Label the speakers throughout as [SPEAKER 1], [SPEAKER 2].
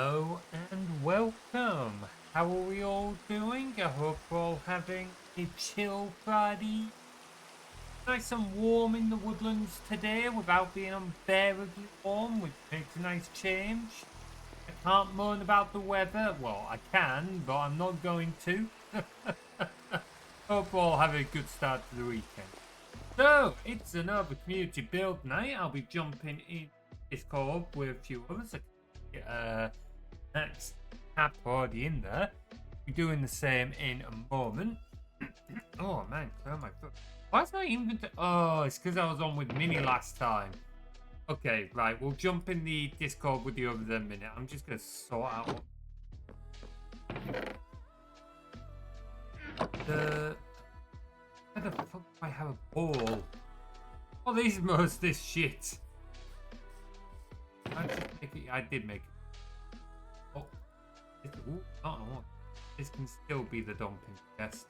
[SPEAKER 1] Hello and welcome. How are we all doing? I hope we're all having a chill Friday. Nice and warm in the woodlands today without being unbearably warm, which makes a nice change. I can't moan about the weather. Well, I can, but I'm not going to. Hope we're all having a good start to the weekend. So, it's another community build night. I'll be jumping in Discord with a few others. Next app already in there. We're doing the same in a moment. Oh man, oh my god. Why is my inventory? Oh, it's because I was on with Mini last time. Okay, right, we'll jump in the Discord with the others in a minute. I'm just gonna sort out where the fuck do I have a ball? Oh, these most this shit. I did make it. Oh. This can still be the dumping chest.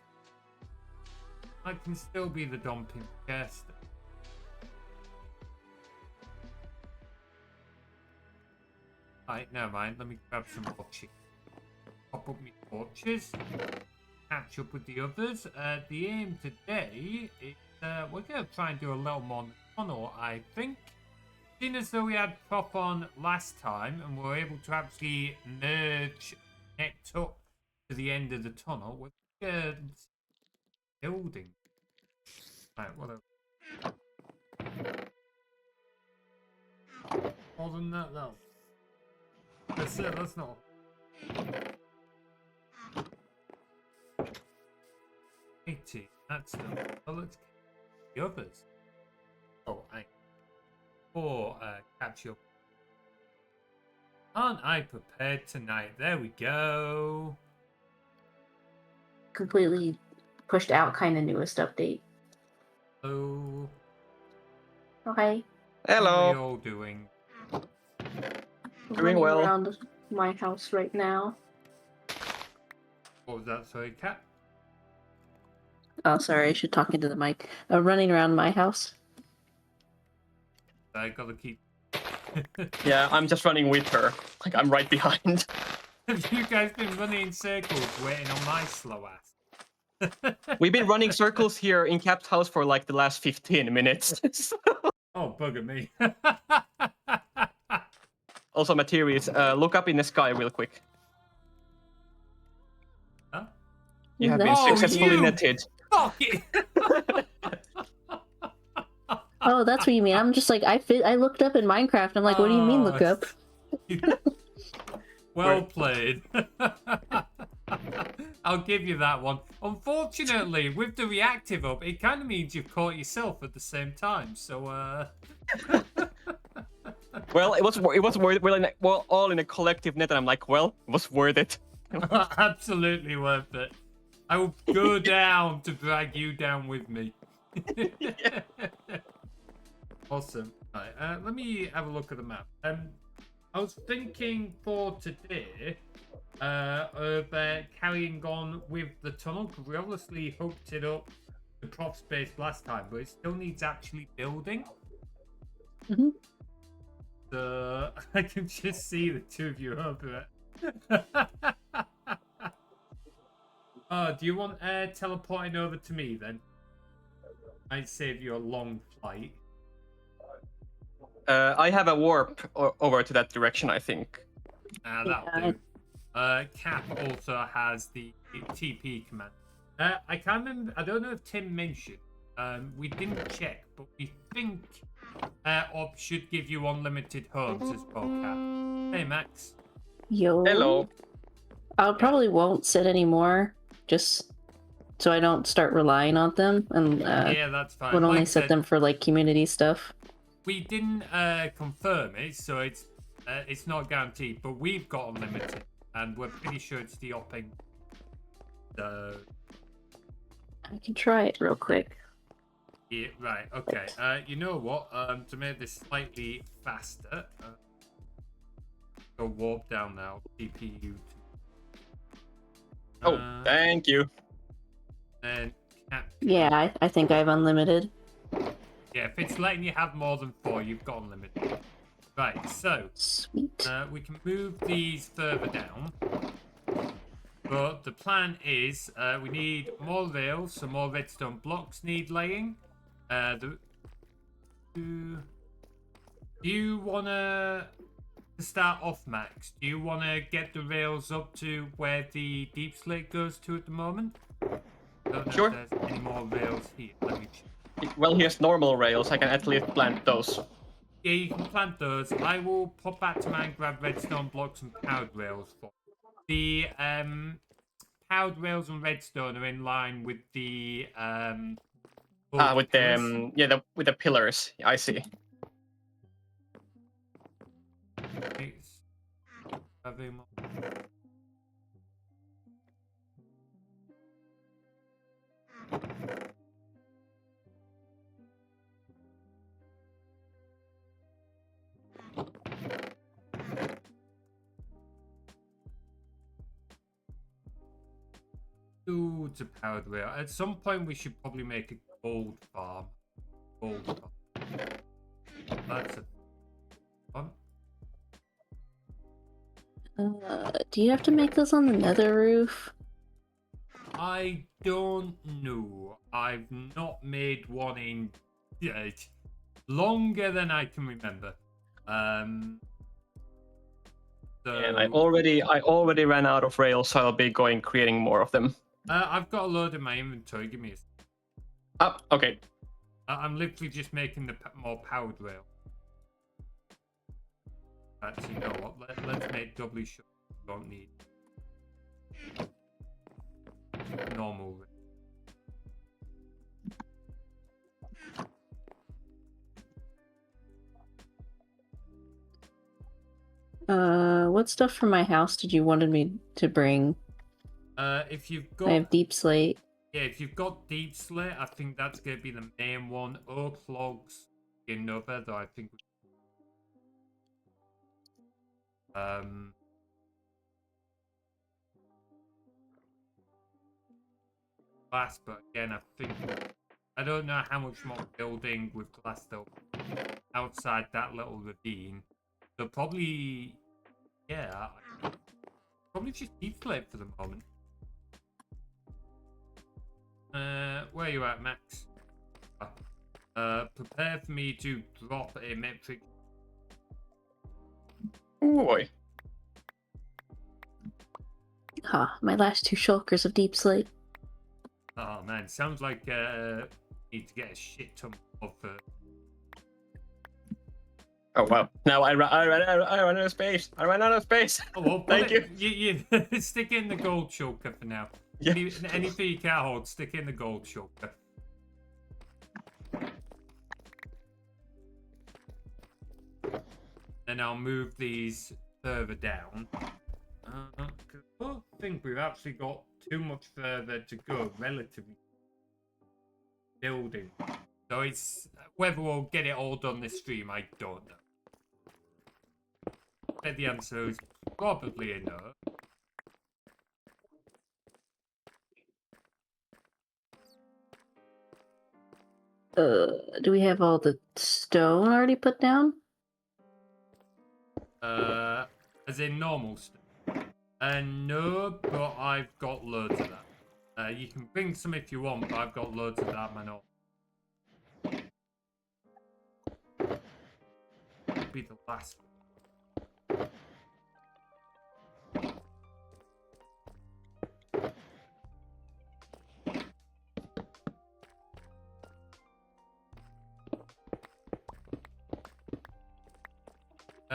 [SPEAKER 1] I can still be the dumping chest. Right, never mind. Let me grab some more chicken. Pop up my torches. Catch up with the others. The aim today is we're going to try and do a little more tunnel, I think. Seeing as though we had Prop on last time and we were able to actually merge next up to the end of the tunnel, we're building. Right, what more than that, though. That's it, that's not. 80, that's the. Well, let's the others. Oh, catch up. Aren't I prepared tonight? There we go.
[SPEAKER 2] Completely pushed out kind of newest update.
[SPEAKER 1] Hello.
[SPEAKER 2] Okay.
[SPEAKER 1] Hello. How are you
[SPEAKER 3] Hello.
[SPEAKER 1] all doing?
[SPEAKER 3] Doing
[SPEAKER 2] Running
[SPEAKER 3] well.
[SPEAKER 2] around my house right now.
[SPEAKER 1] What was that? Sorry, Cat?
[SPEAKER 2] Oh, sorry, I should talk into the mic. Running around my house.
[SPEAKER 1] I gotta keep.
[SPEAKER 3] Yeah, I'm just running with her. Like, I'm right behind.
[SPEAKER 1] Have you guys been running in circles waiting on my slow ass?
[SPEAKER 3] We've been running circles here in Cap's house for like the last 15 minutes.
[SPEAKER 1] Oh, bugger me.
[SPEAKER 3] Also, Materies, look up in the sky real quick.
[SPEAKER 1] Huh?
[SPEAKER 3] You have been successfully netted.
[SPEAKER 1] Fuck it!
[SPEAKER 2] Oh, that's what you mean. I'm just like, I looked up in Minecraft. I'm like, what do you mean look up?
[SPEAKER 1] Well played. I'll give you that one. Unfortunately, with the reactive up, it kind of means you've caught yourself at the same time. So,
[SPEAKER 3] Well, it was worth it. We're all in a collective net, and I'm like, well, it was worth it.
[SPEAKER 1] Absolutely worth it. I will go down to drag you down with me. Awesome. Right, let me have a look at the map. I was thinking for today of carrying on with the tunnel, because we obviously hooked it up to prop space last time, but it still needs actually building.
[SPEAKER 2] Mhm.
[SPEAKER 1] So I can just see the two of you over it. Oh, do you want teleporting over to me then? Might save you a long flight.
[SPEAKER 3] I have a warp over to that direction, I think.
[SPEAKER 1] That'll do. Cap also has the TP command. I can't remember. I don't know if Tim mentioned. We didn't check, but we think Op should give you unlimited hubs as well, Cap. Hey, Max.
[SPEAKER 2] Yo.
[SPEAKER 3] Hello.
[SPEAKER 2] I probably won't sit anymore, just so I don't start relying on them, and
[SPEAKER 1] Yeah, that's fine.
[SPEAKER 2] would only
[SPEAKER 1] Like I
[SPEAKER 2] set
[SPEAKER 1] said,
[SPEAKER 2] them for like community stuff.
[SPEAKER 1] we didn't confirm it, so it's not guaranteed. But we've got unlimited, and we're pretty sure it's the opping. So
[SPEAKER 2] I can try it real quick.
[SPEAKER 1] yeah, right. Okay. You know what? To make this slightly faster, go warp down now. TPU.
[SPEAKER 3] Oh, thank you.
[SPEAKER 1] And Cap.
[SPEAKER 2] Yeah, I think I have unlimited.
[SPEAKER 1] Yeah, if it's letting you have more than 4, you've got unlimited. Right, so
[SPEAKER 2] Sweet.
[SPEAKER 1] we can move these further down. But the plan is we need more rails, so more redstone blocks need laying. Do you want to start off, Max? Do you want to get the rails up to where the deep slate goes to at the moment? I don't know
[SPEAKER 3] Sure.
[SPEAKER 1] if there's any more rails here. Let me check.
[SPEAKER 3] Well, here's normal rails. I can at least plant those.
[SPEAKER 1] Yeah, you can plant those. I will pop back to mine, grab redstone blocks and powered rails for the powered rails and redstone are in line with the
[SPEAKER 3] With
[SPEAKER 1] pillars.
[SPEAKER 3] the with the pillars. I see.
[SPEAKER 1] It's very much. Dudes of powered rail. At some point, we should probably make a gold farm. Gold farm. That's a fun.
[SPEAKER 2] Do you have to make those on the nether roof?
[SPEAKER 1] I don't know. I've not made one in longer than I can remember. So
[SPEAKER 3] And I already ran out of rails, so I'll be creating more of them.
[SPEAKER 1] I've got a load in my inventory. Give me a second.
[SPEAKER 3] Okay.
[SPEAKER 1] I'm literally just making the more powered rail. Actually, you know what? Let's make doubly sure we don't need normal rail.
[SPEAKER 2] What stuff from my house did you wanted me to bring?
[SPEAKER 1] If you've
[SPEAKER 2] I
[SPEAKER 1] got
[SPEAKER 2] have deep slate.
[SPEAKER 1] yeah, if you've got deep slate, I think that's gonna be the main one. Oak logs, another though. I think. Glass, but again, I think I don't know how much more building with glass though outside that little ravine. So probably, yeah, probably just deep slate for the moment. Where are you at, Max? Prepare for me to drop a metric.
[SPEAKER 3] Oh boy.
[SPEAKER 2] My last 2 shulkers of deep slate.
[SPEAKER 1] Oh man, sounds like need to get a shit ton of.
[SPEAKER 3] Oh wow! Now I ran out of space. I ran out of space.
[SPEAKER 1] Oh well,
[SPEAKER 3] Thank you.
[SPEAKER 1] You stick in the gold shulker for now.
[SPEAKER 3] Yeah.
[SPEAKER 1] Anything you can't hold, stick in the gold shulker. Then I'll move these further down. I don't think we've actually got too much further to go relatively building. So it's whether we'll get it all done this stream, I don't know. But the answer is probably a no.
[SPEAKER 2] Do we have all the stone already put down?
[SPEAKER 1] As in normal stuff. No, but I've got loads of that. You can bring some if you want, but I've got loads of that, man. That'll be the last one.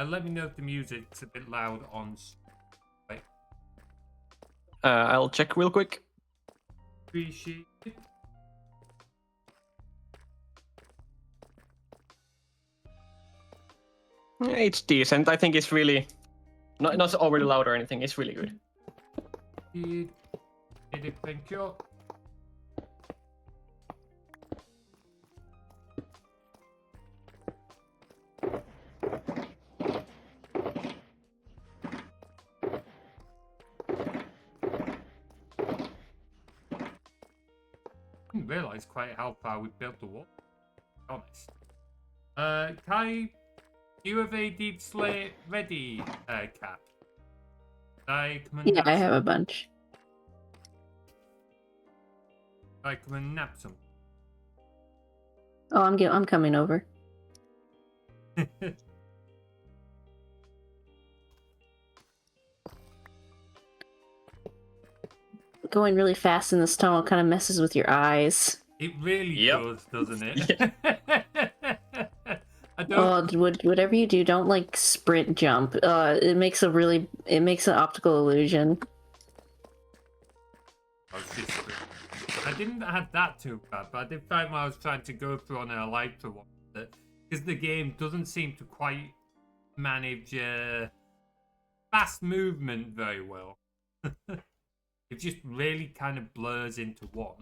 [SPEAKER 1] Let me know if the music's a bit loud on. Wait.
[SPEAKER 3] I'll check real quick.
[SPEAKER 1] Appreciate it.
[SPEAKER 3] It's decent. I think it's really not overly loud or anything. It's really good.
[SPEAKER 1] Thank you. I didn't realise quite how far we built the wall. To be honest. Kai, Do you have a deep slate ready, Cap? I come and
[SPEAKER 2] Yeah,
[SPEAKER 1] nap
[SPEAKER 2] I have
[SPEAKER 1] some.
[SPEAKER 2] a bunch.
[SPEAKER 1] I come and nap some.
[SPEAKER 2] Oh, I'm coming over. Going really fast in this tunnel kind of messes with your eyes.
[SPEAKER 1] It really does, doesn't it? I don't.
[SPEAKER 2] Oh, whatever you do, don't like sprint jump. It makes an optical illusion.
[SPEAKER 1] I didn't have that too bad, but I did find when I was trying to go through on an Elytra one that because the game doesn't seem to quite manage fast movement very well. It just really kind of blurs into one.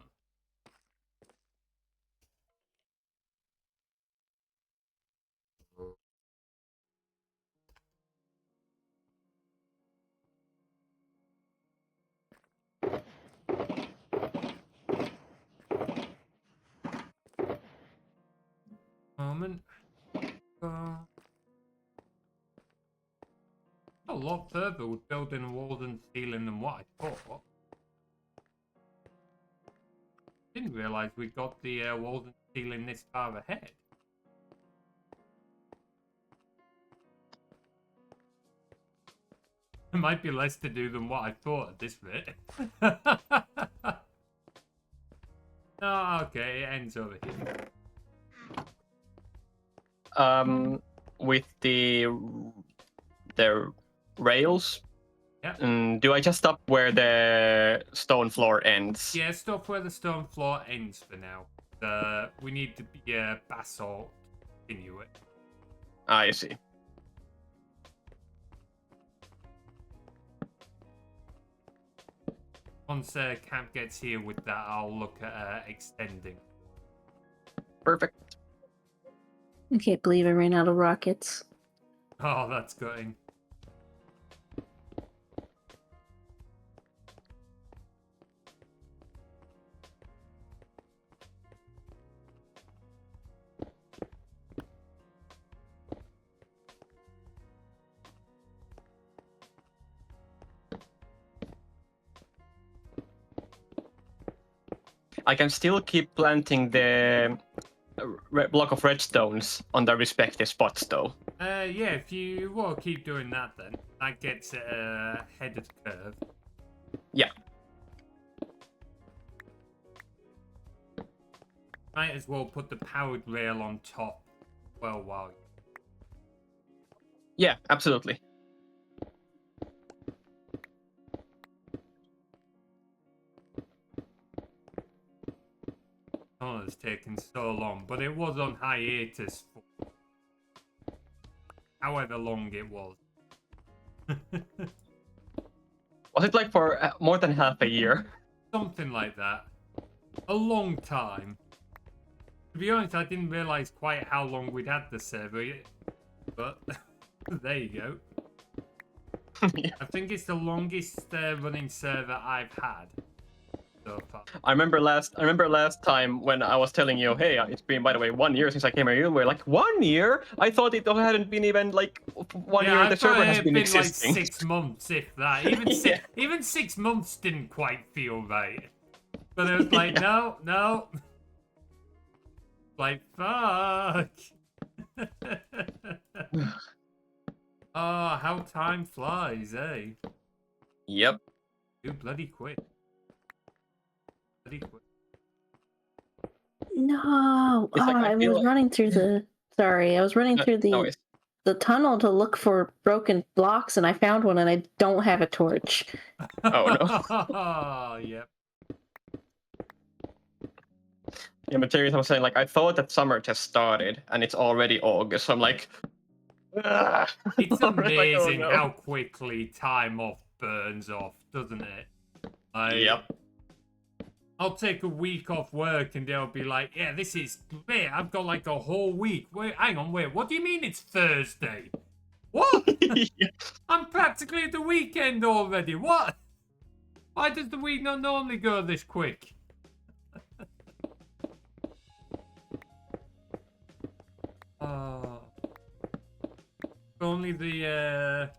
[SPEAKER 1] Moment. A lot further with building a Woodland Scene than what I thought. Didn't realise we got the Woodland Scene this far ahead. It might be less to do than what I thought at this rate. Oh, okay, it ends over here.
[SPEAKER 3] With the rails.
[SPEAKER 1] Yeah.
[SPEAKER 3] Do I just stop where the stone floor ends?
[SPEAKER 1] Yeah, stop where the stone floor ends for now. We need to be basalt to continue it.
[SPEAKER 3] I see.
[SPEAKER 1] Once Camp gets here with that, I'll look at extending.
[SPEAKER 3] Perfect.
[SPEAKER 2] I can't believe I ran out of rockets.
[SPEAKER 1] Oh, that's gutting.
[SPEAKER 3] I can still keep planting the block of redstones on the respective spots, though.
[SPEAKER 1] Yeah, if you will keep doing that, then that gets it ahead of the curve.
[SPEAKER 3] Yeah.
[SPEAKER 1] Might as well put the powered rail on top. Well, wow.
[SPEAKER 3] Yeah, absolutely.
[SPEAKER 1] Oh, it's taken so long, but it was on hiatus for however long it was.
[SPEAKER 3] Was it like for more than half a year?
[SPEAKER 1] Something like that. A long time. To be honest, I didn't realise quite how long we'd had the server, but there you go.
[SPEAKER 3] Yeah.
[SPEAKER 1] I think it's the longest running server I've had so far.
[SPEAKER 3] I remember last time when I was telling you, hey, it's been, by the way, 1 year since I came here. You were like, 1 year? I thought it hadn't been even like 1 year. The server has been existing.
[SPEAKER 1] Like 6 months, if that. Even 6 months didn't quite feel right. But it was like, no. Like, fuck. Oh, how time flies, eh?
[SPEAKER 3] Yep.
[SPEAKER 1] Too bloody quick.
[SPEAKER 2] No, I was running through the. Sorry, I was running through the tunnel to look for broken blocks, and I found one, and I don't have a torch.
[SPEAKER 3] Oh no.
[SPEAKER 1] Oh, yep.
[SPEAKER 3] Yeah, Materies, I was saying, like, I thought that summer just started, and it's already August, so I'm like...
[SPEAKER 1] It's amazing
[SPEAKER 3] like, oh, no.
[SPEAKER 1] how quickly time off burns off, doesn't it?
[SPEAKER 3] Yep.
[SPEAKER 1] I'll take a week off work and they'll be like, yeah, this is great. I've got like a whole week. Wait, hang on, wait. What do you mean it's Thursday? What?
[SPEAKER 3] Yeah.
[SPEAKER 1] I'm practically at the weekend already. What? Why does the week not normally go this quick? only the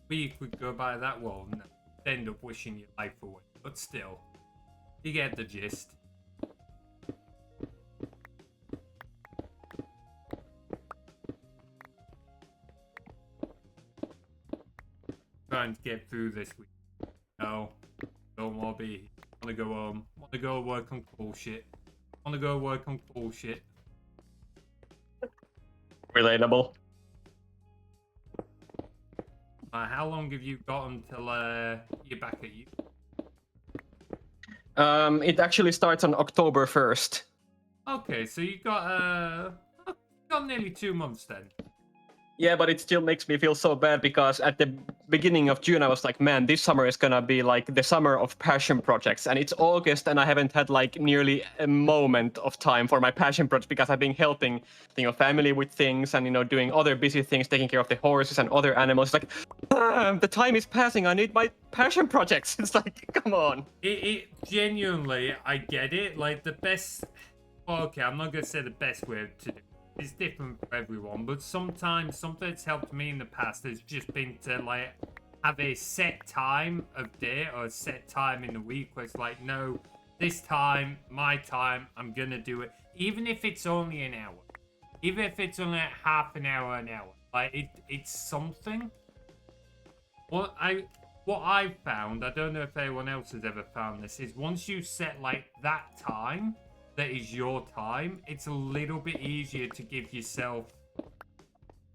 [SPEAKER 1] week would go by that well, no, end up wishing your life away. But still, you get the gist. Trying to get through this week. No, don't want to be. Want to go home. Want to go work on cool shit. Want to go work on cool shit.
[SPEAKER 3] Relatable.
[SPEAKER 1] How long have you got until you're back at you?
[SPEAKER 3] It actually starts on October 1st.
[SPEAKER 1] Okay, so you got nearly 2 months then.
[SPEAKER 3] Yeah, but it still makes me feel so bad because at the beginning of June I was like, man, this summer is gonna be like the summer of passion projects, and it's August and I haven't had like nearly a moment of time for my passion projects because I've been helping, family with things and doing other busy things, taking care of the horses and other animals. It's like, the time is passing. I need my passion projects. It's like, come on.
[SPEAKER 1] It genuinely, I get it. Like the best. Okay, I'm not gonna say the best way to do it. It's different for everyone, but sometimes something that's helped me in the past has just been to like have a set time of day or a set time in the week where it's like, no, this time, my time, I'm gonna do it, even if it's only an hour, even if it's only half an hour, like it's something. What I've found, I don't know if anyone else has ever found this, is once you set like that time that is your time, it's a little bit easier to give yourself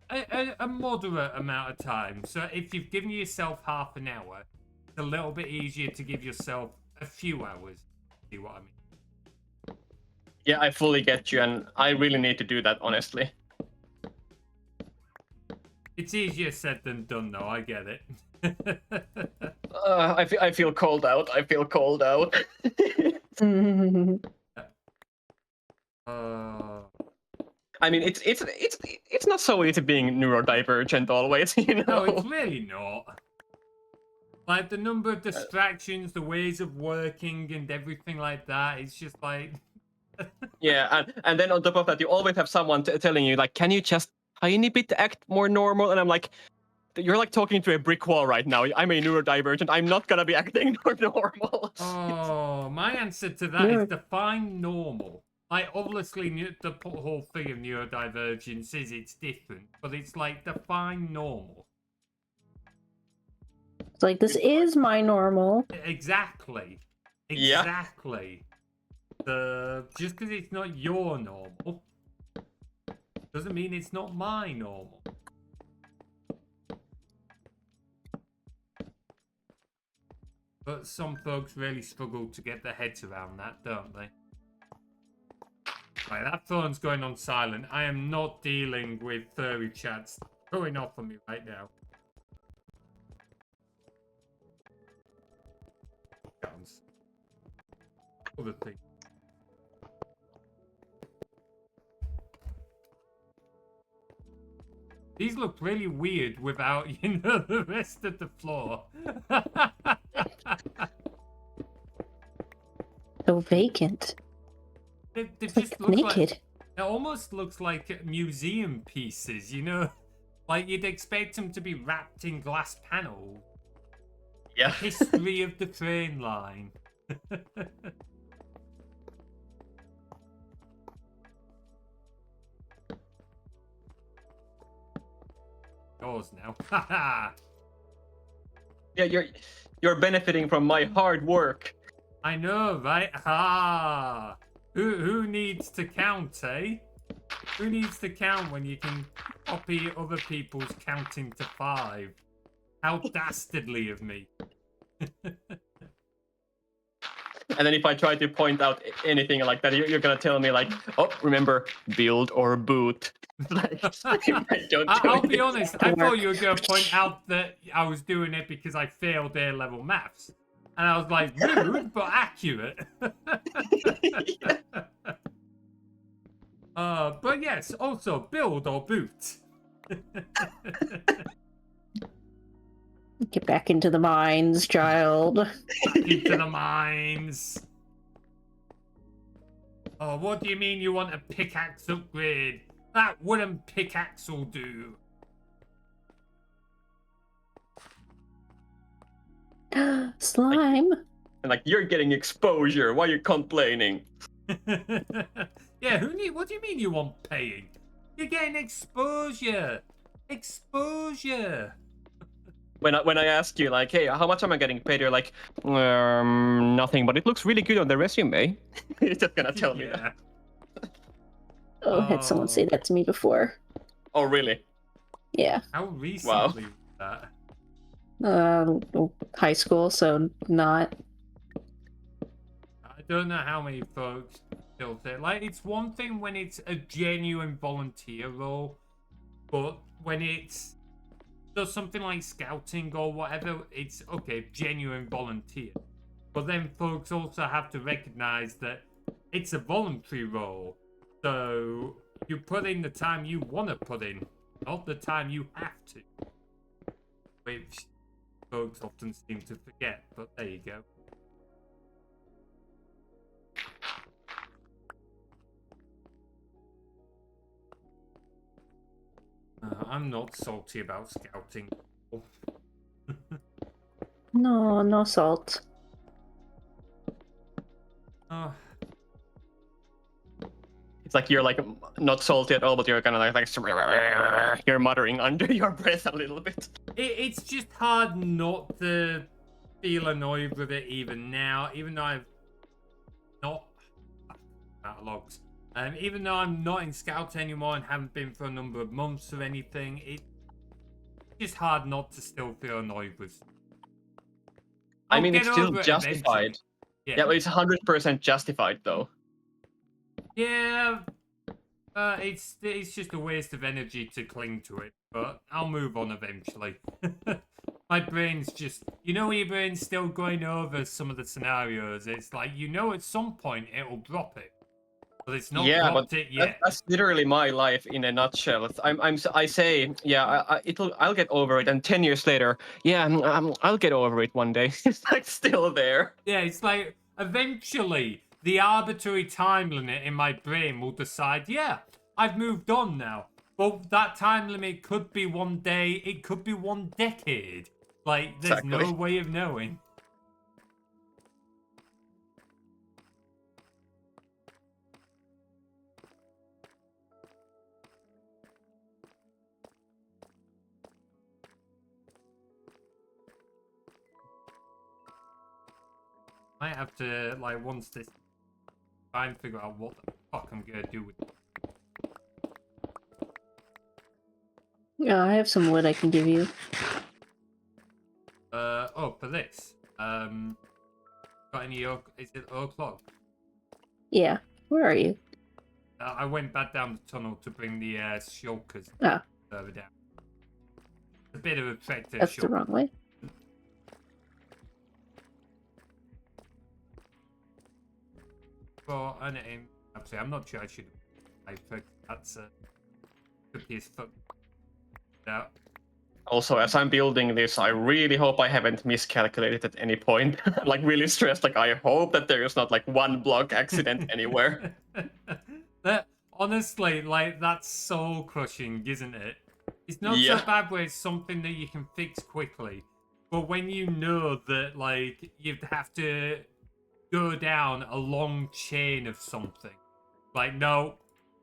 [SPEAKER 1] a moderate amount of time. So if you've given yourself half an hour, it's a little bit easier to give yourself a few hours. See what I mean?
[SPEAKER 3] Yeah, I fully get you, and I really need to do that, honestly.
[SPEAKER 1] It's easier said than done, though. I get it.
[SPEAKER 3] I feel called out. I feel called out. I mean, it's not so easy being neurodivergent always,
[SPEAKER 1] No, it's really not. Like the number of distractions, the ways of working, and everything like that. It's just like.
[SPEAKER 3] Yeah, and then on top of that, you always have someone telling you like, "Can you just tiny bit act more normal?" And I'm like, "You're like talking to a brick wall right now. I'm a neurodivergent. I'm not gonna be acting more normal."
[SPEAKER 1] Oh, my answer to that is define normal. Like, obviously, the whole thing of neurodivergence is it's different, but it's like, define normal.
[SPEAKER 2] It's like, this is my normal.
[SPEAKER 1] Exactly.
[SPEAKER 3] Yeah.
[SPEAKER 1] Exactly. Just because it's not your normal doesn't mean it's not my normal. But some folks really struggle to get their heads around that, don't they? Right, that phone's going on silent. I am not dealing with furry chats going off on me right now. Other thing. These look really weird without, the rest of the floor.
[SPEAKER 2] So vacant.
[SPEAKER 1] They
[SPEAKER 2] It's
[SPEAKER 1] just
[SPEAKER 2] like
[SPEAKER 1] look
[SPEAKER 2] naked.
[SPEAKER 1] like, it almost looks like museum pieces, Like you'd expect them to be wrapped in glass panels.
[SPEAKER 3] Yeah.
[SPEAKER 1] History of the train line. Yours now.
[SPEAKER 3] Yeah, you're benefiting from my hard work.
[SPEAKER 1] I know, right? Who needs to count, eh? Who needs to count when you can copy other people's counting to 5? How dastardly of me.
[SPEAKER 3] And then if I try to point out anything like that, you're gonna tell me like, oh, remember, build or boot. Like,
[SPEAKER 1] I'll be honest, I thought you were going to point out that I was doing it because I failed A-level maths. And I was like, rude, but accurate. But yes, also build or boot.
[SPEAKER 2] Get back into the mines, child.
[SPEAKER 1] Back into the mines. Oh, what do you mean you want a pickaxe upgrade? That wooden pickaxe will do.
[SPEAKER 2] Slime.
[SPEAKER 3] Like you're getting exposure. Why are you complaining?
[SPEAKER 1] Yeah, what do you mean you want paying? You're getting exposure. Exposure.
[SPEAKER 3] When I ask you like, hey, how much am I getting paid? You're like, nothing, but it looks really good on the resume. You're just gonna tell me that.
[SPEAKER 2] Oh, had someone say that to me before.
[SPEAKER 3] Oh, really?
[SPEAKER 2] Yeah.
[SPEAKER 1] How recently was
[SPEAKER 2] that? High school, so not.
[SPEAKER 1] I don't know how many folks still say like it's one thing when it's a genuine volunteer role, but when it's does something like scouting or whatever, it's okay, genuine volunteer. But then folks also have to recognize that it's a voluntary role. So you put in the time you want to put in, not the time you have to. Which folks often seem to forget, but there you go. I'm not salty about scouting.
[SPEAKER 2] No, no salt.
[SPEAKER 3] It's like you're like not salty at all, but you're kind of like you're muttering under your breath a little bit.
[SPEAKER 1] It's just hard not to feel annoyed with it even now, even though I've not out of logs. Even though I'm not in Scout anymore and haven't been for a number of months or anything, it's just hard not to still feel annoyed with.
[SPEAKER 3] I mean, it's still justified. Yeah, but it's 100% justified though.
[SPEAKER 1] Yeah, it's just a waste of energy to cling to it, but I'll move on eventually. My brain's just, your brain's still going over some of the scenarios. It's like, at some point it'll drop it. But it's not dropped it yet.
[SPEAKER 3] That's literally my life in a nutshell. I say, I'll get over it, and 10 years later, I'll get over it one day. It's like still there.
[SPEAKER 1] Yeah, it's like eventually the arbitrary time limit in my brain will decide, I've moved on now. But that time limit could be one day, it could be one decade. Like, there's no way of knowing. I have to, like, once this, try and figure out what the fuck I'm gonna do with it.
[SPEAKER 2] Yeah, I have some wood I can give you.
[SPEAKER 1] For this. Got any oak? Is it oak log?
[SPEAKER 2] Yeah. Where are you?
[SPEAKER 1] I went back down the tunnel to bring the shulkers further down. A bit of a trek to
[SPEAKER 2] That's the wrong way.
[SPEAKER 1] Well, actually, I'm not sure I should have. That's tricky as fuck. Now,
[SPEAKER 3] also, as I'm building this, I really hope I haven't miscalculated at any point. Like, really stressed. Like, I hope that there is not like one block accident anywhere.
[SPEAKER 1] Honestly, like, that's soul crushing, isn't it? It's not so bad where it's something that you can fix quickly, but when you know that, like, you'd have to go down a long chain of something. Like, no,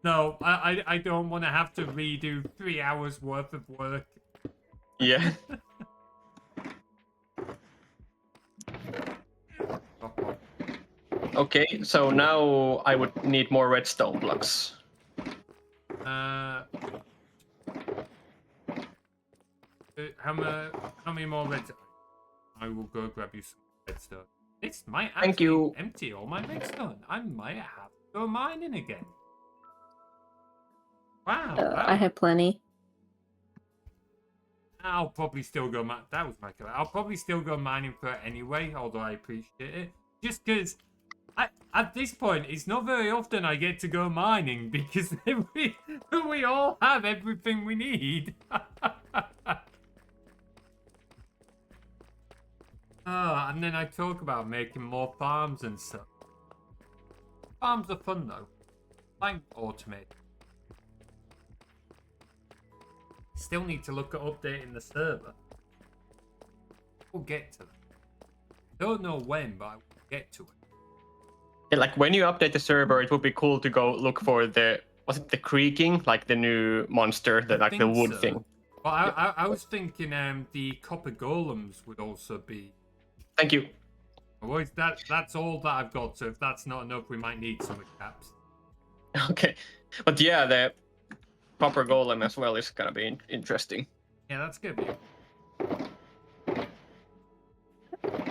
[SPEAKER 1] I don't want to have to redo 3 hours worth of work.
[SPEAKER 3] Yeah. Okay, so now I would need more redstone blocks.
[SPEAKER 1] How many more redstone? I will go grab you some redstone. This might actually empty all my redstone. I might have to go mining again. Wow.
[SPEAKER 2] I have plenty.
[SPEAKER 1] I'll probably still go that was my color. I'll probably still go mining for it anyway, although I appreciate it. Just because at this point, it's not very often I get to go mining because we all have everything we need. And then I talk about making more farms and stuff. Farms are fun though. Like automate. Still need to look at updating the server. We'll get to that. don't know when, but I will get to it.
[SPEAKER 3] Yeah, like when you update the server, it would be cool to go look for the creaking, like the new monster, the wood thing.
[SPEAKER 1] Well, I was thinking the copper golems would also be.
[SPEAKER 3] Thank you.
[SPEAKER 1] Otherwise, that's all that I've got. So if that's not enough, we might need some caps.
[SPEAKER 3] Okay, but yeah, the copper golem as well is gonna be interesting.
[SPEAKER 1] Yeah, that's gonna be.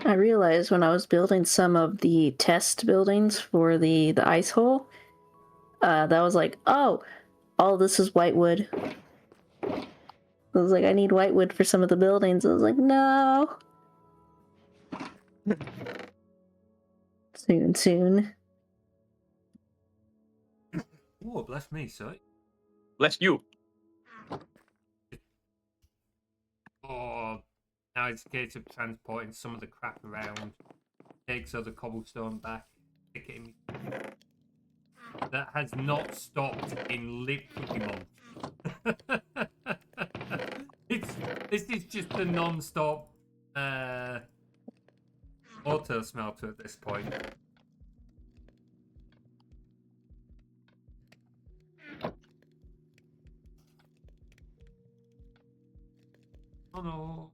[SPEAKER 2] I realized when I was building some of the test buildings for the ice hole, that was like, oh, all this is white wood. I was like, I need white wood for some of the buildings. I was like, no. Soon.
[SPEAKER 1] Oh, bless me, sorry.
[SPEAKER 3] Bless you.
[SPEAKER 1] Oh, now it's a case of transporting some of the crap around. Take some of the cobblestone back. Stick it in. That has not stopped in literally months. This is just a non-stop auto smelter at this point. Oh no.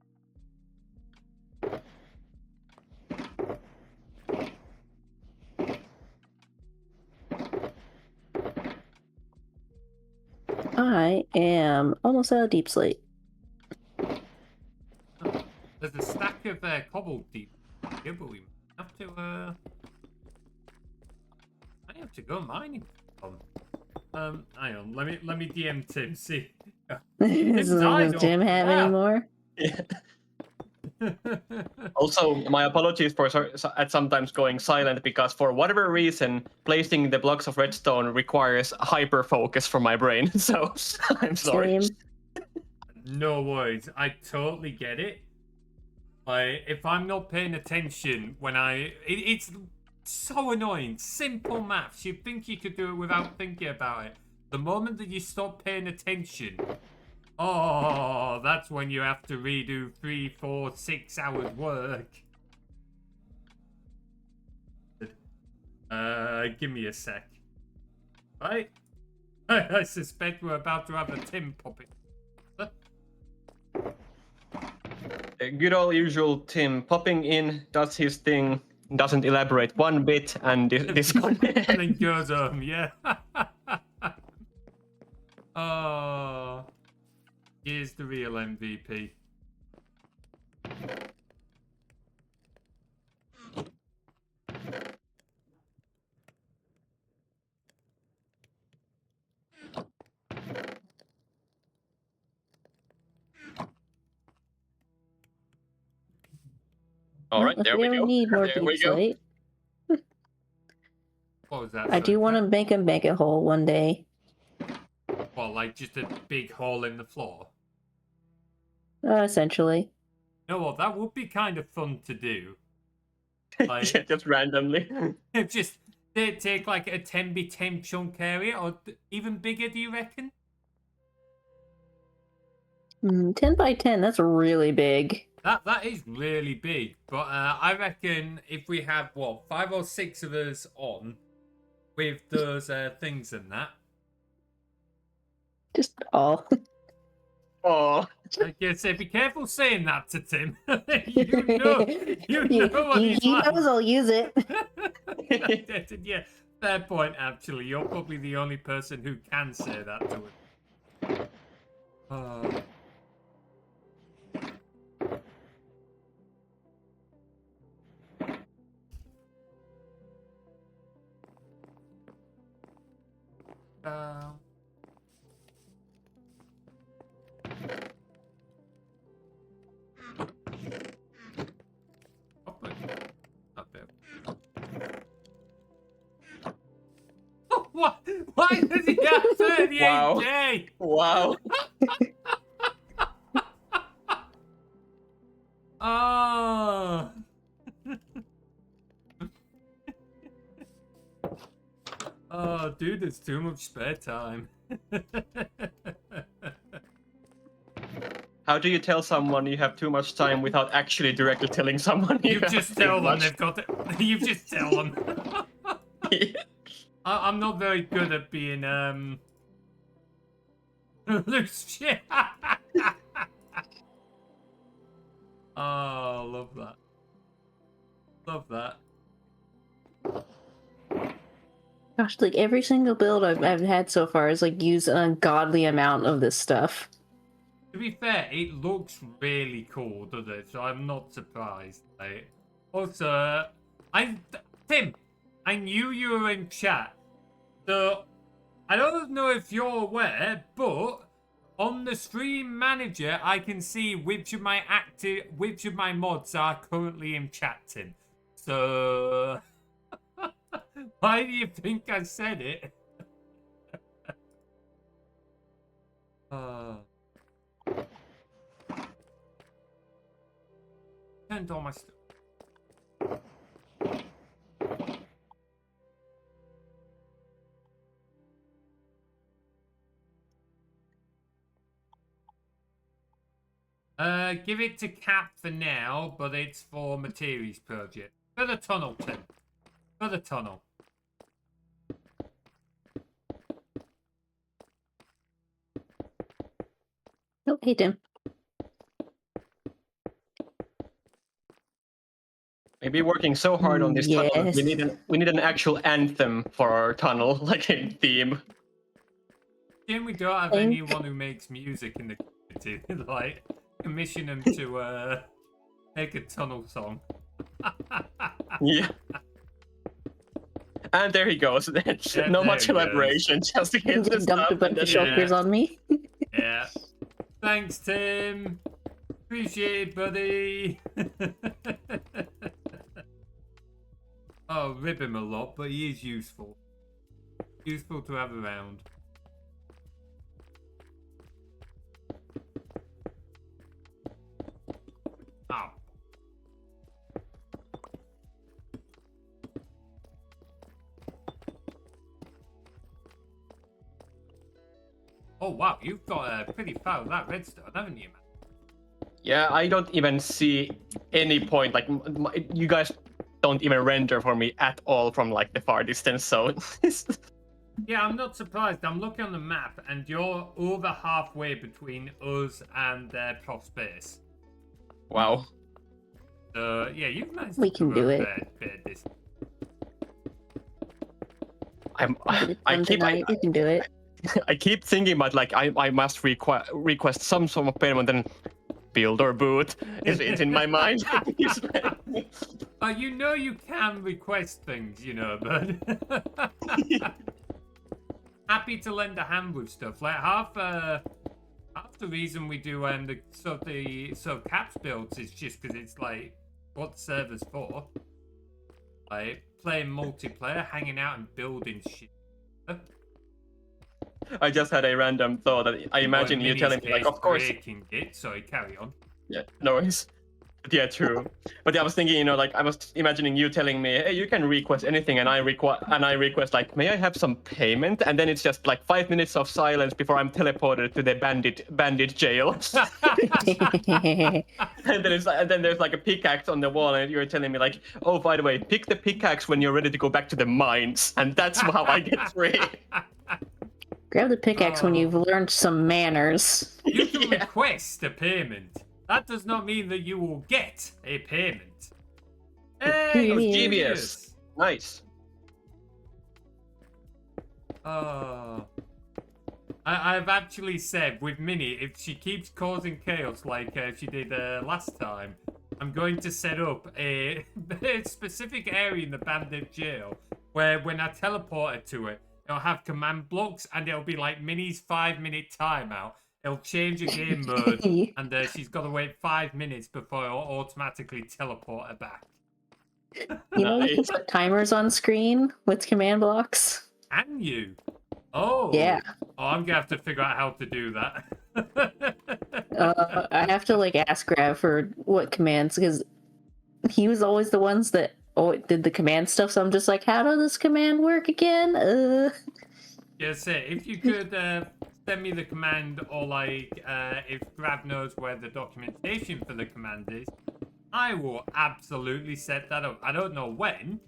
[SPEAKER 2] I am almost out of deep slate.
[SPEAKER 1] There's a stack of cobble deep here, but we have to I have to go mining. Hang on, let me DM Tim, see.
[SPEAKER 2] Does Jim have any more?
[SPEAKER 3] Yeah. Also, my apologies for at sometimes going silent, because for whatever reason, placing the blocks of redstone requires hyper focus from my brain. So I'm sorry.
[SPEAKER 2] Same.
[SPEAKER 1] No worries, I totally get it. If I'm not paying attention when it's so annoying. Simple maths. You'd think you could do it without thinking about it. The moment that you stop paying attention, oh, that's when you have to redo 3, 4, 6 hours work. Give me a sec. Right? I suspect we're about to have a Tim popping.
[SPEAKER 3] Good old usual Tim popping in, does his thing, doesn't elaborate one bit, and this
[SPEAKER 1] and then goes home, yeah. Oh, here's the real MVP.
[SPEAKER 3] All right, there we go.
[SPEAKER 2] Need more
[SPEAKER 3] there we
[SPEAKER 2] deep
[SPEAKER 3] go.
[SPEAKER 2] slate.
[SPEAKER 1] What was that?
[SPEAKER 2] I do want to make a mega hole one day.
[SPEAKER 1] Well, like just a big hole in the floor?
[SPEAKER 2] Essentially.
[SPEAKER 1] You know what? That would be kind of fun to do. Like,
[SPEAKER 3] Yeah, just randomly.
[SPEAKER 1] just take like a 10x10 chunk area, or even bigger, do you reckon?
[SPEAKER 2] 10 by 10, that's really big.
[SPEAKER 1] That is really big, but I reckon if we have, what, 5 or 6 of us on with those things and that.
[SPEAKER 2] Just all.
[SPEAKER 3] Oh.
[SPEAKER 1] I guess be careful saying that to Tim. you know what he's
[SPEAKER 2] he
[SPEAKER 1] like.
[SPEAKER 2] knows I'll use it.
[SPEAKER 1] Yeah, fair point, actually. You're probably the only person who can say that to him. What? Why does he have 38K?
[SPEAKER 3] Wow.
[SPEAKER 1] Oh. Oh, dude, there's too much spare time.
[SPEAKER 3] How do you tell someone you have too much time without actually directly telling someone
[SPEAKER 1] You
[SPEAKER 3] have
[SPEAKER 1] just
[SPEAKER 3] too
[SPEAKER 1] tell them
[SPEAKER 3] much?
[SPEAKER 1] they've got it. You just tell them. I'm not very good at being loose shit. Oh, love that. Love that.
[SPEAKER 2] Gosh, like every single build I've had so far is like used an ungodly amount of this stuff.
[SPEAKER 1] To be fair, it looks really cool, doesn't it? So I'm not surprised. Right? Also, Tim, I knew you were in chat. So I don't know if you're aware, but on the stream manager, I can see which of my mods are currently in chat, Tim. So why do you think I said it? Turned all my stuff. Give it to Cap for now, but it's for Materies project. For the tunnel, Tim. For the tunnel.
[SPEAKER 2] Oh, hey, Tim.
[SPEAKER 3] Maybe working so hard on this tunnel, that we need an actual anthem for our tunnel, like a theme.
[SPEAKER 1] Tim, we don't have anyone who makes music in the community. Like, commission them to make a tunnel song.
[SPEAKER 3] Yeah. And there he goes.
[SPEAKER 1] Yeah,
[SPEAKER 3] no
[SPEAKER 1] there
[SPEAKER 3] much
[SPEAKER 1] he
[SPEAKER 3] elaboration, just to
[SPEAKER 2] He
[SPEAKER 3] hit the
[SPEAKER 2] just dumped a
[SPEAKER 3] stuff.
[SPEAKER 2] bunch of shulkers on me.
[SPEAKER 1] Yeah. Thanks, Tim. Appreciate it, buddy. Oh, rib him a lot, but he is useful. Useful to have around. Ow. Oh wow, you've got pretty far of that redstone, haven't you, man?
[SPEAKER 3] Yeah, I don't even see any point. Like, you guys don't even render for me at all from like the far distance. So.
[SPEAKER 1] Yeah, I'm not surprised. I'm looking on the map, and you're over halfway between us and Prospace.
[SPEAKER 3] Wow.
[SPEAKER 1] Yeah, you've managed
[SPEAKER 2] We
[SPEAKER 1] to
[SPEAKER 2] can
[SPEAKER 1] cover
[SPEAKER 2] do
[SPEAKER 1] a
[SPEAKER 2] it.
[SPEAKER 1] fair distance.
[SPEAKER 2] We can do it.
[SPEAKER 3] I keep thinking about like I must request some sort of payment, and build or boot is in my mind.
[SPEAKER 1] You know you can request things, you know, but happy to lend a hand with stuff. Like half the reason we do the caps builds is just because it's like what the server's for. Like playing multiplayer, hanging out and building shit.
[SPEAKER 3] I just had a random thought that I imagine you telling me like, of course.
[SPEAKER 1] Breaking it. Sorry, carry on.
[SPEAKER 3] Yeah, no worries. Yeah, true. But yeah, I was thinking, you know, like I was imagining you telling me, hey, you can request anything, and I request like, may I have some payment? And then it's just like 5 minutes of silence before I'm teleported to the bandit jail. And then there's like a pickaxe on the wall, and you're telling me like, oh, by the way, pick the pickaxe when you're ready to go back to the mines, and that's how I get free.
[SPEAKER 2] Grab the pickaxe when you've learned some manners.
[SPEAKER 1] You can request a payment. That does not mean that you will get a payment. Hey,
[SPEAKER 3] genius. Nice.
[SPEAKER 1] I've actually said with Minnie, if she keeps causing chaos like she did last time, I'm going to set up a specific area in the bandit jail where when I teleport her to it, it'll have command blocks and it'll be like Minnie's 5-minute timeout. It'll change a game mode, and she's got to wait 5 minutes before it'll automatically teleport her back.
[SPEAKER 2] You know, you can put timers on screen with command blocks.
[SPEAKER 1] Can you? Oh.
[SPEAKER 2] Yeah.
[SPEAKER 1] Oh, I'm gonna have to figure out how to do that.
[SPEAKER 2] I have to like ask Grav for what commands, because he was always the ones that did the command stuff. So I'm just like, how does this command work again?
[SPEAKER 1] Yes, if you could send me the command, or like if Grav knows where the documentation for the command is, I will absolutely set that up. I don't know when,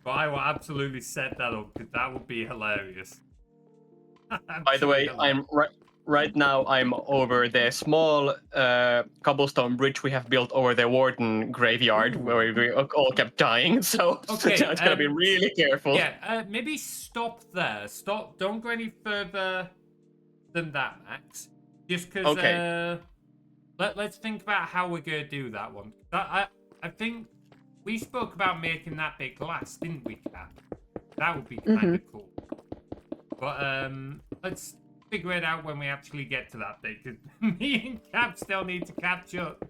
[SPEAKER 1] but I will absolutely set that up because that would be hilarious.
[SPEAKER 3] By the way, I'm right now. I'm over the small cobblestone bridge we have built over the Warden graveyard, where we all kept dying. So
[SPEAKER 1] Okay,
[SPEAKER 3] it's gonna be really careful.
[SPEAKER 1] Yeah, maybe stop there. Stop. Don't go any further than that, Max. Just because.
[SPEAKER 3] Okay.
[SPEAKER 1] Let's think about how we're gonna do that one. I think we spoke about making that bit glass, didn't we, Cap? That would be kind of cool. But let's figure it out when we actually get to that bit, because me and Cap still need to catch up.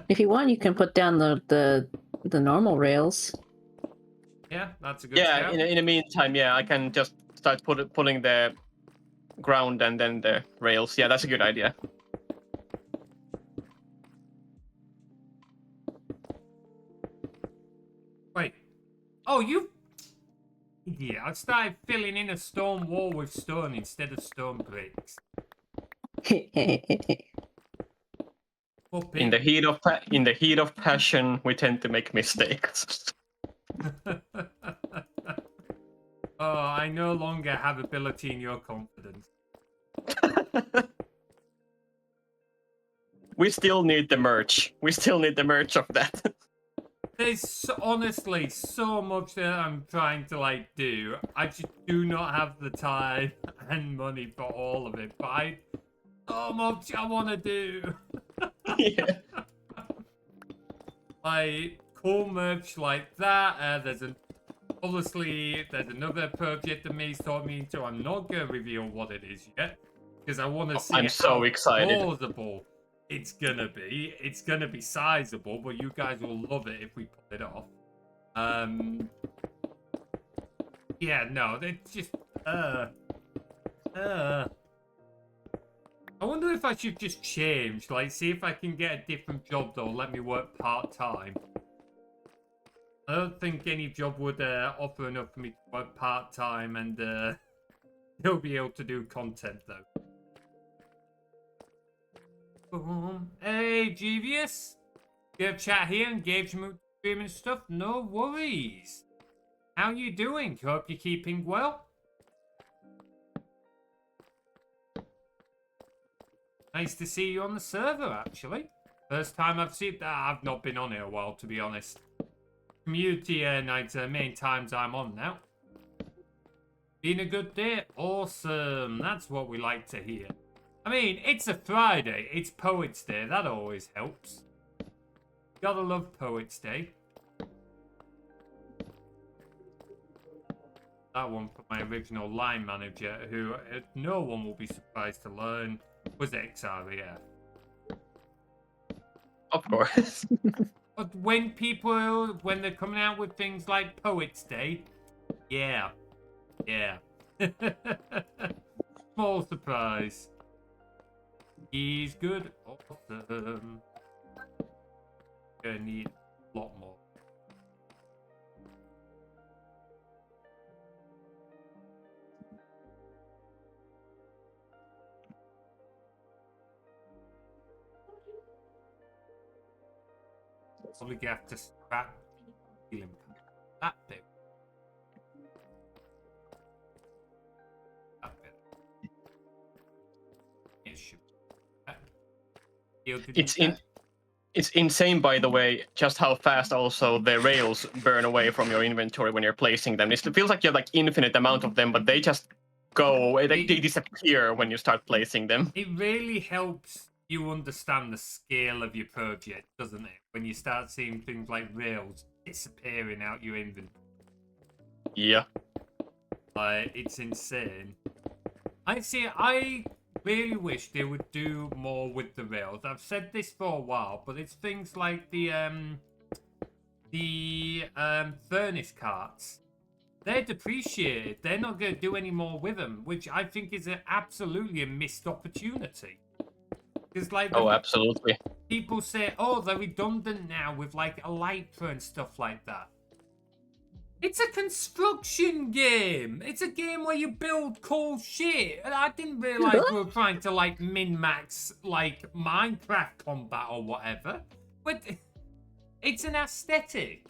[SPEAKER 2] If you want, you can put down the normal rails.
[SPEAKER 1] Yeah, that's a good
[SPEAKER 3] Yeah,
[SPEAKER 1] shout.
[SPEAKER 3] in the meantime, yeah, I can just start pulling the ground and then the rails. Yeah, that's a good idea.
[SPEAKER 1] Wait. Oh, you... Yeah, I started filling in a stone wall with stone instead of stone bricks.
[SPEAKER 3] In the heat of passion, we tend to make mistakes.
[SPEAKER 1] Oh, I no longer have ability in your confidence.
[SPEAKER 3] We still need the merch. We still need the merch of that.
[SPEAKER 1] There's honestly so much that I'm trying to like do. I just do not have the time and money for all of it. But so much I want to do.
[SPEAKER 3] Yeah.
[SPEAKER 1] Like cool merch like that. Obviously there's another project that May's taught me into. I'm not gonna reveal what it is yet because I want to see
[SPEAKER 3] I'm so excited.
[SPEAKER 1] plausible it's gonna be. It's gonna be sizable, but you guys will love it if we pull it off. Yeah, no, it's just I wonder if I should just change, like see if I can get a different job that'll let me work part-time. I don't think any job would offer enough for me to work part-time and still be able to do content though. Boom. Hey, Jeevious. Good chat here, engagement stream and stuff. No worries. How you doing? Hope you're keeping well. Nice to see you on the server, actually. First time I've seen that. I've not been on it a while, to be honest. Community nights are main times I'm on now. Been a good day? Awesome. That's what we like to hear. I mean, it's a Friday. It's Poets' Day. That always helps. Gotta love Poets' Day. That one for my original line manager, who no one will be surprised to learn was XREF.
[SPEAKER 3] Of course.
[SPEAKER 1] But when they're coming out with things like Poets' Day, yeah. Small surprise. He's good. Awesome. Gonna need a lot more. Probably gonna have to scrap him. That bit. That bit. It should
[SPEAKER 3] It's insane, by the way, just how fast also the rails burn away from your inventory when you're placing them. It feels like you have like infinite amount of them, but they just go, they disappear when you start placing them.
[SPEAKER 1] It really helps you understand the scale of your project, doesn't it? When you start seeing things like rails disappearing out your inventory.
[SPEAKER 3] Yeah.
[SPEAKER 1] It's insane. I really wish they would do more with the rails. I've said this for a while, but it's things like the furnace carts. They're depreciated. They're not going to do any more with them, which I think is absolutely a missed opportunity. Because
[SPEAKER 3] absolutely.
[SPEAKER 1] People say, oh, they're redundant now with like Elytra and stuff like that. It's a construction game. It's a game where you build cool shit. And I didn't realize we were trying to like min-max like Minecraft combat or whatever. But it's an aesthetic.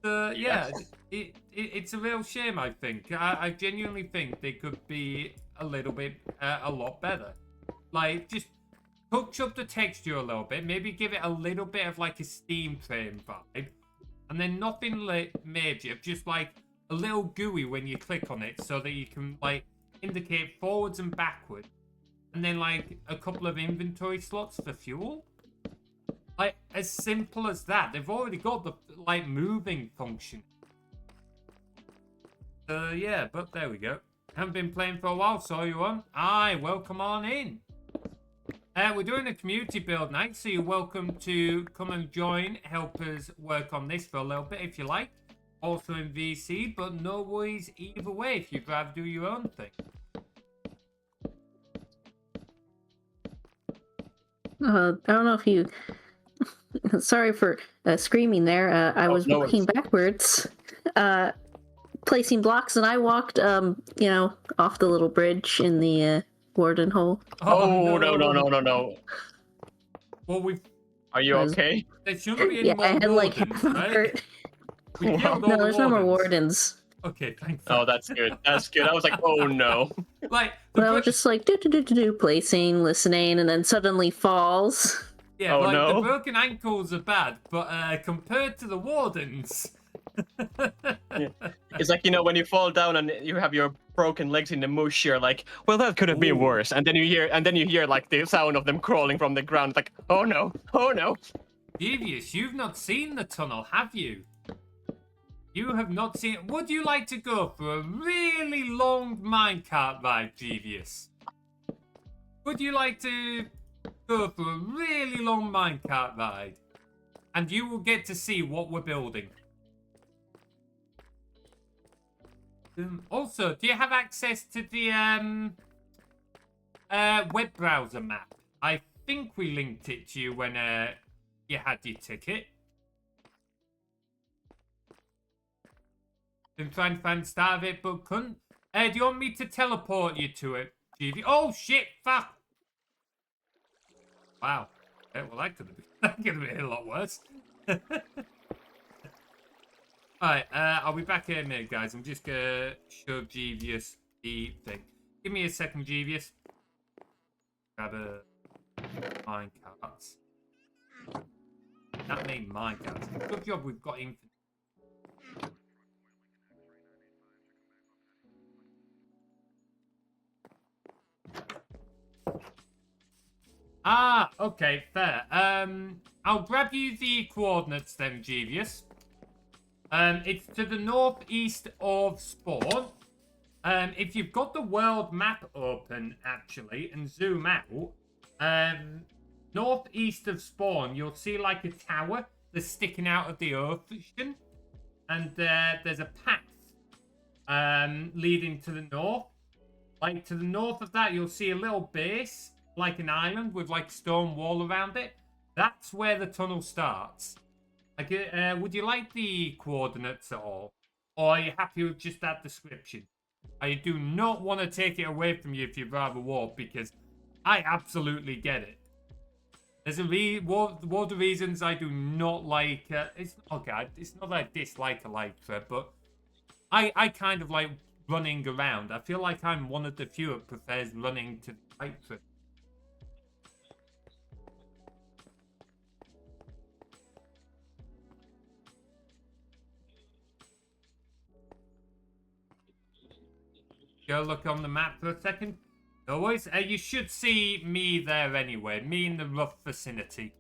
[SPEAKER 1] Yeah, it's a real shame. I think I genuinely think they could be a little bit a lot better. Like just touch up the texture a little bit. Maybe give it a little bit of like a Steam frame vibe. And then nothing major, just like a little GUI when you click on it so that you can like indicate forwards and backwards. And then like a couple of inventory slots for fuel. Like as simple as that. They've already got the like moving function. Yeah, but there we go. Haven't been playing for a while, saw you on. Aye, welcome on in. We're doing a community build night, so you're welcome to come and join, help us work on this for a little bit if you like. Also in VC, but no worries either way if you'd rather do your own thing.
[SPEAKER 2] I don't know if you... Sorry for screaming there. I was walking backwards, placing blocks, and I walked, you know, off the little bridge in the warden hole.
[SPEAKER 3] Oh, no.
[SPEAKER 1] Well,
[SPEAKER 3] Are you okay?
[SPEAKER 1] there shouldn't be any
[SPEAKER 2] Yeah,
[SPEAKER 1] more
[SPEAKER 2] I had like
[SPEAKER 1] wardens,
[SPEAKER 2] half a
[SPEAKER 1] right?
[SPEAKER 2] heart.
[SPEAKER 1] We killed all
[SPEAKER 2] No,
[SPEAKER 1] the
[SPEAKER 2] there's no more wardens.
[SPEAKER 1] Okay, thanks.
[SPEAKER 3] Oh, that's good. That's good. I was like, oh no.
[SPEAKER 1] Like,
[SPEAKER 2] But I was just like placing, listening, and then suddenly falls.
[SPEAKER 1] yeah,
[SPEAKER 3] Oh,
[SPEAKER 1] like
[SPEAKER 3] no.
[SPEAKER 1] the broken ankles are bad, but compared to the wardens.
[SPEAKER 3] Yeah. It's like, you know, when you fall down and you have your broken legs in the mush, you're like, well, that could have been
[SPEAKER 1] Ooh.
[SPEAKER 3] worse. And then you hear like the sound of them crawling from the ground, like, oh no.
[SPEAKER 1] Devious, you've not seen the tunnel, have you? You have not seen it. Would you like to go for a really long minecart ride, Devious? Would you like to go for a really long minecart ride? And you will get to see what we're building. Also, do you have access to the web browser map? I think we linked it to you when you had your ticket. Been trying to find the start of it, but couldn't. Do you want me to teleport you to it, GV? Oh shit! Fuck! Wow. Well, that could have been a lot worse. Alright, I'll be back in a minute, guys. I'm just gonna show Jeevious the thing. Give me a second, Jeevious. Grab a minecarts. That made minecarts. Good job we've got infinite. Ah, okay, fair. I'll grab you the coordinates then, Jeevious. It's to the northeast of Spawn. If you've got the world map open, actually, and zoom out, northeast of Spawn, you'll see like a tower that's sticking out of the ocean. And there's a path leading to the north. Like, to the north of that, you'll see a little base, like an island with, like, stone wall around it. That's where the tunnel starts. Like, would you like the coordinates at all? Or are you happy with just that description? I do not want to take it away from you if you'd rather walk, because I absolutely get it. There's one of the reasons I do not like... it's not that I dislike Elytra, but I kind of like running around. I feel like I'm one of the few that prefers running to Elytra. Go look on the map for a second. No worries. You should see me there anyway. Me in the rough vicinity.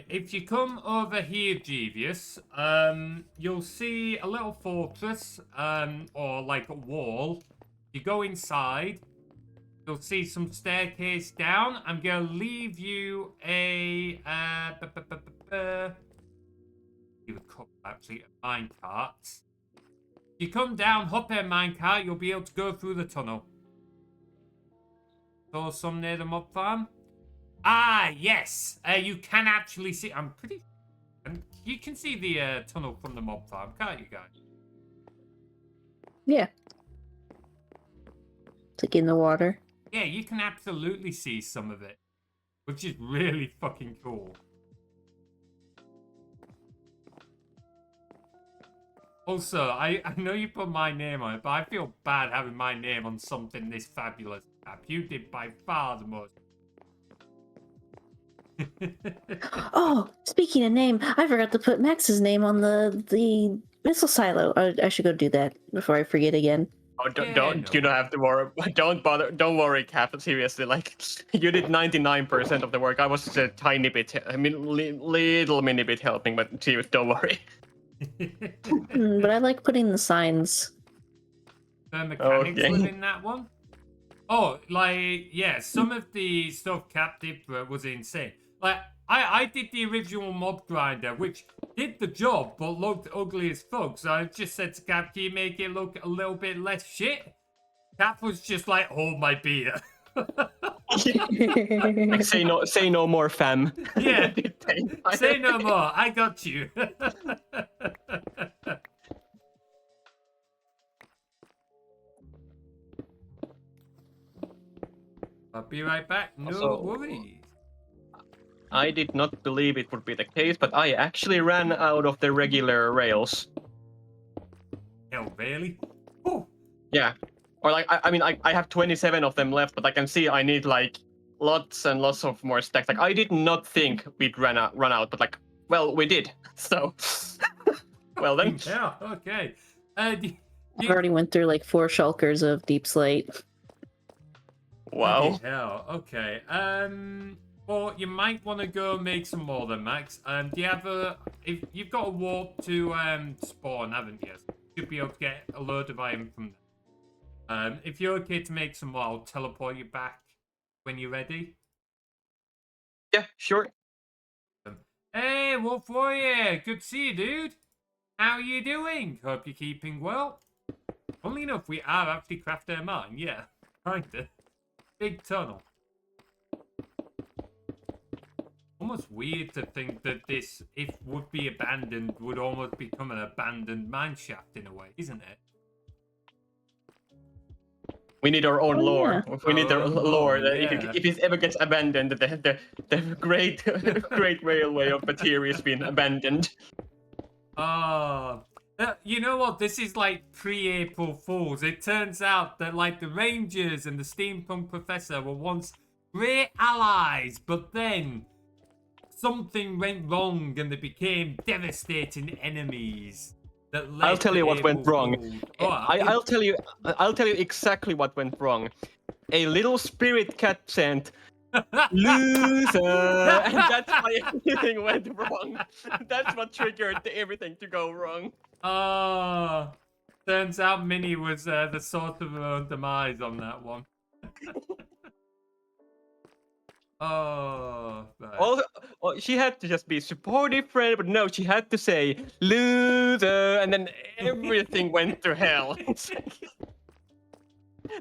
[SPEAKER 1] If you come over here, Jeevious, you'll see a little fortress, or like a wall, You go inside. You'll see some staircase down. I'm gonna leave you a you would call actually a minecart. You come down, hop in a minecart, you'll be able to go through the tunnel. Saw some near the mob farm. Ah, yes. You can actually see. I'm pretty. You can see the tunnel from the mob farm, can't you guys?
[SPEAKER 2] Yeah. It's like in the water.
[SPEAKER 1] Yeah, you can absolutely see some of it, which is really fucking cool. Also, I know you put my name on it, but I feel bad having my name on something this fabulous. You did by far the most.
[SPEAKER 2] Oh, speaking of name, I forgot to put Max's name on the missile silo. I should go do that before I forget again.
[SPEAKER 3] Oh,
[SPEAKER 1] Yeah,
[SPEAKER 3] don't
[SPEAKER 1] no.
[SPEAKER 3] you don't have to worry. Don't bother. Don't worry, Cap. Seriously, like you did 99% of the work. I was just a tiny bit. I mean, little mini bit helping, but seriously, don't worry.
[SPEAKER 2] But I like putting the signs.
[SPEAKER 1] The mechanics
[SPEAKER 3] Okay.
[SPEAKER 1] within that one. Oh, like yeah, some of the stuff Cap did was insane. Like I did the original mob grinder, which did the job but looked ugly as fuck. So I just said to Cap, "Can you make it look a little bit less shit?" Cap was just like, "Hold my beer."
[SPEAKER 3] Like, say no more, fam.
[SPEAKER 1] Yeah. Say no more. I got you. I'll be right back. No
[SPEAKER 3] Also,
[SPEAKER 1] worries.
[SPEAKER 3] I did not believe it would be the case, but I actually ran out of the regular rails.
[SPEAKER 1] Hell, really? Oh.
[SPEAKER 3] Yeah. Or like I mean I have 27 of them left, but I can see I need like lots and lots of more stacks. Like I did not think we'd run out, but like well we did. So well then.
[SPEAKER 1] Yeah. Okay.
[SPEAKER 2] I already went through like 4 shulkers of deep slate.
[SPEAKER 3] Wow.
[SPEAKER 1] Bloody hell. Okay. Well, you might want to go make some more then, Max. Do you have if you've got a warp to spawn, haven't you? You should be able to get a load of iron from there. If you're okay to make some more, I'll teleport you back when you're ready.
[SPEAKER 3] Yeah, sure.
[SPEAKER 1] Hey, Wolf Warrior, good to see you, dude. How are you doing? Hope you're keeping well. Funnily enough, we are actually crafting a mine. Yeah, kinda. Big tunnel. Almost weird to think that this, if would be abandoned, would almost become an abandoned mine shaft in a way, isn't it?
[SPEAKER 3] We need our own lore.
[SPEAKER 2] Yeah.
[SPEAKER 3] We need the
[SPEAKER 1] Our own
[SPEAKER 3] lore.
[SPEAKER 1] lore,
[SPEAKER 3] That
[SPEAKER 1] yeah.
[SPEAKER 3] if it ever gets abandoned, the great great railway of Materies been abandoned.
[SPEAKER 1] You know what? This is like pre-April Fools. It turns out that like the Rangers and the Steampunk Professor were once great allies, but then something went wrong and they became devastating enemies. That led
[SPEAKER 3] I'll tell
[SPEAKER 1] to
[SPEAKER 3] you what went
[SPEAKER 1] April
[SPEAKER 3] wrong.
[SPEAKER 1] Fools.
[SPEAKER 3] I'll tell you exactly what went wrong. A little spirit cat sent loser, and that's why everything went wrong. That's what triggered everything to go wrong.
[SPEAKER 1] Turns out Minnie was the source of her own demise on that one. Oh, right.
[SPEAKER 3] Also, she had to just be supportive friend, but no, she had to say loser, and then everything went to hell.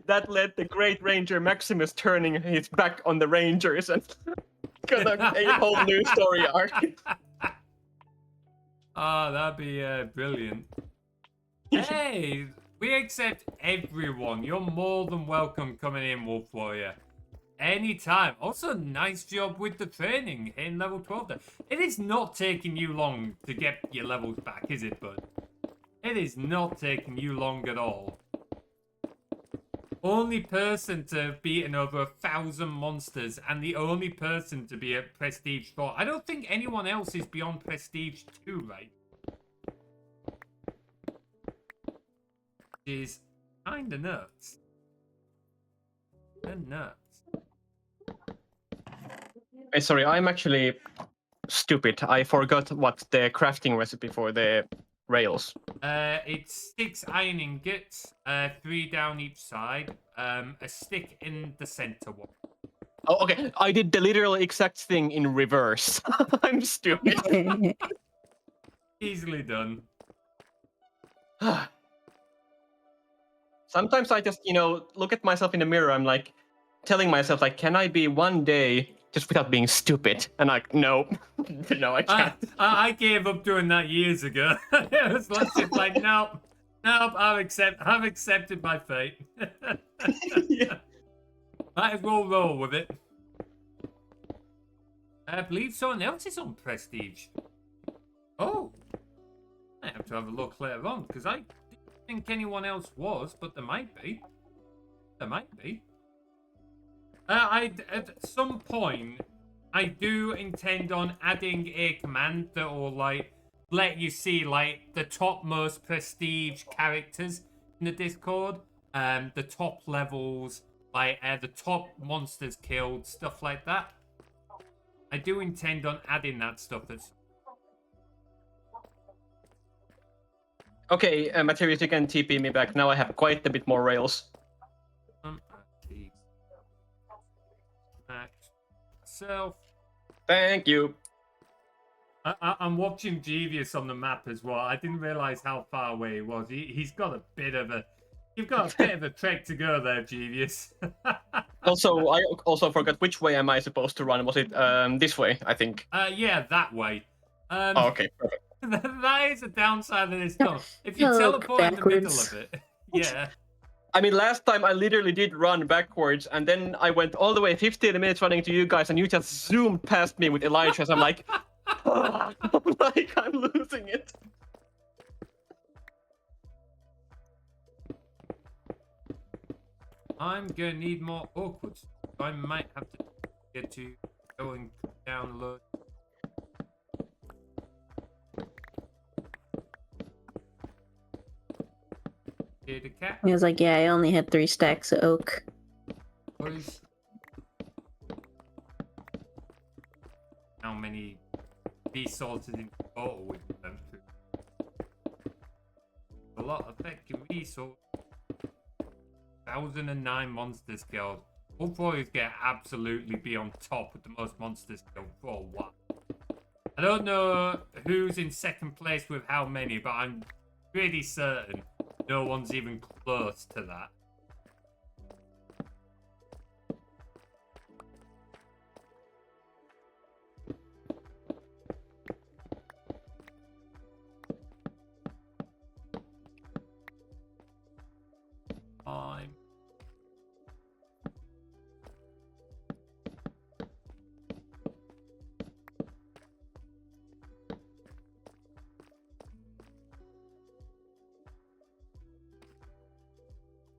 [SPEAKER 3] That led the Great Ranger Maximus turning his back on the Rangers and got a whole new story arc.
[SPEAKER 1] That'd be brilliant. Hey, we accept everyone. You're more than welcome coming in, Wolf Warrior. Anytime. Also, nice job with the training in level 12 there. It is not taking you long to get your levels back, is it, bud? It is not taking you long at all. Only person to have beaten over 1,000 monsters and the only person to be at Prestige 4. I don't think anyone else is beyond Prestige 2, right? Which is kinda nuts. They're nuts.
[SPEAKER 3] Sorry, I'm actually stupid. I forgot what the crafting recipe for the rails?
[SPEAKER 1] It's 6 iron ingots, 3 down each side, a stick in the center one.
[SPEAKER 3] Oh, okay. I did the literal exact thing in reverse. I'm stupid.
[SPEAKER 1] Easily done.
[SPEAKER 3] Sometimes I just, look at myself in the mirror. I'm like, telling myself, like, can I be one day just without being stupid? And like, no, no, I can't.
[SPEAKER 1] I gave up doing that years ago. It was just like, nope, I've accepted my fate.
[SPEAKER 3] Yeah.
[SPEAKER 1] Might as well roll with it. I believe someone else is on Prestige. Oh, I have to have a look later on because I didn't think anyone else was, but there might be. There might be. At some point, I do intend on adding a command that will like let you see like the topmost prestige characters in the Discord, the top levels, like the top monsters killed, stuff like that. I do intend on adding that stuff.
[SPEAKER 3] Okay, Materials, you can TP me back. Now I have quite a bit more rails.
[SPEAKER 1] Self.
[SPEAKER 3] Thank you.
[SPEAKER 1] I'm watching Jeevius on the map as well. I didn't realize how far away he was. He's got a bit of a... You've got a bit of a trek to go there, Jeevius.
[SPEAKER 3] Also, I also forgot which way am I supposed to run. Was it this way, I think?
[SPEAKER 1] Yeah, that way.
[SPEAKER 3] Oh, okay, perfect.
[SPEAKER 1] That is a downside of this tunnel. If you
[SPEAKER 2] Look
[SPEAKER 1] teleport in the middle
[SPEAKER 2] backwards.
[SPEAKER 1] of it, yeah.
[SPEAKER 3] I mean, last time I literally did run backwards, and then I went all the way 15 minutes running to you guys, and you just zoomed past me with Elytra. So I'm like, I'm losing it.
[SPEAKER 1] I'm gonna need more awkward. I might have to get to go and download. The cat.
[SPEAKER 2] He was like, yeah, I only had 3 stacks of oak.
[SPEAKER 1] Boys. How many resources in total we've done through? A lot of effective resources. 1009 monsters killed. We'll probably get absolutely be on top with the most monsters killed for a while. I don't know who's in second place with how many, but I'm pretty certain no one's even close to that.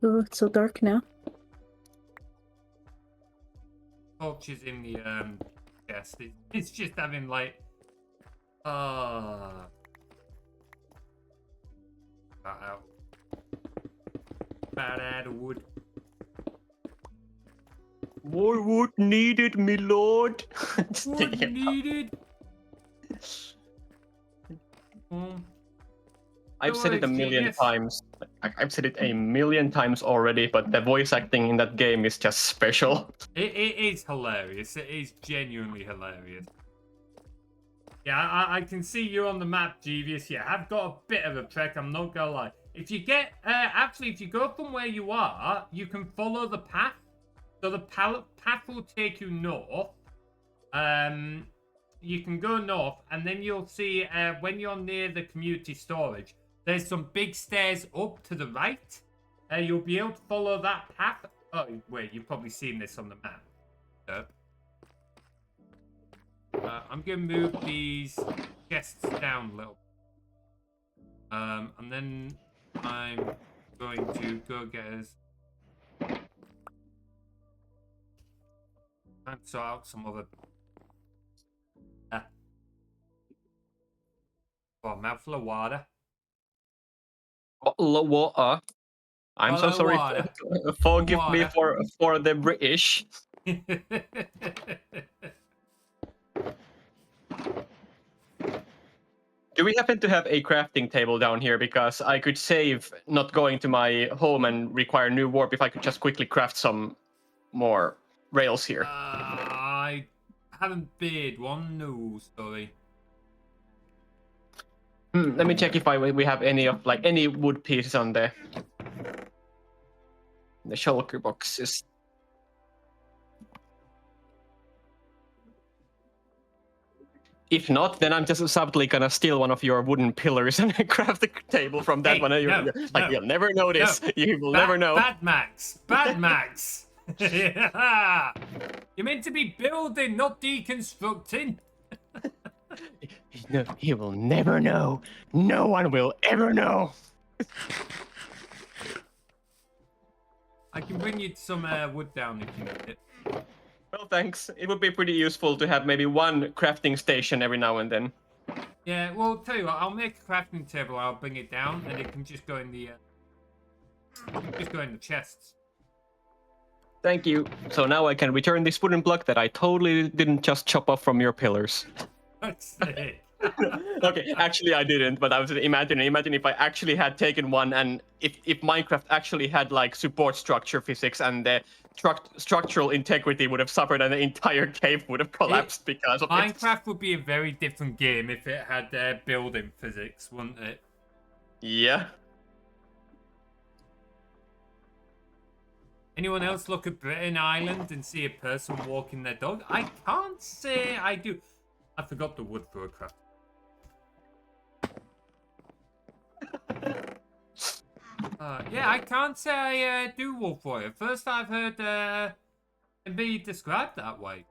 [SPEAKER 2] Oh, it's so dark now.
[SPEAKER 1] Torches in the chest. It's just having like that out. Bad out of wood.
[SPEAKER 3] More wood needed, me lord.
[SPEAKER 1] Wood needed.
[SPEAKER 3] I've said it a million times. I've said it a million times already, but the voice acting in that game is just special.
[SPEAKER 1] It is hilarious. It is genuinely hilarious. Yeah, I can see you on the map, Jeevius. Yeah, I've got a bit of a trek, I'm not gonna lie. If you get, actually, if you go from where you are, you can follow the path. So the path will take you north. You can go north, and then you'll see, when you're near the community storage, there's some big stairs up to the right. You'll be able to follow that path. Oh, wait, you've probably seen this on the map. Yep. I'm going to move these chests down a little. And then I'm going to go get us... and sort out some other... Oh, mouthful of water.
[SPEAKER 3] Water. I'm so sorry.
[SPEAKER 1] Water.
[SPEAKER 3] Forgive
[SPEAKER 1] Water.
[SPEAKER 3] me for the British. Do we happen to have a crafting table down here? Because I could save not going to my home and require new warp if I could just quickly craft some more rails here.
[SPEAKER 1] I haven't bid one. No, sorry.
[SPEAKER 3] Let me check if we have any of any wood pieces on the shulker boxes. If not, then I'm just subtly gonna steal one of your wooden pillars and craft the table from that
[SPEAKER 1] Hey,
[SPEAKER 3] one.
[SPEAKER 1] no,
[SPEAKER 3] You'll never notice.
[SPEAKER 1] No.
[SPEAKER 3] You will never know.
[SPEAKER 1] Bad Max. Bad Max. You're meant to be building, not deconstructing.
[SPEAKER 3] No, he will never know. No one will ever know.
[SPEAKER 1] I can bring you some wood down if you need it.
[SPEAKER 3] Well, thanks. It would be pretty useful to have maybe one crafting station every now and then.
[SPEAKER 1] Yeah, well, tell you what, I'll make a crafting table. I'll bring it down, and it can just go in the chests.
[SPEAKER 3] Thank you. So now I can return this wooden block that I totally didn't just chop off from your pillars.
[SPEAKER 1] That's it.
[SPEAKER 3] Okay, actually I didn't, but I was imagining if I actually had taken one, and if Minecraft actually had like support structure physics, and the structural integrity would have suffered and the entire cave would have collapsed because of it.
[SPEAKER 1] Minecraft would be a very different game if it had building physics, wouldn't it?
[SPEAKER 3] Yeah.
[SPEAKER 1] Anyone else look at Britain Island and see a person walking their dog? I can't say I do. I forgot the wood for a craft. Yeah, I can't say I do wolf warrior. First I've heard it be described that way.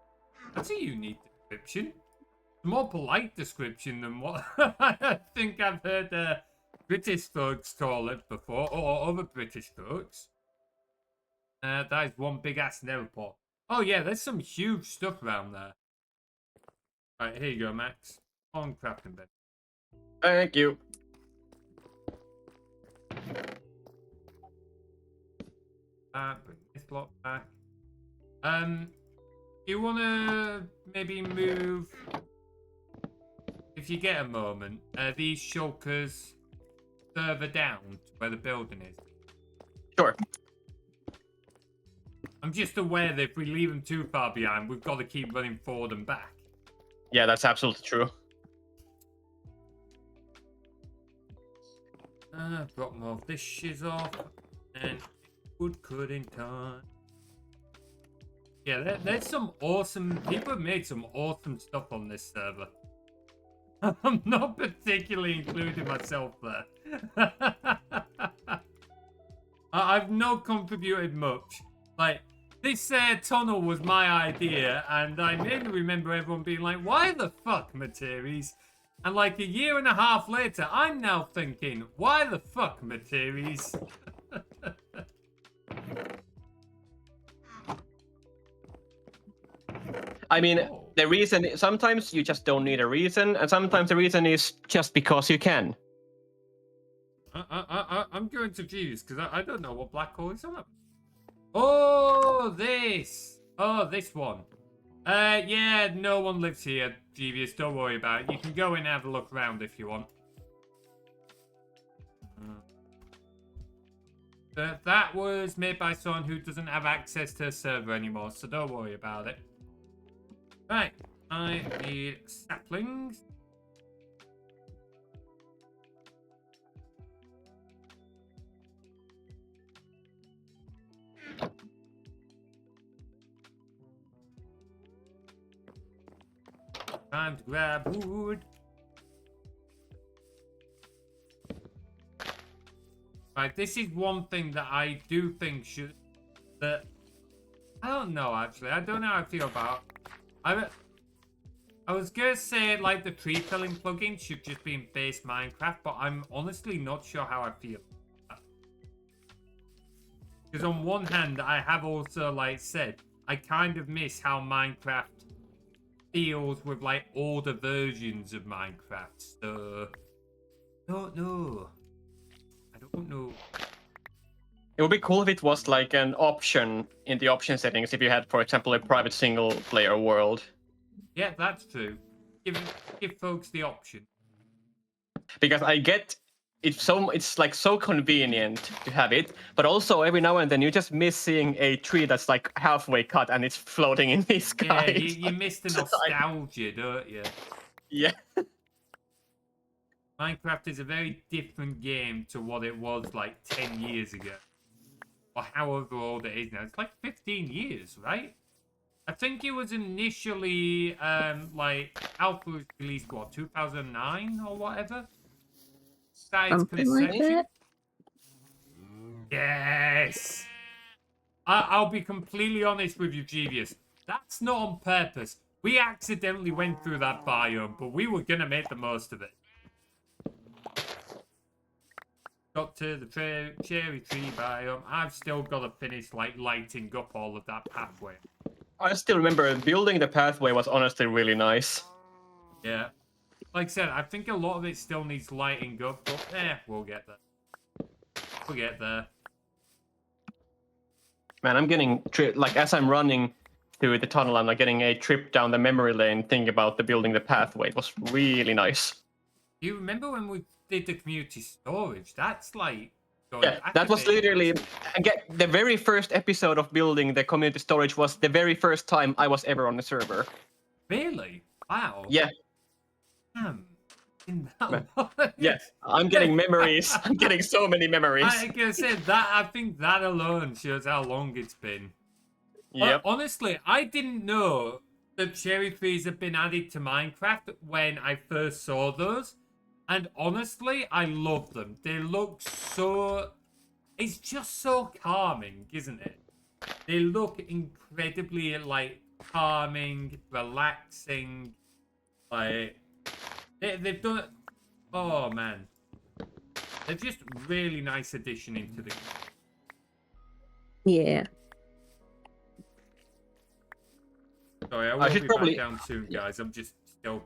[SPEAKER 1] That's a unique description. It's a more polite description than what I think I've heard British folks call it before, or other British folks. That is one big ass Neverport. Oh yeah, there's some huge stuff around there. Alright, here you go, Max. On crafting bed.
[SPEAKER 3] Thank you.
[SPEAKER 1] Bring this block back. You wanna maybe move, if you get a moment, these shulkers further down to where the building is?
[SPEAKER 3] Sure.
[SPEAKER 1] I'm just aware that if we leave them too far behind, we've got to keep running forward and back.
[SPEAKER 3] Yeah, that's absolutely true.
[SPEAKER 1] Drop more of this shiz off, and wood cut in time. Yeah, there's some awesome, people have made some awesome stuff on this server. I'm not particularly including myself there. I've not contributed much. Like, this tunnel was my idea, and I mainly remember everyone being like, why the fuck, Materies? And like a year and a half later, I'm now thinking, why the fuck, Materies?
[SPEAKER 3] I mean, the reason, sometimes you just don't need a reason, and sometimes the reason is just because you can.
[SPEAKER 1] I'm going to Jeeves, because I don't know what black hole is on. Oh, this. Oh, this one. Yeah, no one lives here, Jeeves. Don't worry about it. You can go in and have a look around if you want. That was made by someone who doesn't have access to a server anymore, so don't worry about it. Right, I need saplings. Time to grab wood. Right, this is one thing that I do think should... that I don't know, actually. I don't know how I feel about... I was gonna say, like, the tree felling plugin should just be in base Minecraft, but I'm honestly not sure how I feel. Because on one hand, I have also, like, said, I kind of miss how Minecraft deals with, like, older versions of Minecraft, so... Don't know. I don't know.
[SPEAKER 3] It would be cool if it was like an option in the option settings if you had, for example, a private single player world.
[SPEAKER 1] Yeah, that's true. Give folks the option.
[SPEAKER 3] because I get it's like so convenient to have it, but also every now and then you just miss seeing a tree that's like halfway cut and it's floating in the sky.
[SPEAKER 1] Yeah, you miss the nostalgia, don't you?
[SPEAKER 3] Yeah.
[SPEAKER 1] Minecraft is a very different game to what it was like 10 years ago. Or however old it is now. It's like 15 years, right? I think it was initially, like, alpha was released, what, 2009 or whatever? That is
[SPEAKER 2] Something like that.
[SPEAKER 1] Yes! I'll be completely honest with you, Jeevius. That's not on purpose. We accidentally went through that biome, but we were gonna make the most of it. Got to the cherry tree biome. I've still got to finish, like, lighting up all of that pathway.
[SPEAKER 3] I still remember building the pathway was honestly really nice.
[SPEAKER 1] Yeah. Like I said, I think a lot of it still needs lighting up, but we'll get there. We'll get there.
[SPEAKER 3] Man, I'm getting like as I'm running through the tunnel, I'm like getting a trip down the memory lane, thinking about the building the pathway. It was really nice.
[SPEAKER 1] You remember when we did the community storage? That's like...
[SPEAKER 3] Yeah, that was literally... Again, the very first episode of building the community storage was the very first time I was ever on the server.
[SPEAKER 1] Really? Wow.
[SPEAKER 3] Yeah. Yeah, I'm getting memories. I'm getting so many memories.
[SPEAKER 1] Like I said, I think that alone shows how long it's been.
[SPEAKER 3] Yep.
[SPEAKER 1] Honestly, I didn't know that cherry trees have been added to Minecraft when I first saw those. And honestly, I love them. They look so... It's just so calming, isn't it? They look incredibly, like, calming, relaxing. Like, they've done it... Oh, man. They're just really nice addition into the game.
[SPEAKER 2] Yeah.
[SPEAKER 1] Sorry, I will be back down soon, guys. I'm just still...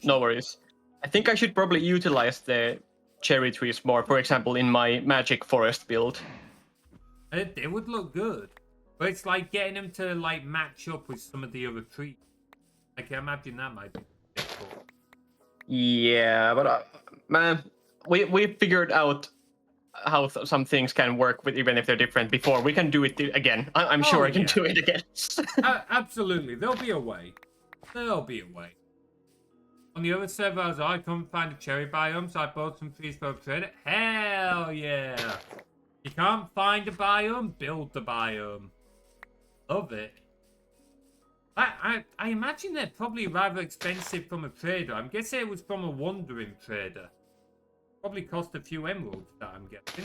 [SPEAKER 3] No worries. I think I should probably utilize the cherry trees more, for example, in my magic forest build.
[SPEAKER 1] They would look good. But it's like getting them to like match up with some of the other trees. I can imagine that might be difficult.
[SPEAKER 3] Yeah, but man, we figured out how some things can work with even if they're different before. We can do it again. I'm sure I can do it again.
[SPEAKER 1] Absolutely. There'll be a way. There'll be a way. On the other servers, I couldn't find a cherry biome, so I bought some trees for a trade. Hell yeah! You can't find a biome, build the biome. Love it. I imagine they're probably rather expensive from a trader. I'm guessing it was from a wandering trader. Probably cost a few emeralds, that I'm guessing.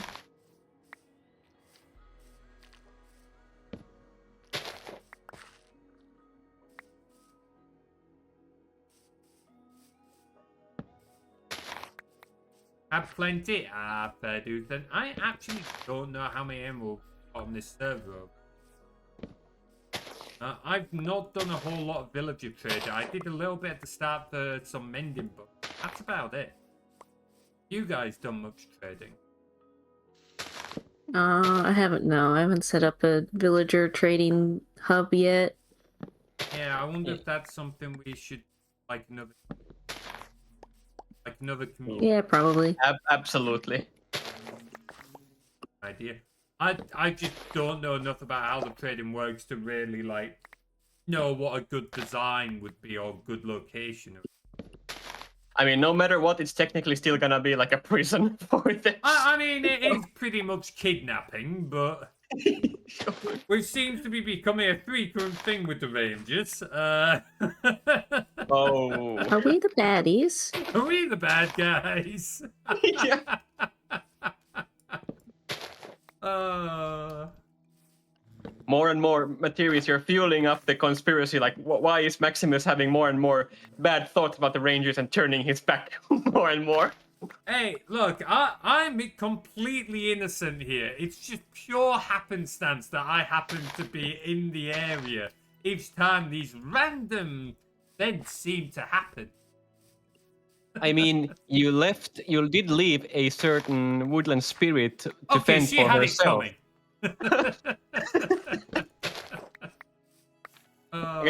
[SPEAKER 1] Have plenty? Ah, fair dude. Then I actually don't know how many emeralds on this server. I've not done a whole lot of villager trading. I did a little bit at the start for some mending, but that's about it. You guys done much trading?
[SPEAKER 2] I haven't. No, I haven't set up a villager trading hub yet.
[SPEAKER 1] Yeah, I wonder if that's something we should like another community.
[SPEAKER 2] Yeah, probably.
[SPEAKER 3] Absolutely.
[SPEAKER 1] Idea. I just don't know enough about how the trading works to really like know what a good design would be or good location.
[SPEAKER 3] I mean, no matter what, it's technically still gonna be like a prison for this.
[SPEAKER 1] I mean, it is pretty much kidnapping, but which seems to be becoming a frequent thing with the Rangers.
[SPEAKER 3] Oh.
[SPEAKER 2] Are we the baddies?
[SPEAKER 1] Are we the bad guys?
[SPEAKER 3] Yeah. More and more Materies, you're fueling up the conspiracy. Like, why is Maximus having more and more bad thoughts about the Rangers and turning his back more and more?
[SPEAKER 1] Hey, look, I'm completely innocent here. It's just pure happenstance that I happen to be in the area each time these random events seem to happen.
[SPEAKER 3] I mean, you did leave a certain woodland spirit to fend
[SPEAKER 1] she
[SPEAKER 3] for
[SPEAKER 1] had
[SPEAKER 3] herself.
[SPEAKER 1] It coming.
[SPEAKER 3] I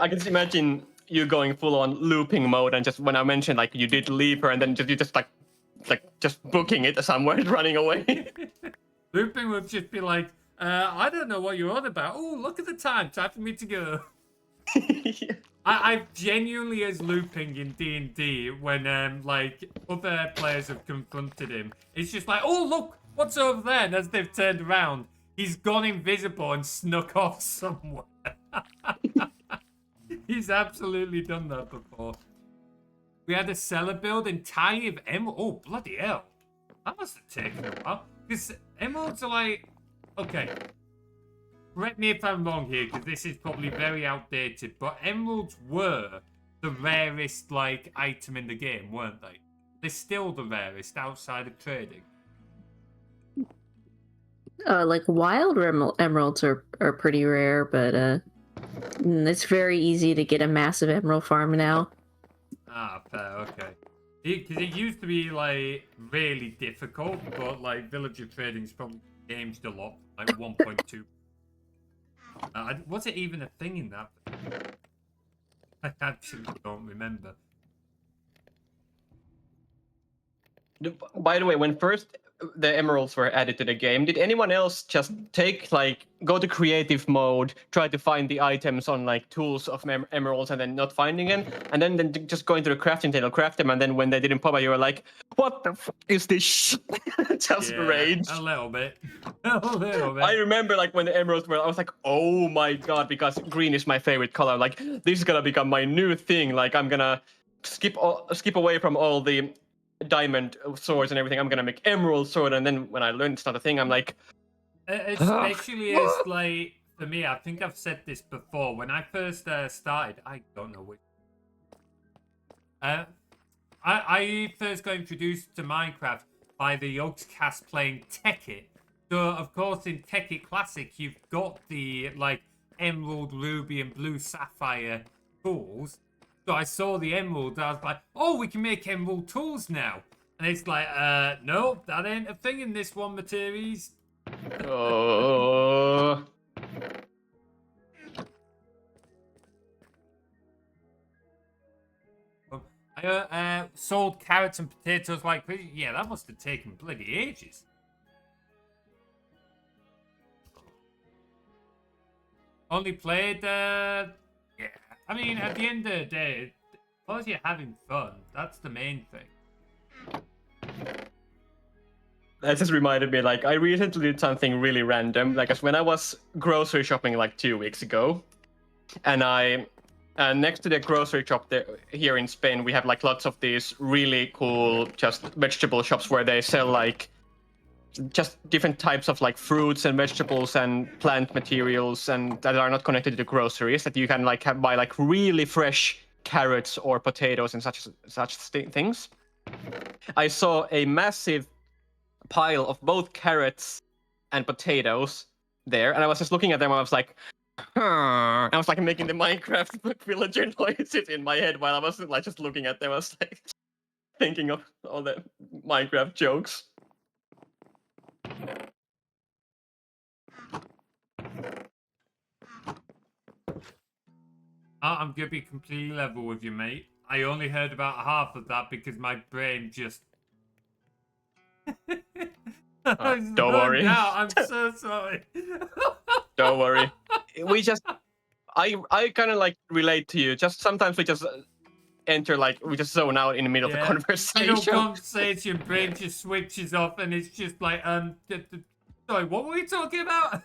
[SPEAKER 3] can just imagine you going full on looping mode, and just when I mentioned like you did leave her, and then you just like just booking it somewhere and running away.
[SPEAKER 1] Looping would just be like, I don't know what you're on about. Oh, look at the time for me to go.
[SPEAKER 3] Yeah.
[SPEAKER 1] I genuinely as looping in D&D when like other players have confronted him. It's just like, oh look, what's over there? And as they've turned around, he's gone invisible and snuck off somewhere. He's absolutely done that before. We had a cellar build entirely of emerald. Oh bloody hell! That must have taken a while. Because emeralds are like, okay. Correct me if I'm wrong here, because this is probably very outdated, but emeralds were the rarest, like, item in the game, weren't they? They're still the rarest outside of trading.
[SPEAKER 2] Like wild emeralds are pretty rare, but it's very easy to get a massive emerald farm now.
[SPEAKER 1] Ah, fair, okay. Because it used to be, like, really difficult, but, like, villager trading's probably changed a lot, like 1.2. Was it even a thing in that? I actually don't remember.
[SPEAKER 3] By the way, when first the emeralds were added to the game, did anyone else just go to creative mode, try to find the items on like tools of emeralds and then not finding them, and then just go into the crafting table, craft them, and then when they didn't pop up, you were like, what the f is this shit? Just rage.
[SPEAKER 1] A little bit. A little bit.
[SPEAKER 3] I remember like when the emeralds were, I was like, oh my god, because green is my favorite color. Like this is gonna become my new thing. Like I'm gonna skip away from all the diamond swords and everything. I'm gonna make emerald sword, and then when I learned it's not a thing, I'm like,
[SPEAKER 1] especially as like for me, I think I've said this before. When I first started, I don't know which. I first got introduced to Minecraft by the Yogscast playing Tekkit. So of course in Tekkit Classic you've got the like emerald, ruby, and blue sapphire tools. So I saw the emerald, I was like, oh, we can make emerald tools now. And it's like, no, that ain't a thing in this one, Materies.
[SPEAKER 3] oh.
[SPEAKER 1] I sold carrots and potatoes like crazy. Yeah, that must have taken bloody ages. Only played, yeah. I mean, at the end of the day, as long as you're having fun, that's the main thing.
[SPEAKER 3] That just reminded me, like, I recently did something really random. Like, as when I was grocery shopping like 2 weeks ago, and next to the grocery shop there, here in Spain, we have like lots of these really cool just vegetable shops where they sell like just different types of like fruits and vegetables and plant materials and that are not connected to groceries, that you can like buy like really fresh carrots or potatoes and such things. I saw a massive pile of both carrots and potatoes there, and I was just looking at them and I was like, I was like making the Minecraft villager noises in my head while I was like just looking at them. I was like thinking of all the Minecraft jokes.
[SPEAKER 1] I'm gonna be completely level with you, mate. I only heard about half of that because my brain just.
[SPEAKER 3] Don't worry.
[SPEAKER 1] I'm so sorry.
[SPEAKER 3] Don't worry. I kind of like relate to you. Just sometimes we just enter we just zone out in the middle of the conversation.
[SPEAKER 1] Conversation, brain just switches off, and it's just like sorry, what were we talking about?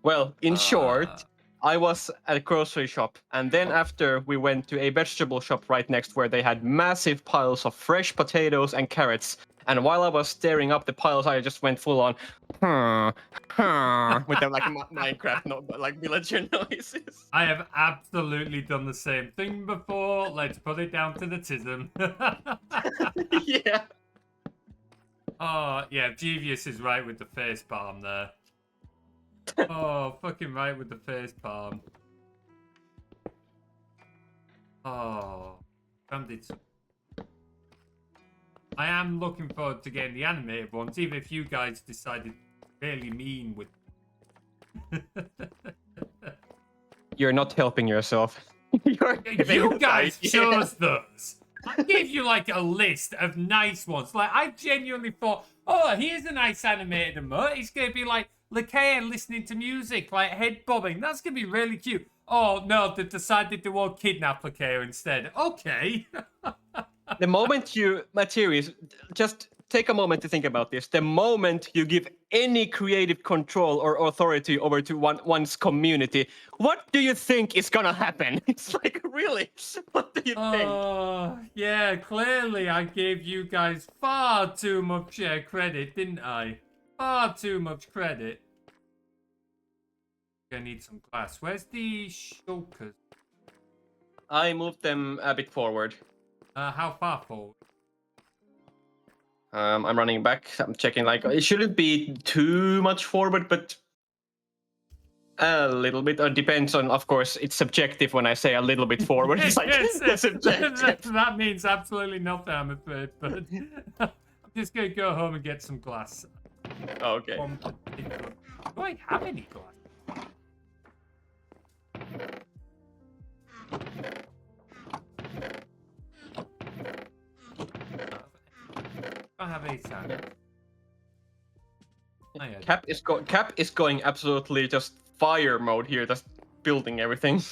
[SPEAKER 3] Well, in short, I was at a grocery shop, and then after we went to a vegetable shop right next where they had massive piles of fresh potatoes and carrots. And while I was staring up the piles, I just went full on, with them like Minecraft, like villager noises.
[SPEAKER 1] I have absolutely done the same thing before. Let's put it down to the tism.
[SPEAKER 3] Yeah.
[SPEAKER 1] Oh, yeah, Jeevious is right with the face palm there. Oh, fucking right with the face palm. Oh, Fram did so. I am looking forward to getting the animated ones, even if you guys decided really mean with.
[SPEAKER 3] You're not helping yourself. You're
[SPEAKER 1] You guys
[SPEAKER 3] idea.
[SPEAKER 1] chose those. I gave you like a list of nice ones. Like I genuinely thought, oh, here's a nice animated emote. It's gonna be like Lakea listening to music, like head bobbing. That's gonna be really cute. Oh no, they decided to all kidnap Lakea instead. Okay.
[SPEAKER 3] The moment you Materies, just take a moment to think about this. The moment you give any creative control or authority over to one's community, what do you think is gonna happen? It's like, really, what do you think?
[SPEAKER 1] Yeah, clearly I gave you guys far too much credit, didn't I? Far too much credit. Gonna need some glass. Where's the shulkers?
[SPEAKER 3] I moved them a bit forward.
[SPEAKER 1] How far forward?
[SPEAKER 3] I'm running back. I'm checking. Like, it shouldn't be too much forward, but a little bit. It depends on, of course, it's subjective when I say a little bit forward. It's like,
[SPEAKER 1] that means absolutely nothing, I'm afraid. But I'm just gonna go home and get some glass.
[SPEAKER 3] Okay.
[SPEAKER 1] Do I have any glass? I have a sand.
[SPEAKER 3] Cap is going absolutely just fire mode here, just building everything.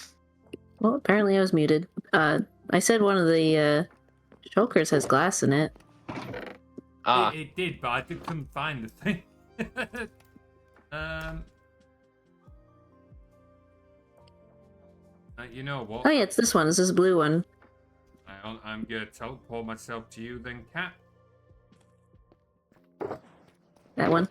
[SPEAKER 2] Well, apparently I was muted. I said one of the shulkers has glass in it.
[SPEAKER 3] Ah.
[SPEAKER 1] It did, but I couldn't find the thing. You know what?
[SPEAKER 2] Oh yeah, it's this one. It's this blue one.
[SPEAKER 1] I'm gonna teleport myself to you then, Cat.
[SPEAKER 2] That one.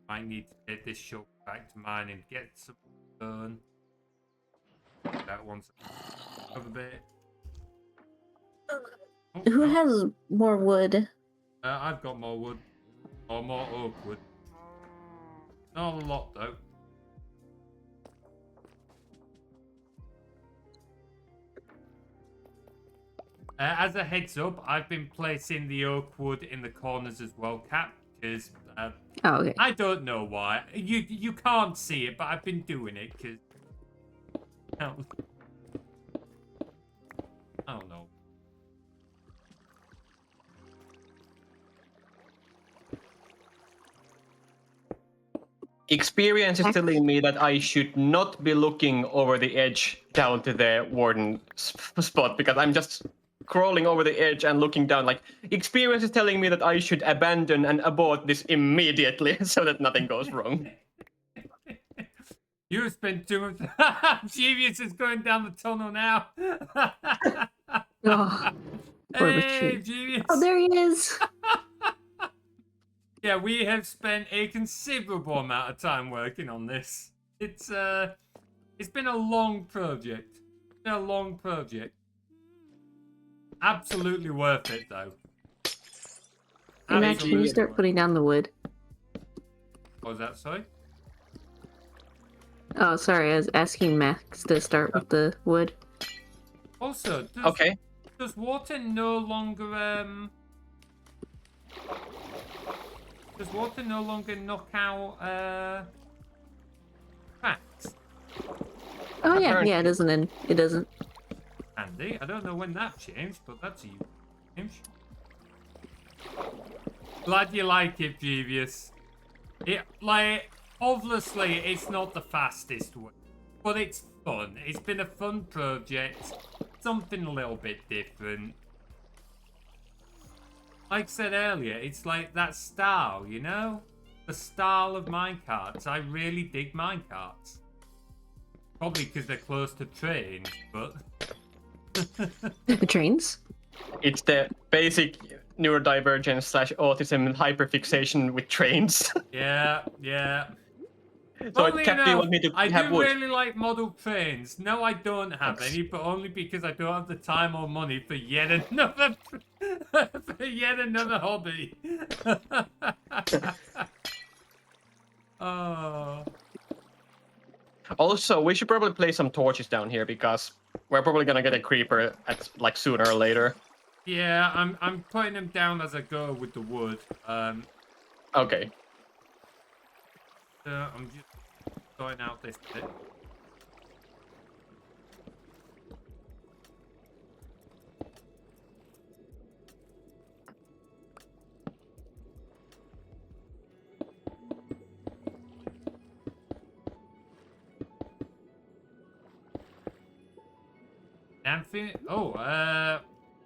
[SPEAKER 1] I need to get this shulker back to mine and get some burn. That one's a bit. Oh,
[SPEAKER 2] Who has more wood?
[SPEAKER 1] I've got more wood. Or more oak wood. Not a lot though. As a heads up, I've been placing the oak wood in the corners as well, Cap, because
[SPEAKER 2] Oh, okay.
[SPEAKER 1] I don't know why. You can't see it, but I've been doing it because I don't know.
[SPEAKER 3] Experience is telling me that I should not be looking over the edge down to the warden spot, because I'm just crawling over the edge and looking down. Like, experience is telling me that I should abandon and abort this immediately so that nothing goes wrong.
[SPEAKER 1] You spent too much. Genius is going down the tunnel now.
[SPEAKER 2] Oh, poor
[SPEAKER 1] Hey, Genius.
[SPEAKER 2] oh, there he is.
[SPEAKER 1] Yeah, we have spent a considerable amount of time working on this. It's been a long project. It's been a long project. Absolutely worth it, though.
[SPEAKER 2] Hey, Max, can you start putting down the wood?
[SPEAKER 1] What was that, sorry?
[SPEAKER 2] Oh, sorry, I was asking Max to start with the wood.
[SPEAKER 1] Also, does water no longer does water no longer knock out cracks?
[SPEAKER 2] Oh yeah, yeah, it doesn't. It doesn't.
[SPEAKER 1] Andy, I don't know when that changed, but that's a change. Glad you like it, Jeevious. It, like, obviously, it's not the fastest way, but it's fun. It's been a fun project, something a little bit different. Like I said earlier, it's like that style, you know? The style of minecarts. I really dig minecarts. Probably because they're close to trains, but...
[SPEAKER 2] The trains?
[SPEAKER 3] It's the basic neurodivergence / autism hyperfixation with trains.
[SPEAKER 1] Yeah, yeah.
[SPEAKER 3] So, Cap, do you want me to
[SPEAKER 1] I
[SPEAKER 3] have
[SPEAKER 1] do
[SPEAKER 3] wood?
[SPEAKER 1] really like model trains. No, I don't have any, but only because I don't have the time or money for yet another hobby. Oh.
[SPEAKER 3] Also, we should probably place some torches down here, because We're probably gonna get a creeper at like sooner or later.
[SPEAKER 1] Yeah, I'm putting them down as I go with the wood.
[SPEAKER 3] Okay.
[SPEAKER 1] So I'm just sorting out this bit. Amphi? Oh,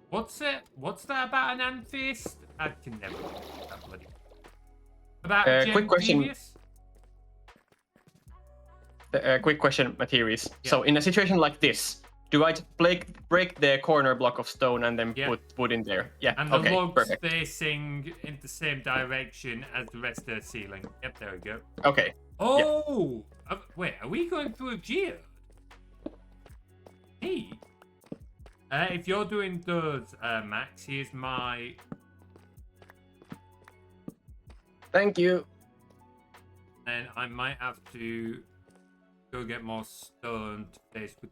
[SPEAKER 1] what's it? What's that about an amphiist? I can never remember that bloody. About
[SPEAKER 3] Quick question.
[SPEAKER 1] Genius?
[SPEAKER 3] Quick question, Materies.
[SPEAKER 1] Yeah.
[SPEAKER 3] So in a situation like this, do I break the corner block of stone and then
[SPEAKER 1] Yeah.
[SPEAKER 3] put wood in there? Yeah.
[SPEAKER 1] And the
[SPEAKER 3] Okay.
[SPEAKER 1] logs
[SPEAKER 3] Perfect.
[SPEAKER 1] facing in the same direction as the rest of the ceiling. Yep, there we go.
[SPEAKER 3] Okay.
[SPEAKER 1] Oh! Wait, are we going through a geode? Hey. If you're doing those, Max, here's my...
[SPEAKER 3] Thank you.
[SPEAKER 1] And I might have to go get more stone to face with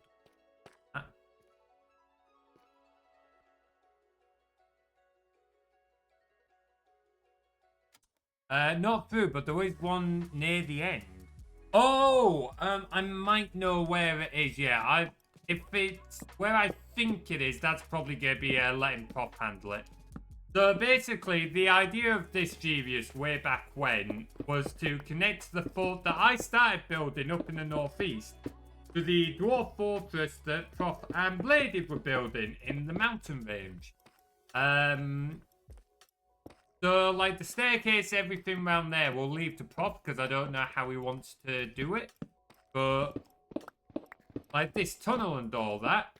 [SPEAKER 1] that. Not through, but there is one near the end. Oh, I might know where it is. Yeah, if it's where I think it is, that's probably gonna be letting Prop handle it. So basically, the idea of this Genius way back when was to connect the fort that I started building up in the northeast to the dwarf fortress that Prop and Bladed were building in the mountain range. So, like, the staircase, everything around there, we'll leave to Prop, because I don't know how he wants to do it. But, like, this tunnel and all that.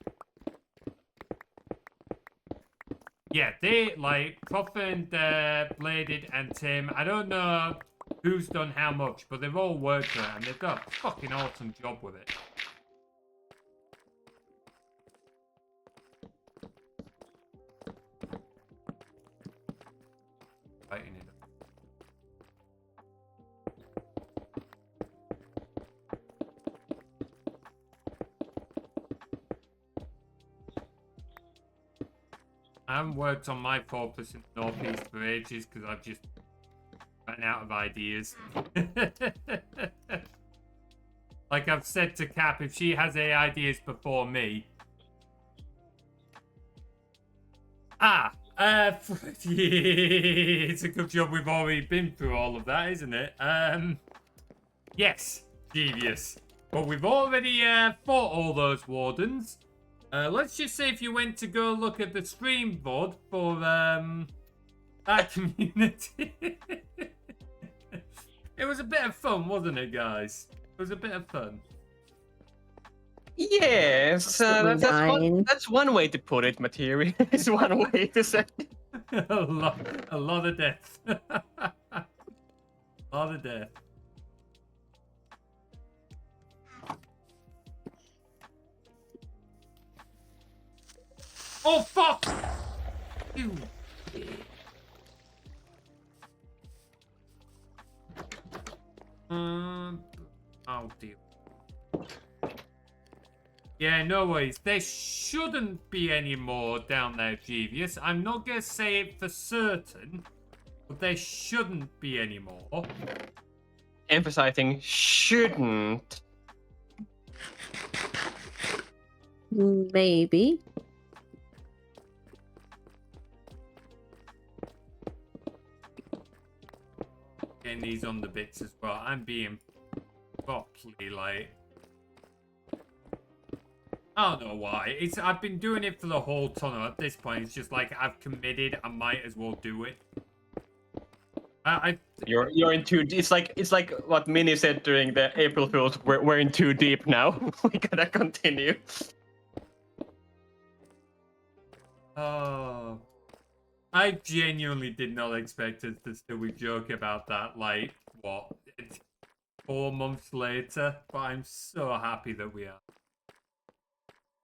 [SPEAKER 1] Yeah, they, like, Prop and Bladed and Tim, I don't know who's done how much, but they've all worked on it, and they've done a fucking awesome job with it. Fighting it. I haven't worked on my fortress in the northeast for ages because I've just ran out of ideas. Like I've said to Cap, if she has any ideas before me. It's a good job we've already been through all of that, isn't it? Yes, Genius. But we've already fought all those wardens. Let's just say if you went to go look at the stream VOD for that community. It was a bit of fun, wasn't it, guys? It was a bit of fun.
[SPEAKER 3] Yes, that's one way to put it, Materia. It's one way to say it.
[SPEAKER 1] a lot of death. A lot of death. Oh, fuck! Ew. Oh, dear. Yeah, no worries. There shouldn't be any more down there, Genius. I'm not going to say it for certain, but there shouldn't be any more.
[SPEAKER 3] Emphasizing shouldn't.
[SPEAKER 2] Maybe.
[SPEAKER 1] Getting these on the bits as well. I'm being properly like... I don't know why. I've been doing it for the whole tunnel. At this point, it's just like I've committed. I might as well do it.
[SPEAKER 3] You're in too. It's like what Minnie said during the April Fools. We're in too deep now. We gotta continue.
[SPEAKER 1] Oh, I genuinely did not expect us to still be joking about that. Like what? It's 4 months later, but I'm so happy that we are.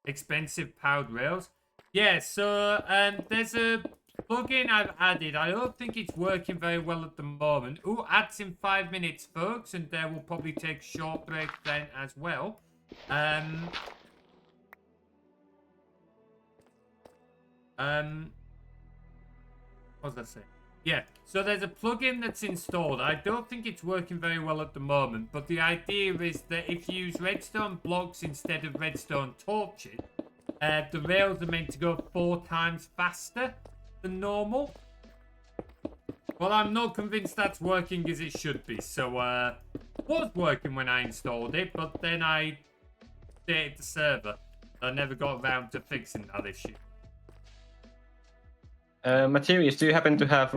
[SPEAKER 1] Expensive powered rails. Yeah, so there's a plugin I've added. I don't think it's working very well at the moment. Ooh, ads in 5 minutes, folks, and we'll probably take a short break then as well. What was I saying? Yeah, so there's a plugin that's installed. I don't think it's working very well at the moment, but the idea is that if you use redstone blocks instead of redstone torches, the rails are meant to go 4 times faster than normal. Well, I'm not convinced that's working as it should be, so it was working when I installed it, but then I updated the server. I never got around to fixing that issue.
[SPEAKER 3] Materies, do you happen to have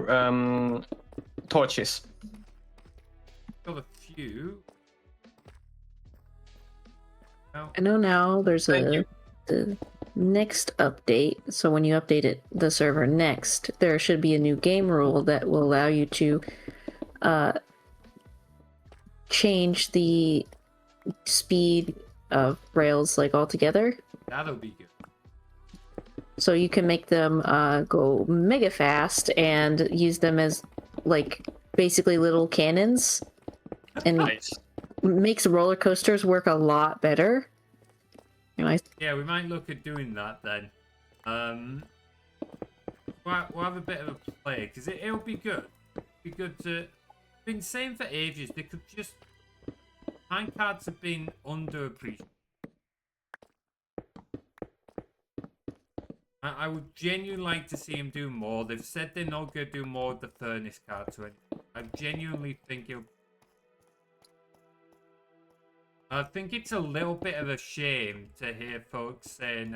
[SPEAKER 3] torches?
[SPEAKER 1] Got a few. Oh.
[SPEAKER 2] I know now there's
[SPEAKER 3] Thank
[SPEAKER 2] the next update. So when you update it, the server next, there should be a new game rule that will allow you to change the speed of rails like altogether.
[SPEAKER 1] That'll be good.
[SPEAKER 2] So you can make them go mega fast and use them as like basically little cannons, and
[SPEAKER 3] Nice.
[SPEAKER 2] makes roller coasters work a lot better.
[SPEAKER 1] Yeah, we might look at doing that then. We'll have a bit of a play because it'll be good. Be good to. Been saying for ages they could just. Minecarts have been underappreciated. I would genuinely like to see him do more. They've said they're not going to do more with the furnace carts or anything. I genuinely think it'll. I think it's a little bit of a shame to hear folks saying,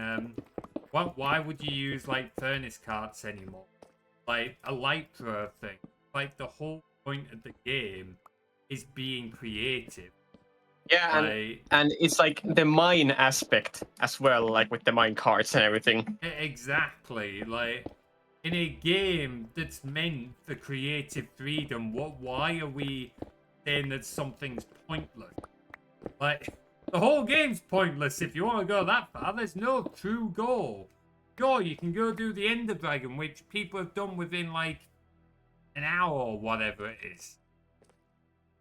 [SPEAKER 1] why would you use, like, furnace carts anymore? Like, a light thrower thing. Like, the whole point of the game is being creative.
[SPEAKER 3] Yeah, and it's like the mine aspect as well, like with the mine carts and everything.
[SPEAKER 1] Exactly. Like, in a game that's meant for creative freedom, why are we saying that something's pointless? Like, the whole game's pointless if you want to go that far. There's no true goal. Sure, you can go do the Ender Dragon, which people have done within, like, an hour or whatever it is.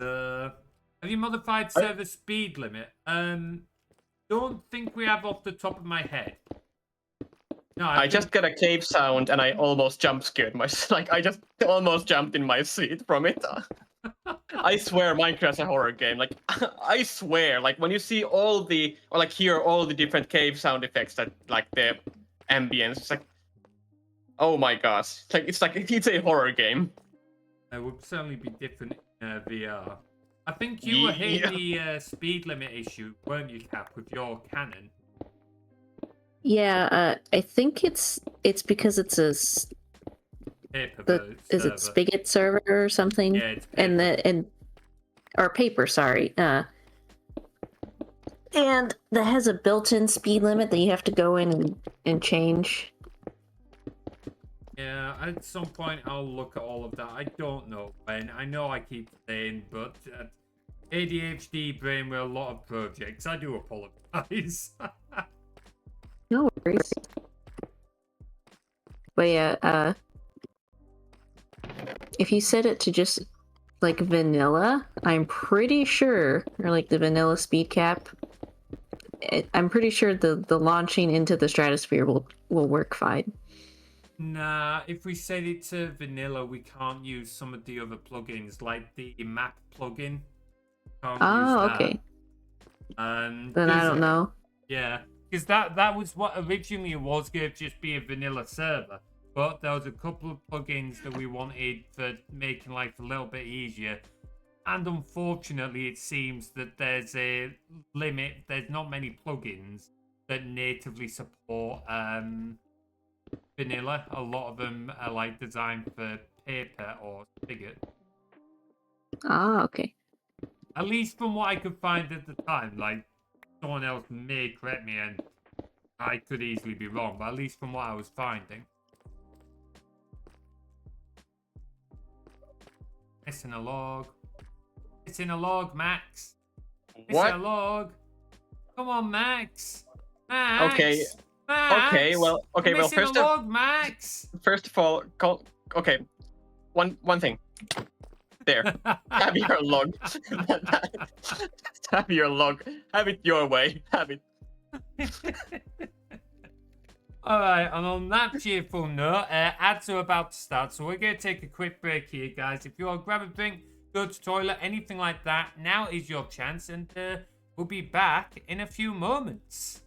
[SPEAKER 1] Have you modified server speed limit? Don't think we have off the top of my head. No,
[SPEAKER 3] I just got a cave sound and I almost jump scared myself. Like, I just almost jumped in my seat from it. I swear Minecraft's a horror game. Like, I swear, like, when you see all the, or like hear all the different cave sound effects that, like, the ambience, it's like, oh my gosh. It's like, it's a horror game.
[SPEAKER 1] It would certainly be different in VR. I think you were hitting the speed limit issue, weren't you, Cap, with your cannon?
[SPEAKER 2] Yeah, I think it's because it's a is it Spigot server or something?
[SPEAKER 1] Yeah, it's paper.
[SPEAKER 2] Or paper, sorry. And that has a built-in speed limit that you have to go in and change.
[SPEAKER 1] Yeah, at some point I'll look at all of that. I don't know when. I know I keep saying, but ADHD brain with a lot of projects. I do apologize.
[SPEAKER 2] No worries. But yeah, if you set it to just like vanilla, I'm pretty sure, or like the vanilla speed cap, I'm pretty sure the launching into the stratosphere will work fine.
[SPEAKER 1] Nah, if we set it to vanilla, we can't use some of the other plugins, like the map plugin. Can't use that.
[SPEAKER 2] Okay.
[SPEAKER 1] Then
[SPEAKER 2] I don't know.
[SPEAKER 1] Yeah, because that was what originally it was going to just be a vanilla server. But there was a couple of plugins that we wanted for making life a little bit easier. And unfortunately, it seems that there's a limit. There's not many plugins that natively support vanilla. A lot of them are like designed for paper or Spigot.
[SPEAKER 2] Okay.
[SPEAKER 1] At least from what I could find at the time. Like, someone else may correct me and I could easily be wrong. But at least from what I was finding. Missing a log. Missing a log, Max.
[SPEAKER 3] What?
[SPEAKER 1] Missing a log. Come on, Max. Max.
[SPEAKER 3] Okay.
[SPEAKER 1] Max.
[SPEAKER 3] Okay. Well.
[SPEAKER 1] First log, Max.
[SPEAKER 3] First of all, okay. One thing. There. Have your log. Have your log. Have it your way. Have it.
[SPEAKER 1] All right, and on that cheerful note, ads are about to start, so we're going to take a quick break here, guys. If you want to grab a drink, go to toilet, anything like that, now is your chance, and we'll be back in a few moments.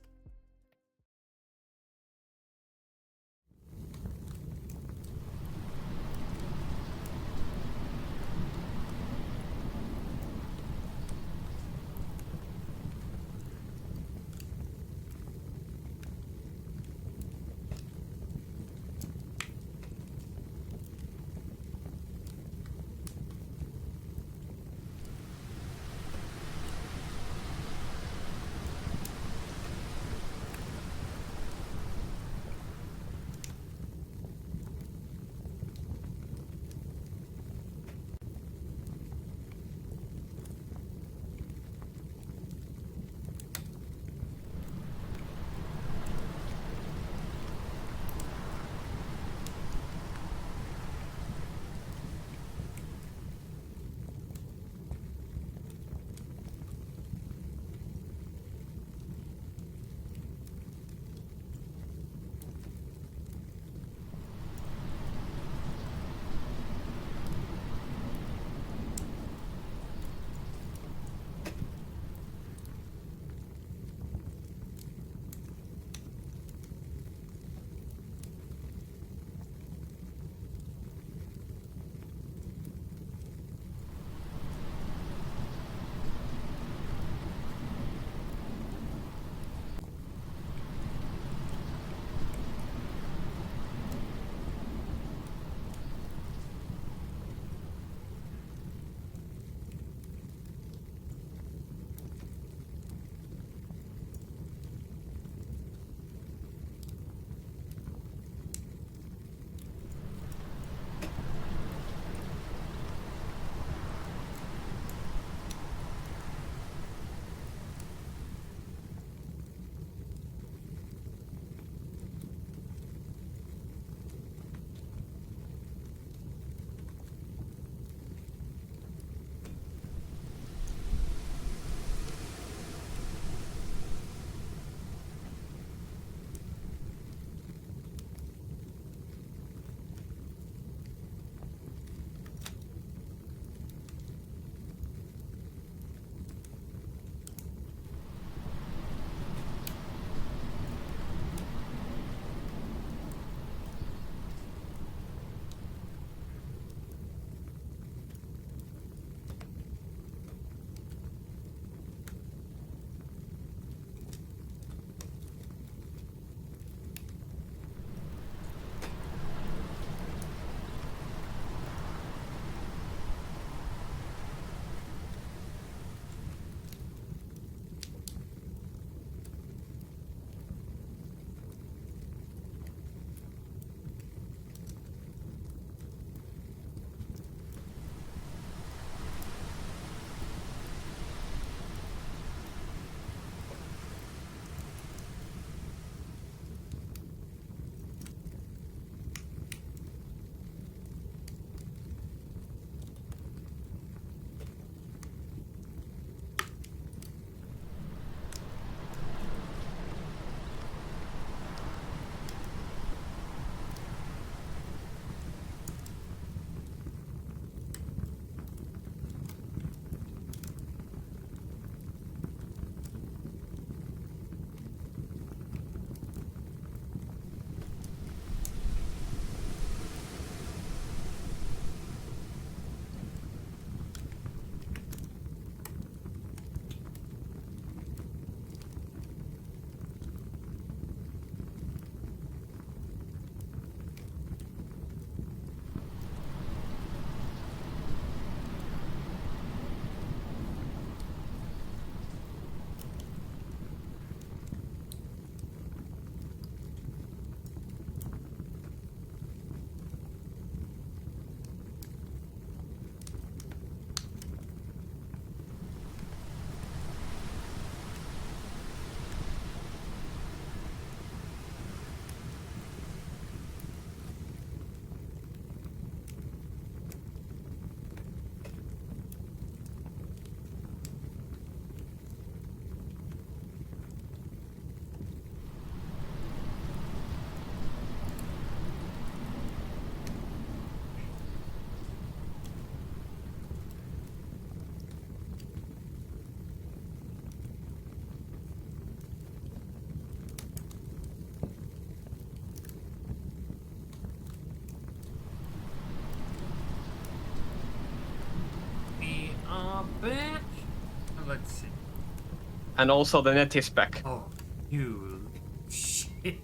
[SPEAKER 3] and also the net is back.
[SPEAKER 1] Oh, you shit.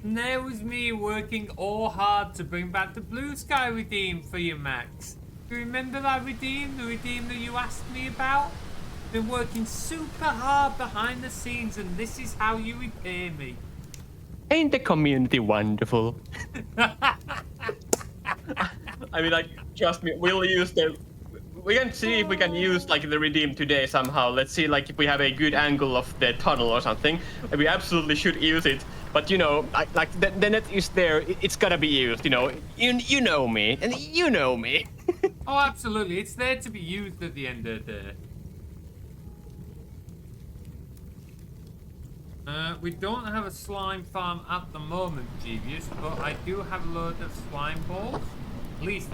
[SPEAKER 1] And there was me working all hard to bring back the Blue Sky redeem for you, Max. Do you remember that redeem? The redeem that you asked me about? Been working super hard behind the scenes, and this is how you repay me.
[SPEAKER 3] Ain't the community wonderful? I mean, like, trust me, we'll use the... We can see if we can use, like, the redeem today somehow. Let's see, like, if we have a good angle of the tunnel or something. We absolutely should use it. But, you know, like the net is there. It's gotta be used, you know. You know me, and you know me.
[SPEAKER 1] Oh, absolutely. It's there to be used at the end of the day. We don't have a slime farm at the moment, Genius, but I do have a load of slime balls. At least,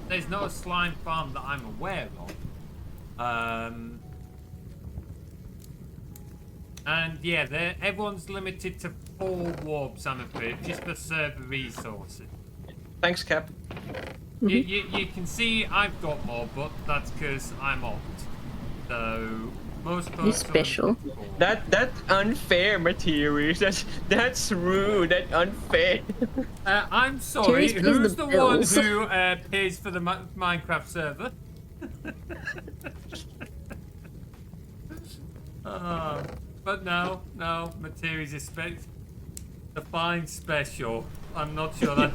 [SPEAKER 1] there's not a slime farm that I'm aware of. And yeah, everyone's limited to 4 warps, I'm afraid, just for server resources.
[SPEAKER 3] Thanks, Cap.
[SPEAKER 1] You can see I've got more, but that's because I'm opt. So most folks
[SPEAKER 2] You're special.
[SPEAKER 3] That unfair, Materies. That's rude. That's unfair.
[SPEAKER 1] I'm sorry.
[SPEAKER 2] Terry's pays
[SPEAKER 1] Who's
[SPEAKER 2] the
[SPEAKER 1] the one
[SPEAKER 2] bills.
[SPEAKER 1] who pays for the Minecraft server? But no, Materies is define special. I'm not sure that.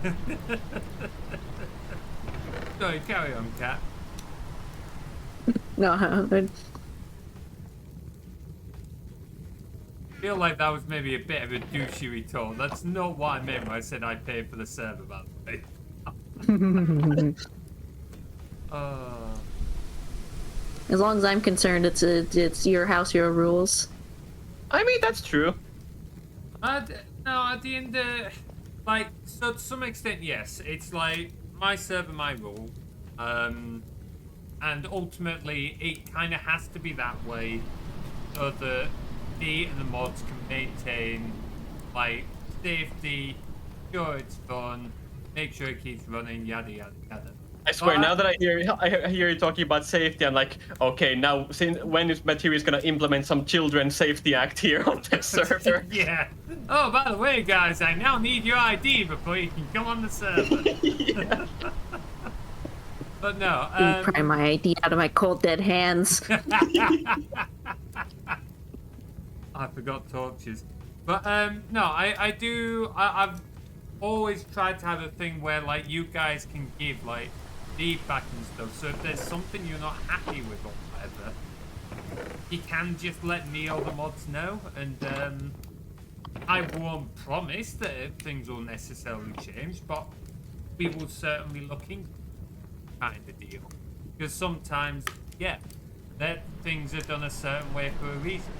[SPEAKER 1] Sorry, carry on, Cat.
[SPEAKER 2] No,
[SPEAKER 1] I feel like that was maybe a bit of a douchey retort. That's not what I meant when I said I paid for the server, by the way.
[SPEAKER 2] as long as I'm concerned, it's your house, your rules.
[SPEAKER 3] I mean, that's true.
[SPEAKER 1] No, at the end, like, so to some extent, yes. It's like my server, my rule, and ultimately, it kind of has to be that way, so that me and the mods can maintain, like, safety, sure it's fun, make sure it keeps running, yada yada yada.
[SPEAKER 3] I swear, now that I hear you talking about safety, I'm like, okay, now when is Materies gonna implement some Children's Safety Act here on the server?
[SPEAKER 1] Yeah. Oh, by the way, guys, I now need your ID before you can come on the server.
[SPEAKER 3] Yeah.
[SPEAKER 1] But no.
[SPEAKER 2] Pry my ID out of my cold dead hands.
[SPEAKER 1] I forgot torches. But no, I've always tried to have a thing where like you guys can give like feedback and stuff. So if there's something you're not happy with or whatever, you can just let me or the mods know, and I won't promise that things will necessarily change, but we will certainly look into kind of deal. Because sometimes, yeah, that things are done a certain way for a reason.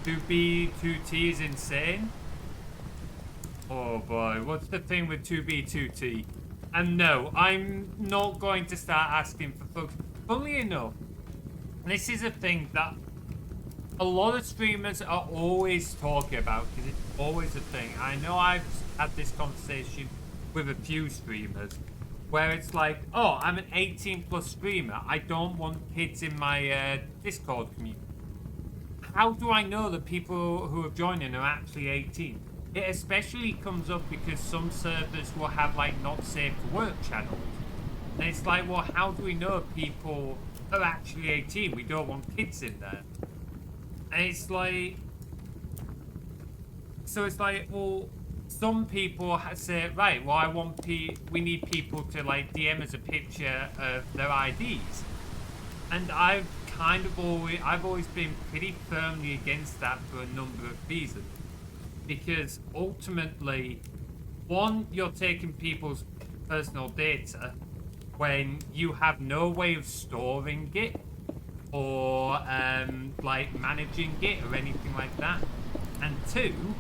[SPEAKER 1] 2B2T is insane. Oh boy, what's the thing with 2B2T? And no, I'm not going to start asking for folks. Funnily enough, this is a thing that a lot of streamers are always talking about, because it's always a thing. I know I've had this conversation with a few streamers where it's like, oh, I'm an 18 plus streamer. I don't want kids in my Discord community. How do I know that people who are joining are actually 18? It especially comes up because some servers will have like not safe to work channels. And it's like, well, how do we know people are actually 18? We don't want kids in there. And it's like, so it's like, well, some people say, right, well, we need people to like DM us a picture of their IDs. And I've always been pretty firmly against that for a number of reasons. Because ultimately, one, you're taking people's personal data when you have no way of storing it or like managing it or anything like that. And two,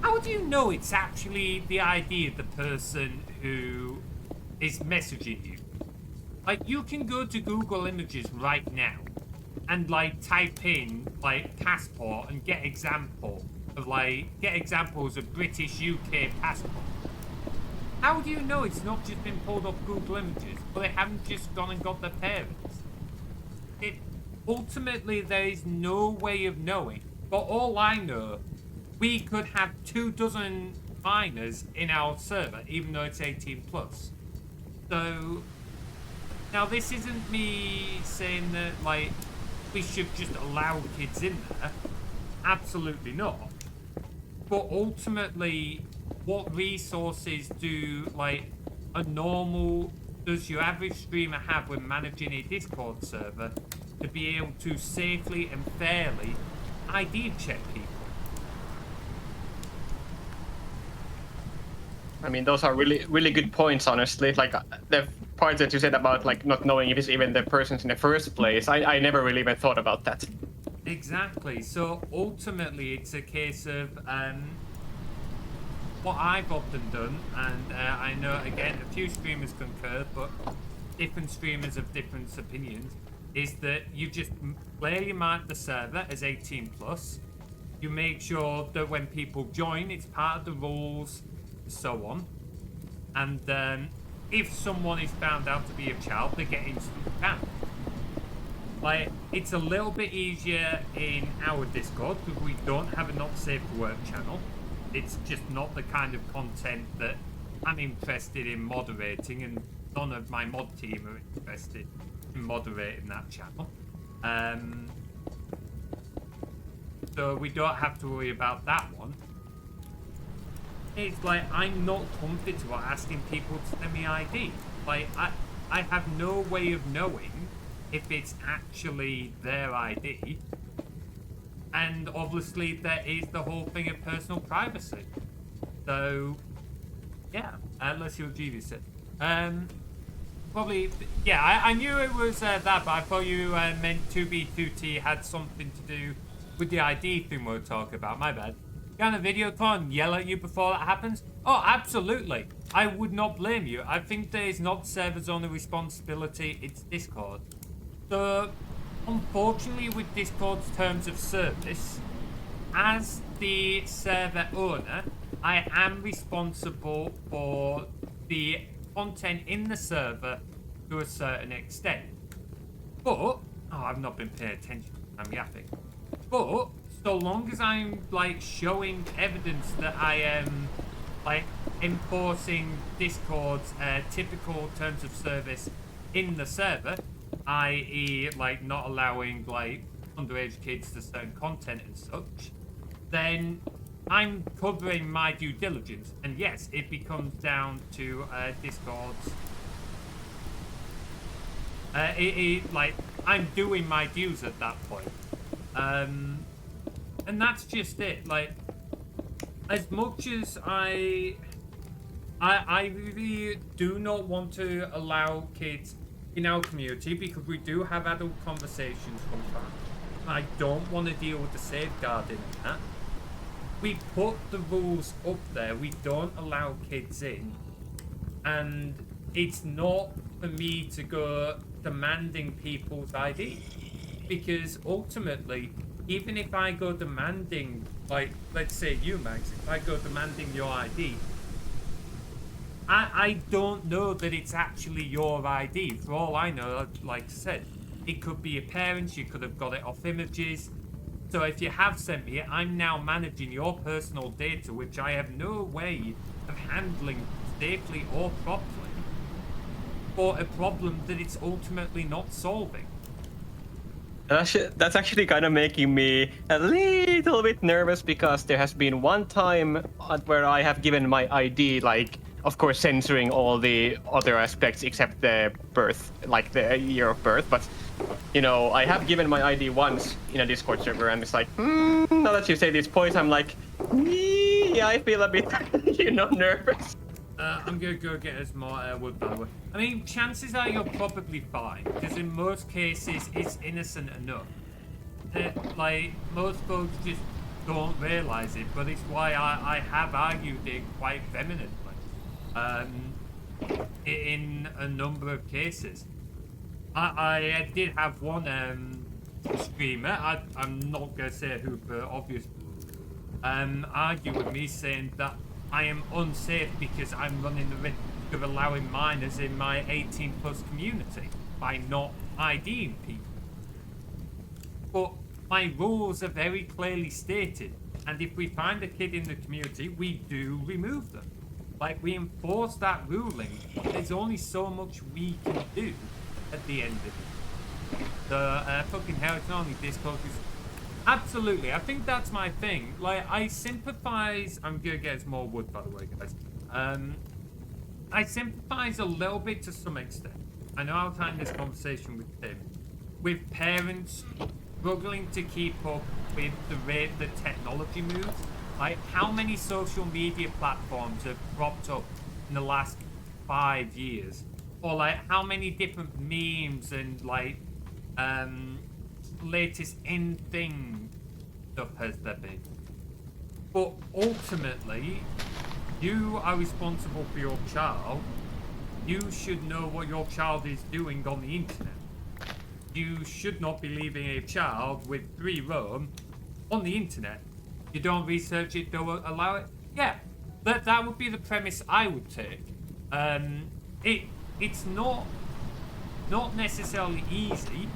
[SPEAKER 1] how do you know it's actually the ID of the person who is messaging you? Like, you can go to Google Images right now and like type in like passport and get examples of British UK passport. How do you know it's not just been pulled off Google Images, but they haven't just gone and got their parents? ultimately there is no way of knowing. For all I know, we could have 24 minors in our server, even though it's 18 plus. So now this isn't me saying that like we should just allow kids in there. Absolutely not. But ultimately, what resources does your average streamer have when managing a Discord server to be able to safely and fairly ID check people?
[SPEAKER 3] I mean, those are really good points, honestly. Like the part that you said about like not knowing if it's even the persons in the first place, I never really even thought about that.
[SPEAKER 1] Exactly. So ultimately, it's a case of what I've often done, and I know again a few streamers concur, but different streamers have different opinions, is that you just clearly mark the server as 18 plus. You make sure that when people join, it's part of the rules, so on. And if someone is found out to be a child, they get instantly banned. Like, it's a little bit easier in our Discord because we don't have a not safe for work channel. It's just not the kind of content that I'm interested in moderating, and none of my mod team are interested in moderating that channel. So we don't have to worry about that one. It's like, I'm not comfortable asking people to send me ID. Like, I have no way of knowing if it's actually their ID. And obviously there is the whole thing of personal privacy. So, yeah, unless you're genius. Probably, yeah, I knew it was that, but I thought you meant 2B2T had something to do with the ID thing we'll talk about. My bad. Can a video call and yell at you before that happens? Oh, absolutely. I would not blame you. I think there is not server's only responsibility, it's Discord. So, unfortunately with Discord's terms of service, as the server owner, I am responsible for the content in the server to a certain extent. But, oh, I've not been paying attention, I'm yapping. But, so long as I'm, like, showing evidence that I am, like, enforcing Discord's typical terms of service in the server, i.e., like, not allowing, like, underage kids to certain content and such, then I'm covering my due diligence. And yes, it becomes down to Discord's... like, I'm doing my dues at that point. And that's just it. Like, as much as I really do not want to allow kids in our community, because we do have adult conversations sometimes, I don't want to deal with the safeguarding and that. We put the rules up there. We don't allow kids in, and it's not for me to go demanding people's ID, because ultimately, even if I go demanding, like, let's say you, Max, if I go demanding your ID, I don't know that it's actually your ID. For all I know, like I said, it could be your parents, you could have got it off images. So if you have sent me it, I'm now managing your personal data, which I have no way of handling safely or properly, for a problem that it's ultimately not solving.
[SPEAKER 3] That's actually kind of making me a little bit nervous, because there has been one time where I have given my ID, like, of course, censoring all the other aspects except the birth, like the year of birth. But, you know, I have given my ID once in a Discord server, and it's like, now that you say these points, I'm like, yeah, I feel a bit, you know, nervous.
[SPEAKER 1] I'm gonna go get us more wood, by the way. I mean, chances are you're probably fine, because in most cases, it's innocent enough. Like, most folks just don't realise it, but it's why I have argued it quite vehemently. In a number of cases. I did have one streamer, I'm not going to say who for obvious, argue with me saying that I am unsafe because I'm running the risk of allowing minors in my 18 plus community by not IDing people. my rules are very clearly stated. And if we find a kid in the community, we do remove them. Like, we enforce that ruling. There's only so much we can do at the end of it. The fucking hell, it's not only Discord. Absolutely, I think that's my thing. Like, I sympathize. I'm gonna get us more wood, by the way, guys. I sympathize a little bit to some extent. I know I've had this conversation with Tim. With parents struggling to keep up with the rate the technology moves. Like, how many social media platforms have cropped up in the last 5 years? Or, like, how many different memes and, like, latest in-thing stuff has there been? But ultimately, you are responsible for your child. You should know what your child is doing on the internet. You should not be leaving a child with free roam on the internet. You don't research it, don't allow it. Yeah, that would be the premise I would take. It's not necessarily easy,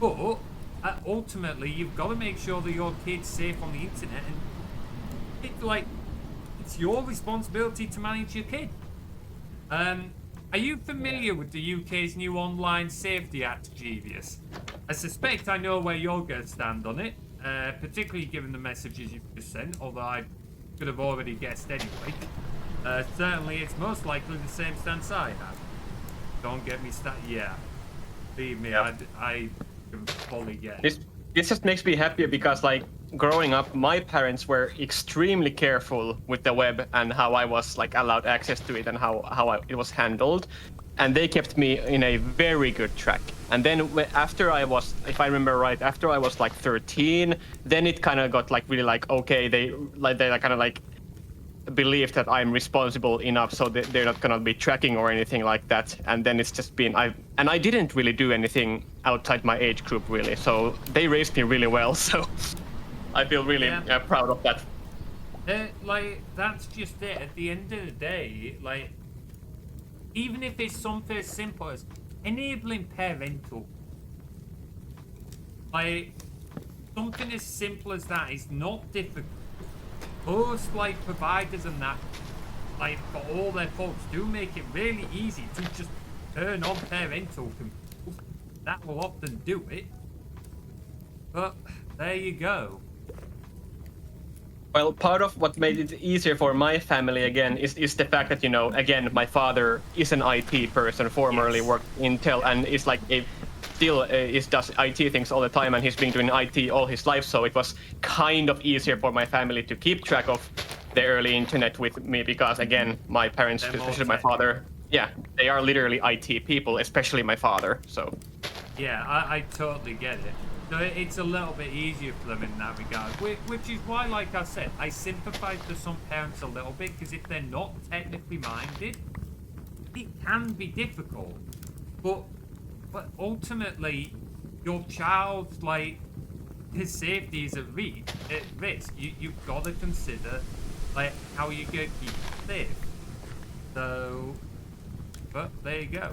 [SPEAKER 1] but ultimately you've got to make sure that your kid's safe on the internet, and it's your responsibility to manage your kid. Are you familiar with the UK's new online safety act, Jeevious? I suspect I know where you're going to stand on it, particularly given the messages you've just sent, although I could have already guessed anyway. Certainly, it's most likely the same stance I have. Don't get me started. Yeah. Believe me, yeah. I can fully get it.
[SPEAKER 3] This just makes me happier because, like, growing up, my parents were extremely careful with the web and how I was, like, allowed access to it and how it was handled. And they kept me in a very good track. And then after I was, if I remember right, after I was like 13, then it kind of got like really like, okay, they kind of like believe that I'm responsible enough so that they're not gonna be tracking or anything like that. And then it's just been, I didn't really do anything outside my age group really. So they raised me really well. So I feel really proud of that.
[SPEAKER 1] Like, that's just it. At the end of the day, like, even if it's something as simple as enabling parental, like, something as simple as that is not difficult. Most, like, providers and that, like, for all their folks, do make it really easy to just turn on parental controls. That will often do it. But there you go.
[SPEAKER 3] Well, part of what made it easier for my family again is the fact that, you know, again, my father is an IT person, formerly worked Intel, and is like does IT things all the time, and he's been doing IT all his life, so it was kind of easier for my family to keep track of the early internet with me because, again, my parents, especially my father, they are literally IT people, especially my father, so.
[SPEAKER 1] Yeah, I totally get it. So it's a little bit easier for them in that regard, which is why, like I said, I sympathise to some parents a little bit, because if they're not technically minded, it can be difficult. But ultimately, your child's, like, his safety is at risk. You've got to consider, like, how you're going to keep it safe. So, but there you go.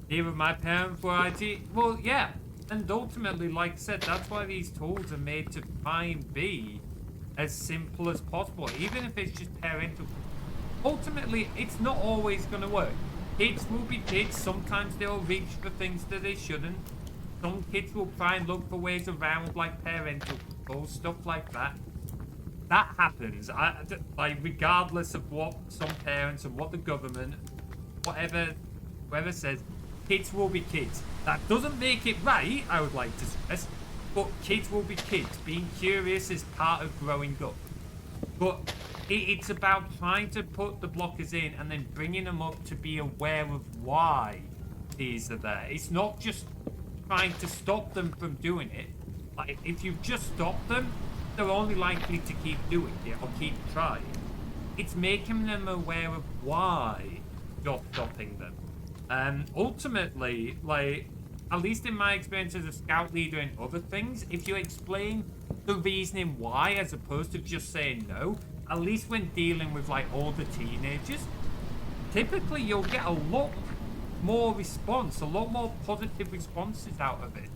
[SPEAKER 1] Even my parents were IT. Well, yeah. And ultimately, like I said, that's why these tools are made to try and be as simple as possible, even if it's just parental. Ultimately, it's not always going to work. Kids will be kids. Sometimes they'll reach for things that they shouldn't. Some kids will try and look for ways around, like parental controls, stuff like that. That happens. Like, regardless of what some parents and what the government, whoever says, kids will be kids. That doesn't make it right, I would like to stress, but kids will be kids. Being curious is part of growing up. But it's about trying to put the blockers in and then bringing them up to be aware of why these are there. It's not just trying to stop them from doing it. Like, if you just stop them, they're only likely to keep doing it or keep trying. It's making them aware of why you're stopping them. Ultimately, like, at least in my experience as a scout leader and other things, if you explain the reasoning why as opposed to just saying no, at least when dealing with, like, older teenagers, typically you'll get a lot more response, a lot more positive responses out of it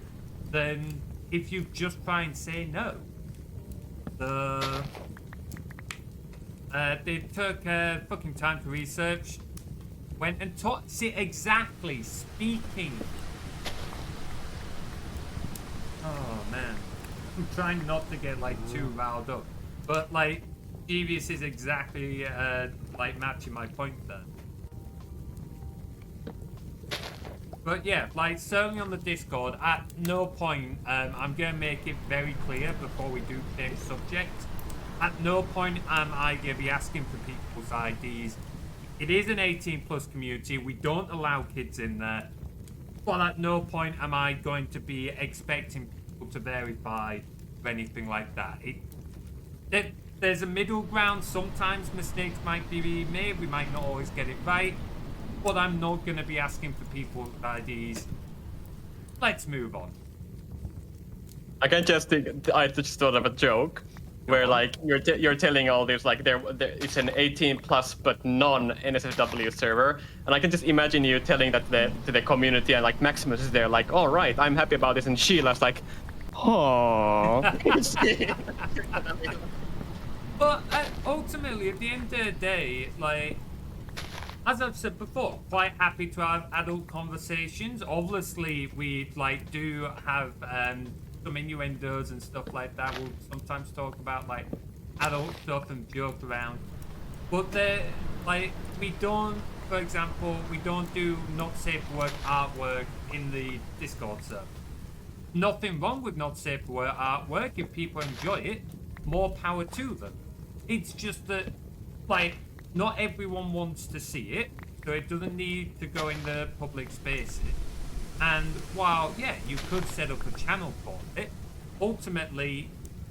[SPEAKER 1] than if you just try and say no. They took fucking time to research, went and taught. See, exactly, speaking. Oh man, I'm trying not to get like too riled up, but like, Devious is exactly like matching my point there. But yeah, like certainly on the Discord, at no point, I'm gonna make it very clear before we do change subject. At no point am I gonna be asking for people's IDs. It is an 18+ community. We don't allow kids in there. But at no point am I going to be expecting people to verify or anything like that. There's a middle ground. Sometimes mistakes might be made. We might not always get it right. But I'm not going to be asking for people's IDs. Let's move on.
[SPEAKER 3] I can just think, I just thought of a joke where like you're telling all this like there it's an 18+ but non-NSFW server, and I can just imagine you telling that to the community, and like Maximus is there like, all right, I'm happy about this, and Sheila's like, oh.
[SPEAKER 1] But ultimately, at the end of the day, like, as I've said before, quite happy to have adult conversations. Obviously, we like do have some innuendos and stuff like that. We'll sometimes talk about like adult stuff and joke around. But like, we don't, for example, we don't do not safe for work artwork in the Discord server. Nothing wrong with not safe for work artwork. If people enjoy it, more power to them. It's just that, like, not everyone wants to see it, so it doesn't need to go in the public spaces. And while, yeah, you could set up a channel for it, ultimately,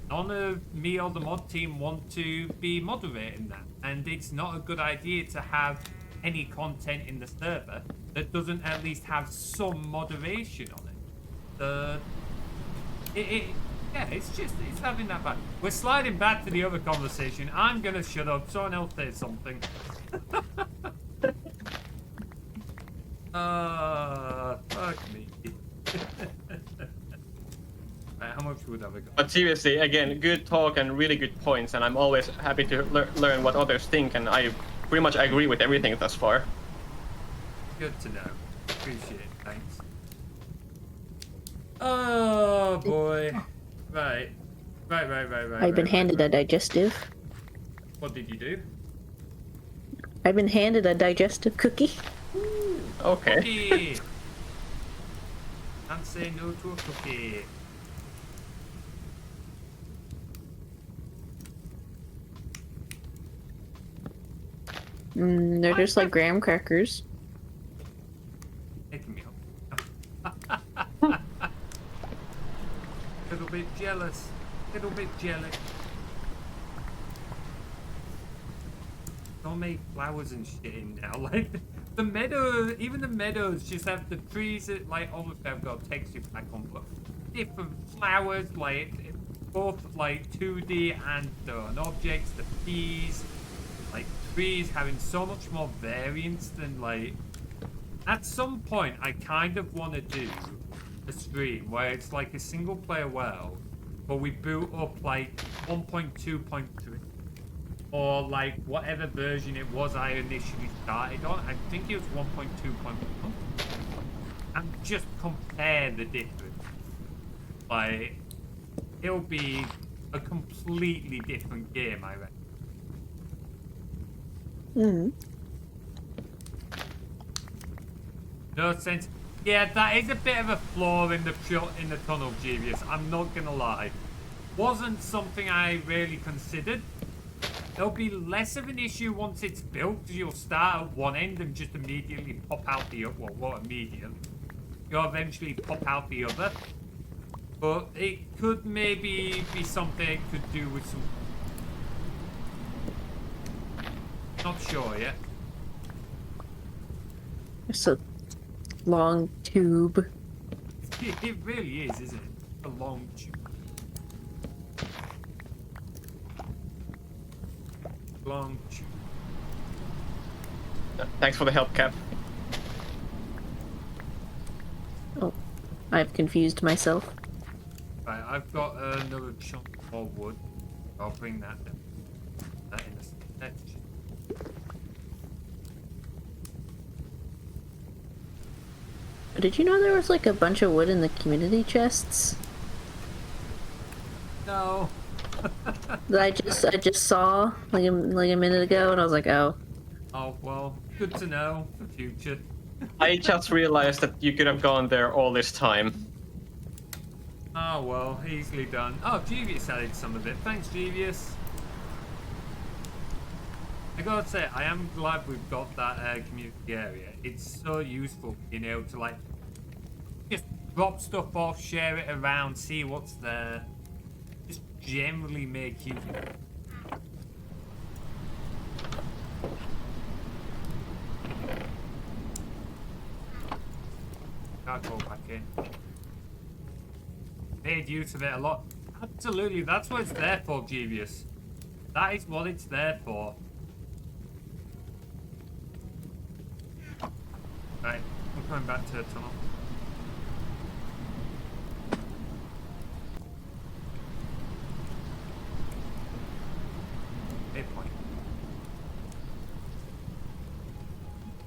[SPEAKER 1] none of me or the mod team want to be moderating that. And it's not a good idea to have any content in the server that doesn't at least have some moderation on it. Yeah, it's having that bad. We're sliding back to the other conversation. I'm gonna shut up. Someone else say something. Fuck me. Right, how much would have I got?
[SPEAKER 3] But seriously, again, good talk and really good points, and I'm always happy to learn what others think, and I pretty much agree with everything thus far.
[SPEAKER 1] Good to know. Appreciate it. Thanks. Oh boy. Right.
[SPEAKER 2] I've been handed a digestive.
[SPEAKER 1] What did you do?
[SPEAKER 2] I've been handed a digestive cookie.
[SPEAKER 3] Okay.
[SPEAKER 1] Cookie. Can't say no to a cookie.
[SPEAKER 2] They're just like graham crackers.
[SPEAKER 1] Making me up. Little bit jealous. Little bit jealous. Don't make flowers and shit in now. Like the meadows, even the meadows just have the trees that, like, obviously I've got texture pack on, but different flowers, like both like 2D and done objects. The trees, like trees having so much more variance than like. At some point, I kind of want to do a stream where it's like a single player world, but we boot up like 1.2.3 or like whatever version it was I initially started on. I think it was 1.2.1, and just compare the difference. Like, it'll be a completely different game, I reckon. No sense. Yeah, that is a bit of a flaw in the tunnel, Genius. I'm not gonna lie. Wasn't something I really considered. There'll be less of an issue once it's built, because you'll start at one end and just immediately pop out the other. Well, what immediate? You'll eventually pop out the other. But it could maybe be something it could do with some. Not sure yet.
[SPEAKER 2] It's a long tube.
[SPEAKER 1] It really is, isn't it? A long tube. Long tube.
[SPEAKER 3] Thanks for the help, Cap.
[SPEAKER 2] Oh, I've confused myself.
[SPEAKER 1] Right, I've got another chunk more wood. I'll bring that down. That in the section.
[SPEAKER 2] Did you know there was like a bunch of wood in the community chests?
[SPEAKER 1] No.
[SPEAKER 2] That I just saw like a minute ago, and I was like, oh.
[SPEAKER 1] Oh well, good to know for future.
[SPEAKER 3] I just realized that you could have gone there all this time.
[SPEAKER 1] Oh well, easily done. Oh, Jeevius added some of it. Thanks, Jeevius. I gotta say, I am glad we've got that community area. It's so useful being able to like just drop stuff off, share it around, see what's there. Just generally make use of it. Can't go back in. Made use of it a lot. Absolutely, that's what it's there for, Jeevius. That is what it's there for. Right, I'm coming back to the tunnel. Point.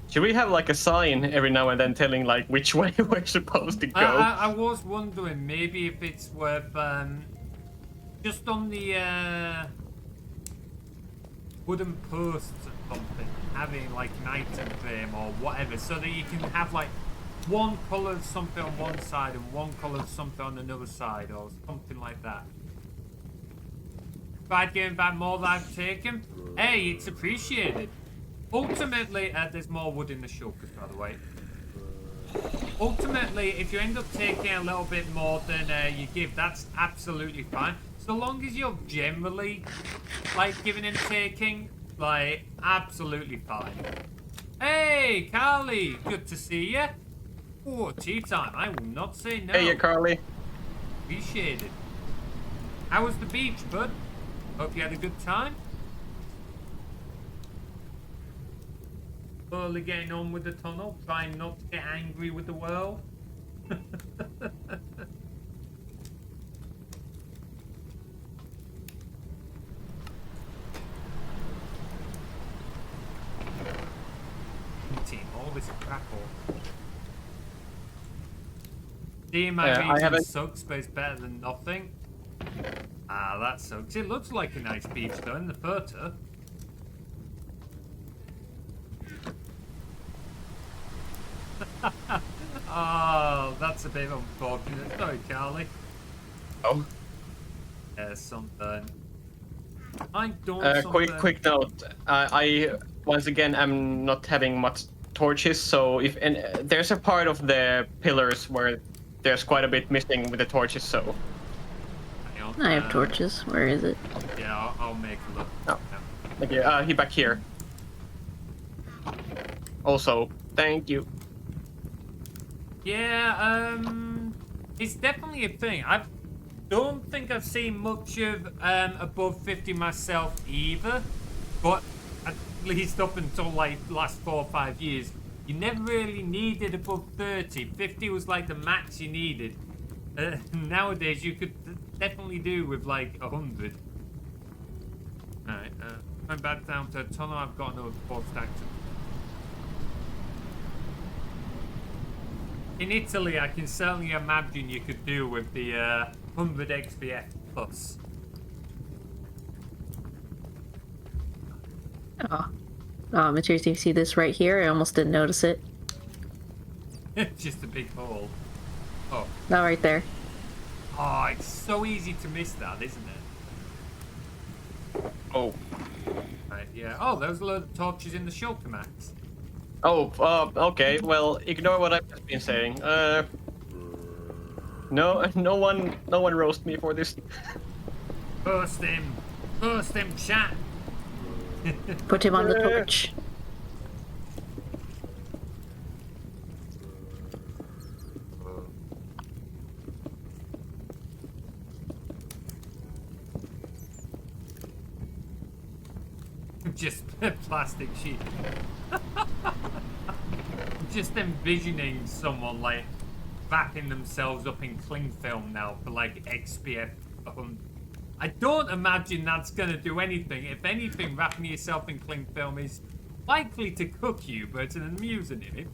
[SPEAKER 3] Should we have like a sign every now and then telling like which way we're supposed to go?
[SPEAKER 1] I was wondering maybe if it's worth just on the wooden posts or something, having like an item frame or whatever, so that you can have like one colour of something on one side and one colour of something on another side or something like that. Tried getting back more than I've taken. Hey, it's appreciated. Ultimately, there's more wood in the shulkers, by the way. Ultimately, if you end up taking a little bit more than you give, that's absolutely fine. So long as you're generally, like, giving and taking, like, absolutely fine. Hey, Carly, good to see you. Oh, tea time. I will not say no.
[SPEAKER 3] Hey, Carly.
[SPEAKER 1] Appreciate it. How was the beach, bud? Hope you had a good time. Slowly getting on with the tunnel, trying not to get angry with the world. Team, all this crap all. Seeing my region sucks, but it's better than nothing. Ah, that sucks. It looks like a nice beach though in the photo. Oh, that's a bit unfortunate. Sorry, Charlie.
[SPEAKER 3] Oh.
[SPEAKER 1] Yeah, something. I don't.
[SPEAKER 3] Quick note. I once again am not having much torches, so if there's a part of the pillars where there's quite a bit missing with the torches, so.
[SPEAKER 1] Hang on.
[SPEAKER 2] I have torches. Where is it?
[SPEAKER 1] Yeah, I'll make a look.
[SPEAKER 3] Oh. Thank you. He back here. Also, thank you.
[SPEAKER 1] Yeah, it's definitely a thing. I don't think I've seen much of above 50 myself either, but at least up until like last 4 or 5 years, you never really needed above 30. 50 was like the max you needed. Nowadays, you could definitely do with like 100. Alright, going back down to the tunnel, I've got another 4 stacks. In Italy, I can certainly imagine you could do with the 100 XPF plus.
[SPEAKER 2] Oh, Materies, do you see this right here? I almost didn't notice it.
[SPEAKER 1] Just a big hole. Oh.
[SPEAKER 2] Not right there.
[SPEAKER 1] Oh, it's so easy to miss that, isn't it?
[SPEAKER 3] Oh.
[SPEAKER 1] Right, yeah. Oh, there's a load of torches in the shulker mats.
[SPEAKER 3] Oh, okay. Well, ignore what I've just been saying. No one roast me for this.
[SPEAKER 1] Burst him, chat.
[SPEAKER 2] Put him on the torch.
[SPEAKER 1] Just a plastic sheet. Just envisioning someone like wrapping themselves up in cling film now for like XPF. I don't imagine that's gonna do anything. If anything, wrapping yourself in cling film is likely to cook you, but it's an amusing image.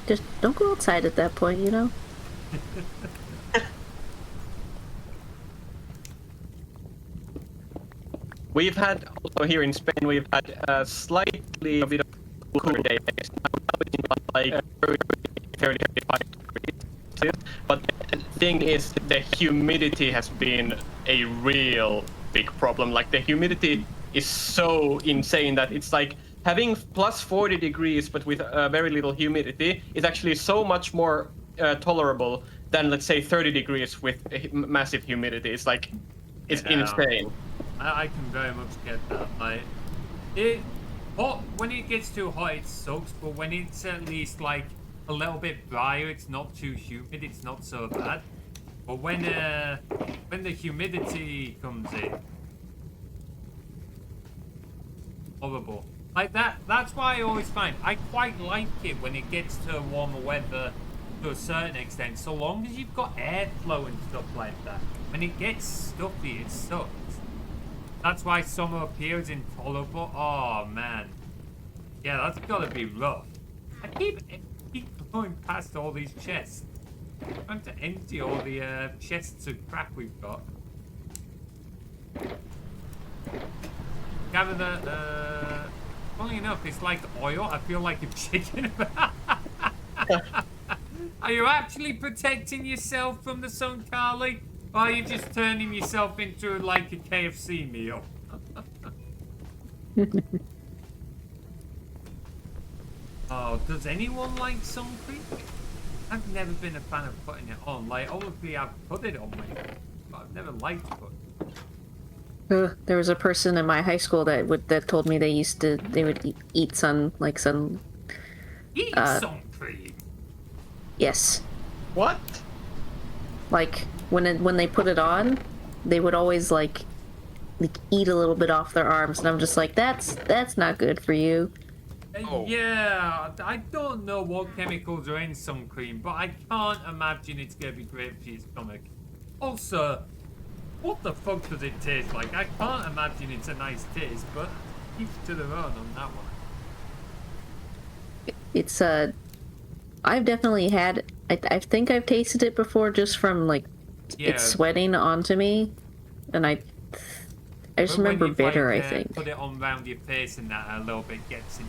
[SPEAKER 2] Just don't go outside at that point, you know?
[SPEAKER 3] We've had, also here in Spain, we've had slightly a bit of cooler days. Now it's like 30, 35 degrees. But the thing is, the humidity has been a real big problem. Like, the humidity is so insane that it's like having plus 40 degrees but with very little humidity is actually so much more tolerable than, let's say, 30 degrees with massive humidity. It's like, it's insane.
[SPEAKER 1] I can very much get that. Like, when it gets too hot, it sucks. But when it's at least like a little bit drier, it's not too humid. It's not so bad. But when the humidity comes in, horrible. Like that. That's why I always find I quite like it when it gets to warmer weather to a certain extent, so long as you've got airflow and stuff like that. When it gets stuffy, it sucks. That's why summer up here is intolerable. Oh man, yeah, that's gotta be rough. I keep going past all these chests. I'm trying to empty all the chests of crap we've got. Gather the. Funny enough, it's like oil. I feel like a chicken. Are you actually protecting yourself from the sun, Carly? Or are you just turning yourself into like a KFC meal? Oh, does anyone like sun cream? I've never been a fan of putting it on. Like, obviously I've put it on my, but I've never liked to put it.
[SPEAKER 2] There was a person in my high school that told me they would eat sun.
[SPEAKER 1] Eat sun cream?
[SPEAKER 2] Yes.
[SPEAKER 3] What?
[SPEAKER 2] Like when they put it on, they would always like eat a little bit off their arms, and I'm just like, that's not good for you.
[SPEAKER 1] Yeah, I don't know what chemicals are in sun cream, but I can't imagine it's gonna be great for your stomach. Also, what the fuck does it taste like? I can't imagine it's a nice taste, but each to their own on that one.
[SPEAKER 2] It's I've definitely had. I think I've tasted it before, just from like it sweating onto me, and I just remember bitter. I think.
[SPEAKER 1] Put it on round your face and that a little bit gets in.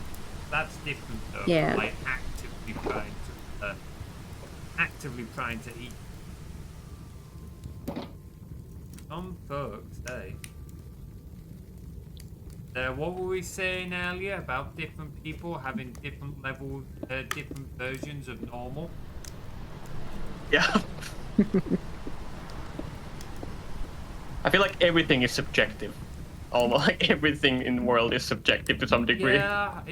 [SPEAKER 1] That's different though.
[SPEAKER 2] Yeah.
[SPEAKER 1] Like actively trying to eat. Some folks, hey. What were we saying earlier about different people having different levels, different versions of normal?
[SPEAKER 3] Yeah. I feel like everything is subjective. Almost like everything in the world is subjective to some degree.
[SPEAKER 1] Yeah,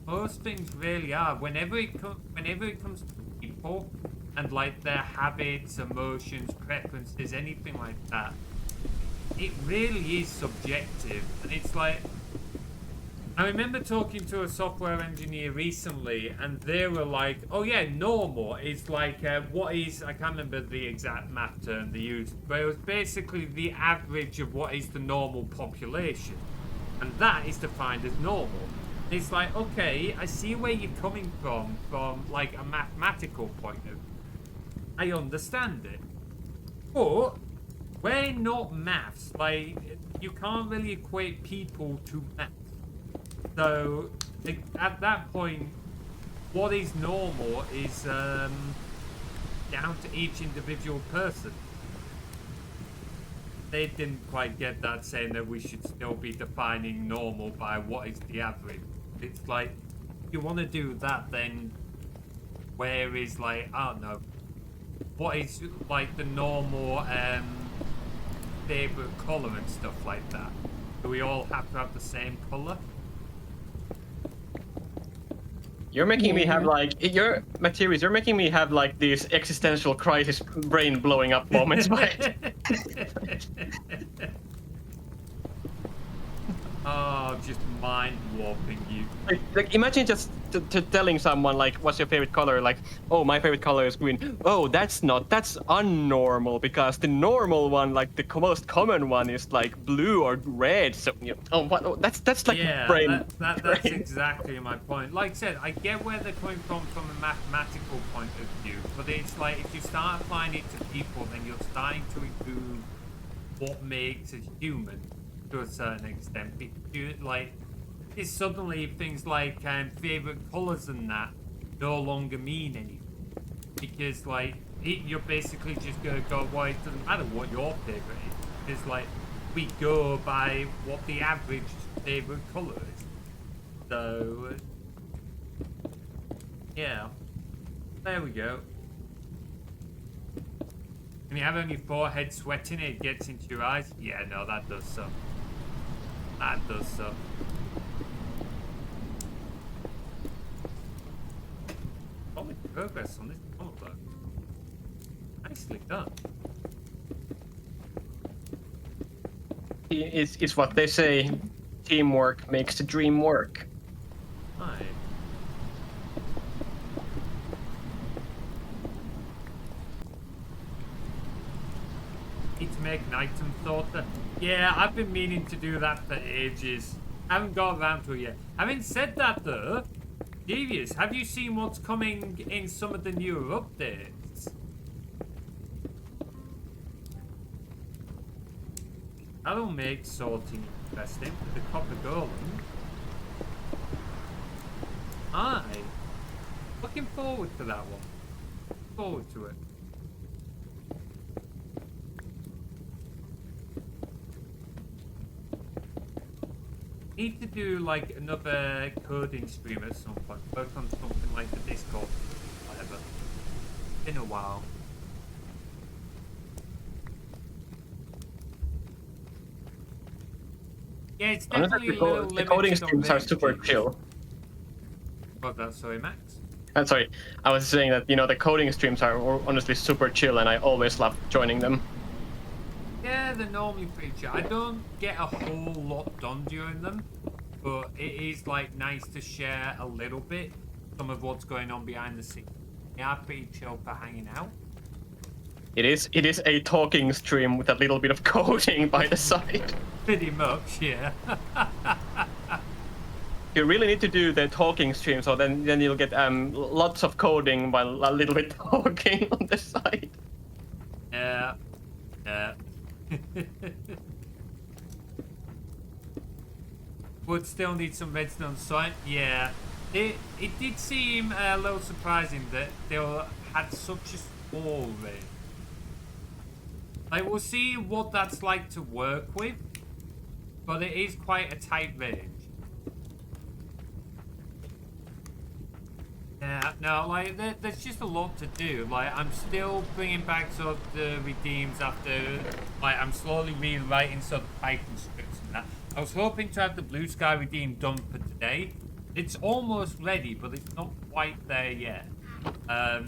[SPEAKER 1] most things really are. Whenever it comes to people and like their habits, emotions, preferences, anything like that, it really is subjective. And it's like, I remember talking to a software engineer recently, and they were like, oh yeah, normal is like, what is, I can't remember the exact math term they used, but it was basically the average of what is the normal population. And that is defined as normal. It's like, okay, I see where you're coming from like a mathematical point of view. I understand it. But we're not maths. Like, you can't really equate people to maths. So, at that point, what is normal is down to each individual person. They didn't quite get that, saying that we should still be defining normal by what is the average. It's like, if you want to do that, then where is, like, I don't know, what is, like, the normal favorite color and stuff like that? Do we all have to have the same color?
[SPEAKER 3] You're making me have like Materies. You're making me have like these existential crisis, brain blowing up moments. Right?
[SPEAKER 1] Oh, just mind warping you.
[SPEAKER 3] Like imagine just telling someone like, "What's your favorite color?" Like, "Oh, my favorite color is green." Oh, that's unnormal because the normal one, like the most common one, is like blue or red. So that's like brain.
[SPEAKER 1] That's exactly my point. Like I said, I get where they're coming from a mathematical point of view, but it's like if you start applying it to people, then you're starting to improve what makes us human to a certain extent. Because like, it's suddenly things like favorite colors and that no longer mean anything, because like you're basically just gonna go, well, it doesn't matter what your favorite is, because like we go by what the average favorite color is. So yeah, there we go. When you have on your forehead sweating, it gets into your eyes. Yeah, no, that does suck. That does suck. Solid progress on this comic book. Nicely done.
[SPEAKER 3] It's what they say. Teamwork makes the dream work.
[SPEAKER 1] Right. Need to make an item sorter. Yeah, I've been meaning to do that for ages. Haven't got around to it yet. Having said that though, Devious, have you seen what's coming in some of the newer updates? That'll make sorting interesting for the copper golem. Aye. Looking forward to that one. Looking forward to it. Need to do like another coding stream at some point. Work on something like the Discord, whatever. Been a while. Yeah, it's definitely a little
[SPEAKER 3] The coding streams are super chill.
[SPEAKER 1] What's that? Sorry, Max?
[SPEAKER 3] I'm sorry. I was saying that, you know, the coding streams are honestly super chill, and I always love joining them.
[SPEAKER 1] Yeah, they're normally pretty chill. I don't get a whole lot done during them, but it is like nice to share a little bit some of what's going on behind the scenes. They are pretty chill for hanging out.
[SPEAKER 3] It is a talking stream with a little bit of coding by the side.
[SPEAKER 1] Pretty much, yeah.
[SPEAKER 3] You really need to do the talking stream, so then you'll get lots of coding while a little bit talking on the side.
[SPEAKER 1] Yeah. Yeah. Would still need some redstone sign. Yeah. It did seem a little surprising that they had such a small range. Like, we'll see what that's like to work with, but it is quite a tight range. Yeah, no, like, there's just a lot to do. Like, I'm still bringing back sort of the redeems after, like, I'm slowly rewriting sort of Python scripts and that. I was hoping to have the Blue Sky redeem done for today. It's almost ready, but it's not quite there yet. So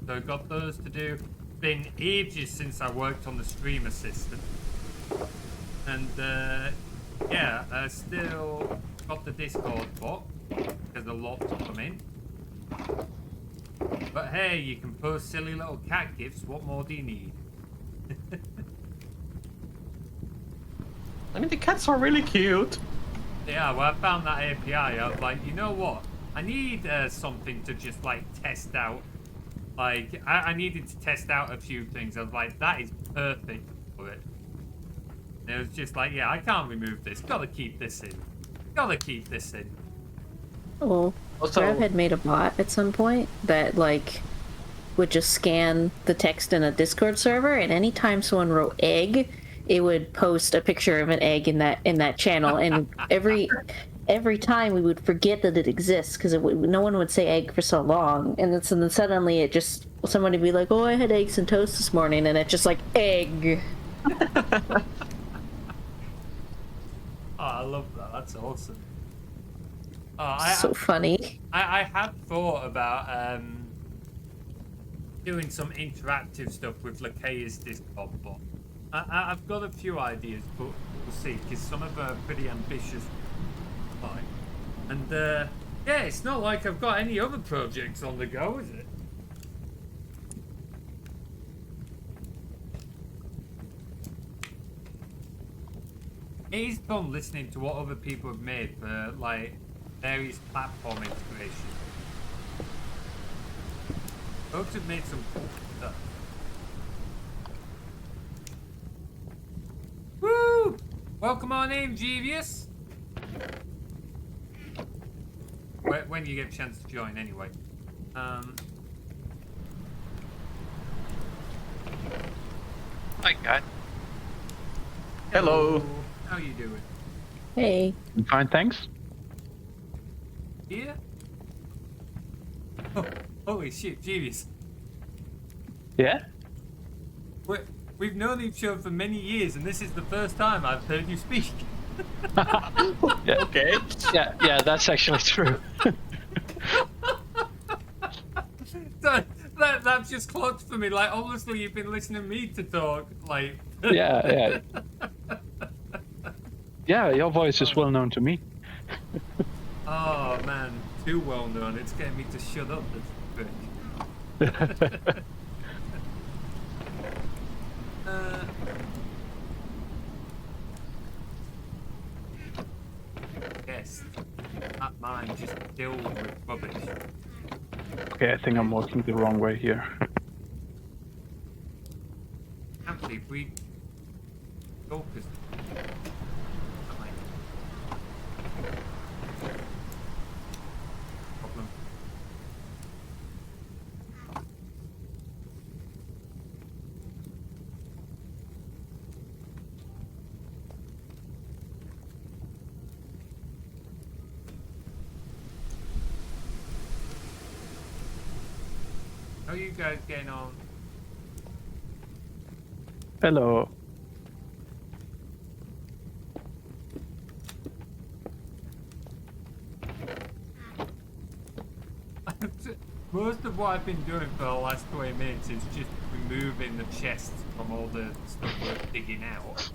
[SPEAKER 1] I've got those to do. Been ages since I worked on the stream assistant. And, yeah, I still got the Discord bot. There's a lot to come in. But hey, you can post silly little cat gifs. What more do you need?
[SPEAKER 3] I mean, the cats are really cute.
[SPEAKER 1] Yeah, well, I found that API. I was like, you know what? I need something to just, like, test out. Like, I needed to test out a few things. I was like, that is perfect for it. And it was just like, yeah, I can't remove this. Gotta keep this in. Gotta keep this in.
[SPEAKER 2] Well, Rev had made a bot at some point that, like, would just scan the text in a Discord server, and anytime someone wrote egg, it would post a picture of an egg in that channel, and every time we would forget that it exists because no one would say egg for so long, and then suddenly it just, somebody would be like, oh, I had eggs and toast this morning, and it's just like egg.
[SPEAKER 1] Oh, I love that. That's awesome.
[SPEAKER 2] So funny.
[SPEAKER 1] I had thought about doing some interactive stuff with Lakea's Discord bot. I've got a few ideas, but we'll see, because some of them are pretty ambitious. And yeah, it's not like I've got any other projects on the go, is it? It is fun listening to what other people have made for like various platform integration. Folks have made some cool stuff. Woo! Welcome on in, Jeevius. When you get a chance to join, anyway.
[SPEAKER 4] Hi, guy.
[SPEAKER 3] Hello.
[SPEAKER 1] How you doing?
[SPEAKER 2] Hey.
[SPEAKER 5] I'm fine, thanks.
[SPEAKER 1] Here? Oh, holy shit, Jeevius.
[SPEAKER 5] Yeah?
[SPEAKER 1] We've known each other for many years, and this is the first time I've heard you speak.
[SPEAKER 5] Yeah.
[SPEAKER 3] Okay.
[SPEAKER 5] Yeah, that's actually true.
[SPEAKER 1] That just clocked for me. Like, obviously, you've been listening to me to talk. Like,
[SPEAKER 5] Yeah. Yeah, your voice is well known to me.
[SPEAKER 1] oh man, too well known. It's getting me to shut up. This thing. Yes, that mine just filled with rubbish.
[SPEAKER 5] Okay, I think I'm walking the wrong way here.
[SPEAKER 1] Actually, if we focus. Problem. How are you guys getting on?
[SPEAKER 5] Hello.
[SPEAKER 1] Most of what I've been doing for the last 20 minutes is just removing the chests from all the stuff we're digging out.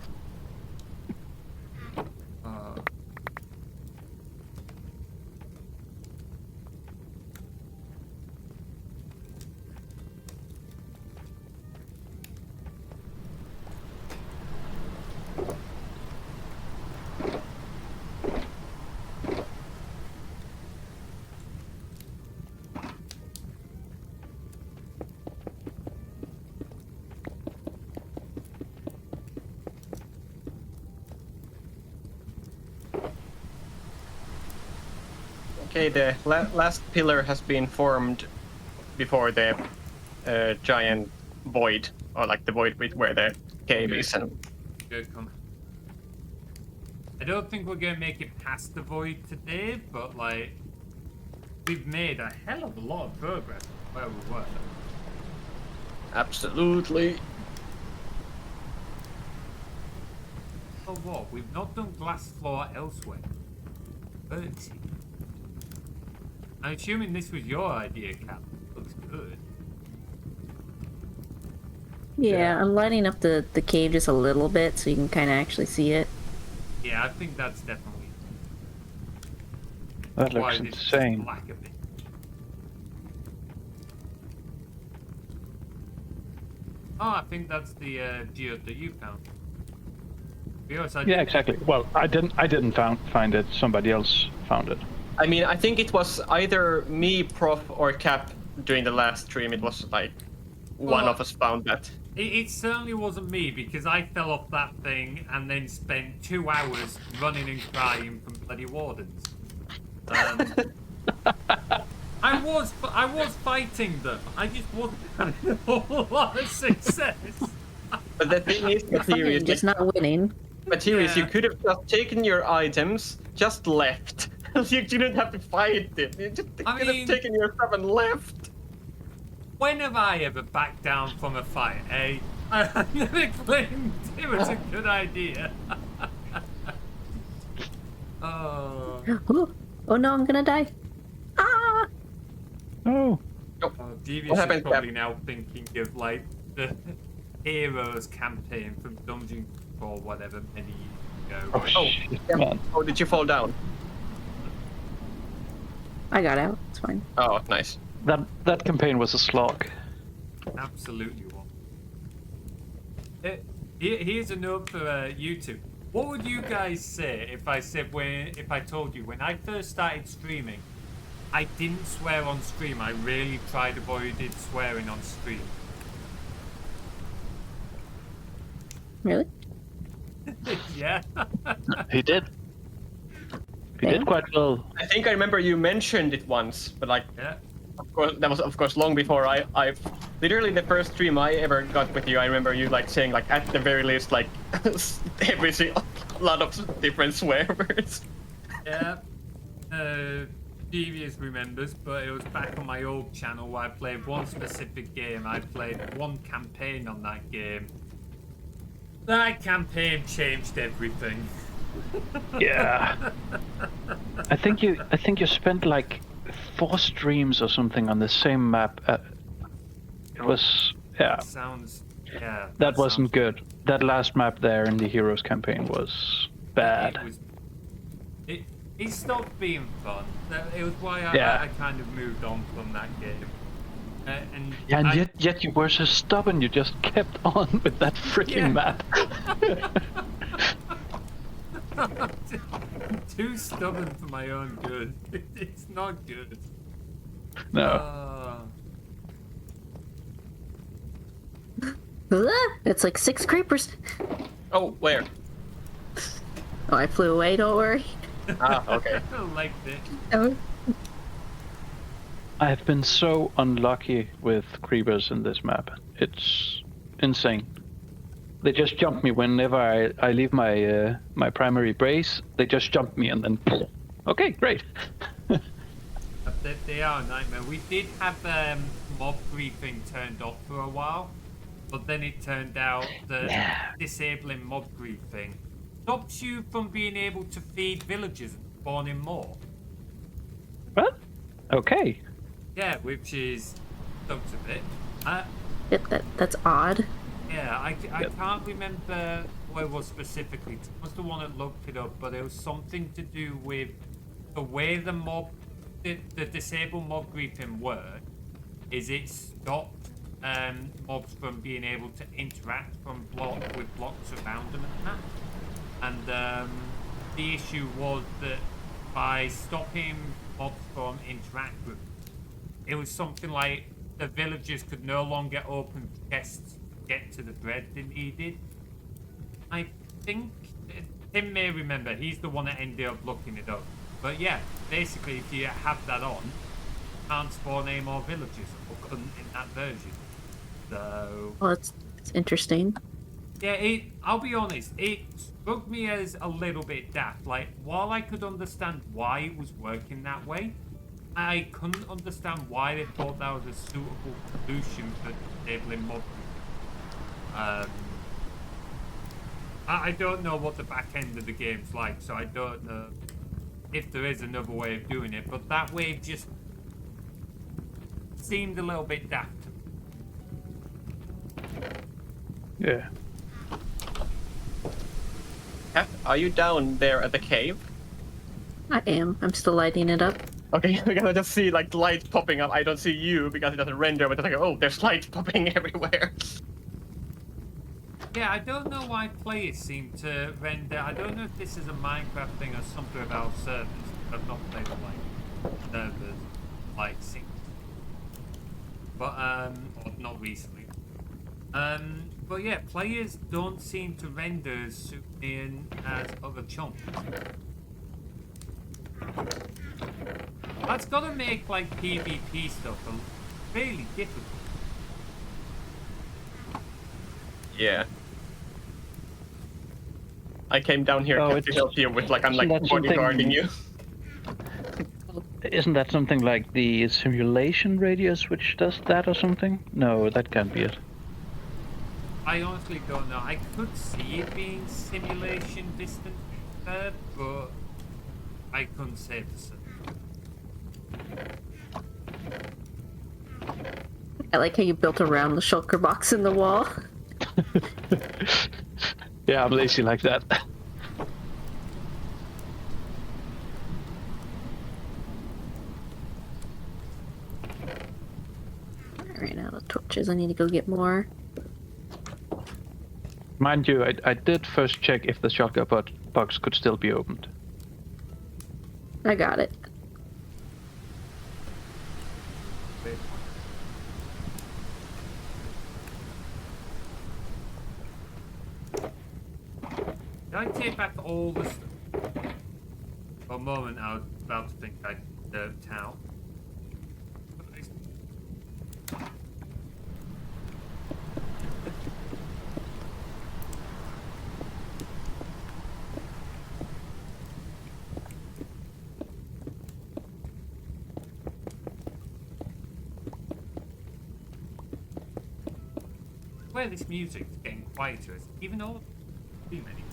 [SPEAKER 3] Okay, the last pillar has been formed before the giant void, or like the void with where the cave is. And
[SPEAKER 1] Good, come. I don't think we're gonna make it past the void today, but like, we've made a hell of a lot of progress from where we were.
[SPEAKER 3] absolutely.
[SPEAKER 1] So what? We've not done glass floor elsewhere. Birdseed. I'm assuming this was your idea, Cap. Looks good.
[SPEAKER 2] Yeah, I'm lighting up the cave just a little bit so you can kind of actually see it.
[SPEAKER 1] Yeah, I think that's definitely.
[SPEAKER 5] That
[SPEAKER 1] why
[SPEAKER 5] looks
[SPEAKER 1] this is
[SPEAKER 5] insane.
[SPEAKER 1] black a bit. Oh, I think that's the geode that you found. Because I
[SPEAKER 5] Yeah,
[SPEAKER 1] didn't-
[SPEAKER 5] exactly. Well, I didn't find it. Somebody else found it.
[SPEAKER 3] I mean, I think it was either me, Prof, or Cap during the last stream. It was like one
[SPEAKER 1] Well,
[SPEAKER 3] of us found that.
[SPEAKER 1] It certainly wasn't me because I fell off that thing and then spent 2 hours running and crying from bloody wardens. I was fighting them. I just wasn't having a whole lot of success.
[SPEAKER 3] But the thing is, Materies,
[SPEAKER 2] Just not winning.
[SPEAKER 3] Materies,
[SPEAKER 1] Yeah.
[SPEAKER 3] you could have just taken your items, just left. You didn't have to fight it. You just
[SPEAKER 1] I
[SPEAKER 3] could
[SPEAKER 1] mean-
[SPEAKER 3] have taken your stuff and left.
[SPEAKER 1] When have I ever backed down from a fight, eh? I never claimed it was a good idea. Oh,
[SPEAKER 2] Oh no, I'm gonna die. Ah!
[SPEAKER 5] Oh,
[SPEAKER 1] Devious
[SPEAKER 3] What
[SPEAKER 1] is
[SPEAKER 3] happened,
[SPEAKER 1] probably now thinking of like the Heroes campaign from Dungeon or whatever many years ago.
[SPEAKER 5] oh,
[SPEAKER 3] Oh,
[SPEAKER 5] shit,
[SPEAKER 3] yeah.
[SPEAKER 5] man.
[SPEAKER 3] Oh, did you fall down?
[SPEAKER 2] I got out. It's fine.
[SPEAKER 3] Oh, nice.
[SPEAKER 5] That campaign was a slog.
[SPEAKER 1] Absolutely one. Here's a note for YouTube. What would you guys say if I told you when I first started streaming, I didn't swear on stream. I really tried avoided swearing on stream.
[SPEAKER 2] Really?
[SPEAKER 1] Yeah.
[SPEAKER 5] He did. He did quite well.
[SPEAKER 3] I think I remember you mentioned it once, but like,
[SPEAKER 1] Yeah.
[SPEAKER 3] of course, that was of course long before I literally the first stream I ever got with you. I remember you like saying like at the very least like a lot of different swear words.
[SPEAKER 1] Yeah. Devious remembers, but it was back on my old channel where I played one specific game. I played one campaign on that game. That campaign changed everything.
[SPEAKER 5] Yeah. I think you spent like 4 streams or something on the same map. It was
[SPEAKER 1] Sounds yeah.
[SPEAKER 5] That wasn't
[SPEAKER 1] sounds-
[SPEAKER 5] good. That last map there in the Heroes campaign was bad.
[SPEAKER 1] It stopped being fun. It was why I kind of moved on from that game. And
[SPEAKER 5] Yet you were so stubborn. You just kept on with that freaking map.
[SPEAKER 1] Too stubborn for my own good. It's not good.
[SPEAKER 5] No.
[SPEAKER 2] It's like 6 creepers.
[SPEAKER 3] Oh, where?
[SPEAKER 2] Oh, I flew away. Don't worry.
[SPEAKER 3] Ah, okay.
[SPEAKER 1] I like it.
[SPEAKER 2] Oh.
[SPEAKER 5] I have been so unlucky with creepers in this map. It's insane. They just jump me whenever I leave my my primary base. They just jump me and then okay, great.
[SPEAKER 1] They are a nightmare. We did have mob griefing turned off for a while, but then it turned out that disabling mob griefing stops you from being able to feed villagers and spawn in more.
[SPEAKER 5] What? Okay.
[SPEAKER 1] Yeah, which is sucks a bit.
[SPEAKER 2] That's odd.
[SPEAKER 1] Yeah, I can't remember what it was specifically. It was the one that looked it up, but it was something to do with the way the disabled mob griefing worked. Is it stopped mobs from being able to interact with blocks around them and that. And the issue was that by stopping mobs from interacting with them, it was something like the villagers could no longer open chests to get to the bread they needed. I think Tim may remember. He's the one that ended up looking it up. But yeah, basically, if you have that on, you can't spawn any more villagers, or couldn't in that version. So
[SPEAKER 2] Well, it's interesting.
[SPEAKER 1] yeah, I'll be honest, it struck me as a little bit daft. Like, while I could understand why it was working that way, I couldn't understand why they thought that was a suitable solution for disabling mob. I don't know what the back end of the game's like, so I don't know if there is another way of doing it, but that way just seemed a little bit daft.
[SPEAKER 5] Yeah.
[SPEAKER 3] Are you down there at the cave?
[SPEAKER 2] I am. I'm still lighting it up.
[SPEAKER 3] Okay, because I just see like light popping up. I don't see you because it doesn't render, but it's like, oh, there's light popping everywhere.
[SPEAKER 1] Yeah, I don't know why players seem to render. I don't know if this is a Minecraft thing or something about servers. I've not played on like servers like sync, but or not recently. But yeah, players don't seem to render as soon as other chunks. That's gotta make like PvP stuff really difficult.
[SPEAKER 3] Yeah. I came down here to help you with like I'm like bodyguarding you.
[SPEAKER 5] Isn't that something like the simulation radius which does that or something? No, that can't be it.
[SPEAKER 1] I honestly don't know. I could see it being simulation distance, but I couldn't say for certain.
[SPEAKER 2] I like how you built around the shulker box in the wall.
[SPEAKER 5] Yeah, I'm lazy like that.
[SPEAKER 2] torches. I need to go get more.
[SPEAKER 5] Mind you, I did first check if the shotgun box could still be opened.
[SPEAKER 2] I got it.
[SPEAKER 1] Did I take back all the stuff? For a moment, I was about to think I deserved town. Where this music's getting quieter, is it even all too many?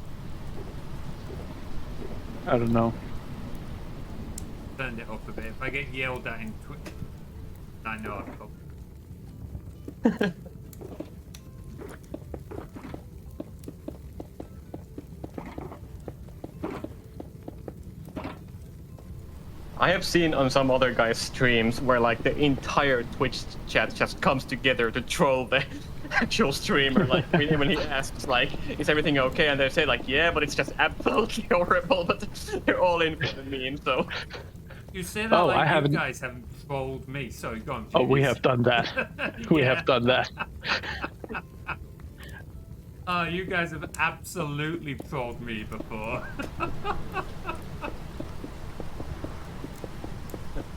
[SPEAKER 5] I don't know.
[SPEAKER 1] Turned it up a bit. If I get yelled at in Twitch, I know I've got.
[SPEAKER 3] I have seen on some other guys' streams where like the entire Twitch chat just comes together to troll the actual streamer. Like when he asks like, "Is everything okay?" and they say like, "Yeah, but it's just absolutely horrible." But they're all in for the meme. So
[SPEAKER 1] You say that
[SPEAKER 5] Oh,
[SPEAKER 1] like
[SPEAKER 5] I
[SPEAKER 1] you
[SPEAKER 5] haven't-
[SPEAKER 1] guys haven't trolled me. Sorry, go on.
[SPEAKER 5] Oh, we
[SPEAKER 1] Julius.
[SPEAKER 5] have done that. We
[SPEAKER 1] Yeah.
[SPEAKER 5] have done that.
[SPEAKER 1] Oh, you guys have absolutely trolled me before.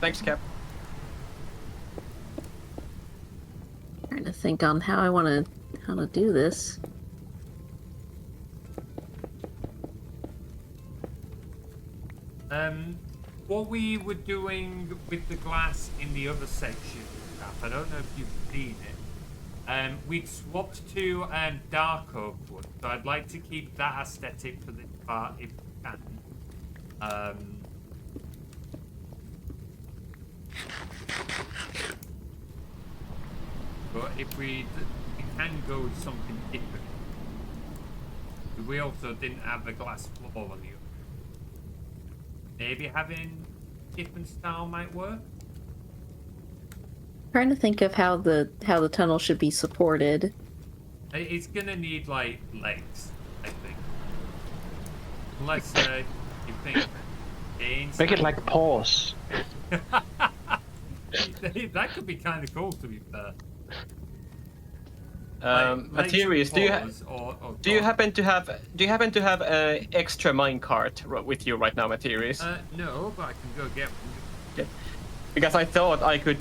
[SPEAKER 3] thanks, Cap.
[SPEAKER 2] Trying to think on how I want to do this.
[SPEAKER 1] What we were doing with the glass in the other section, I don't know if you've seen it. We'd swapped to dark oak wood, so I'd like to keep that aesthetic for this part if we can. But if we can go with something different. We also didn't have the glass floor on the other. Maybe having different style might work.
[SPEAKER 2] Trying to think of how the tunnel should be supported.
[SPEAKER 1] It's gonna need like legs, I think. Unless you think
[SPEAKER 5] Make it like paws.
[SPEAKER 1] that could be kind of cool, to be fair.
[SPEAKER 3] Materies, do you happen to have an extra minecart with you right now, Materies?
[SPEAKER 1] No, but I can go get one.
[SPEAKER 3] Okay. Because I thought I could,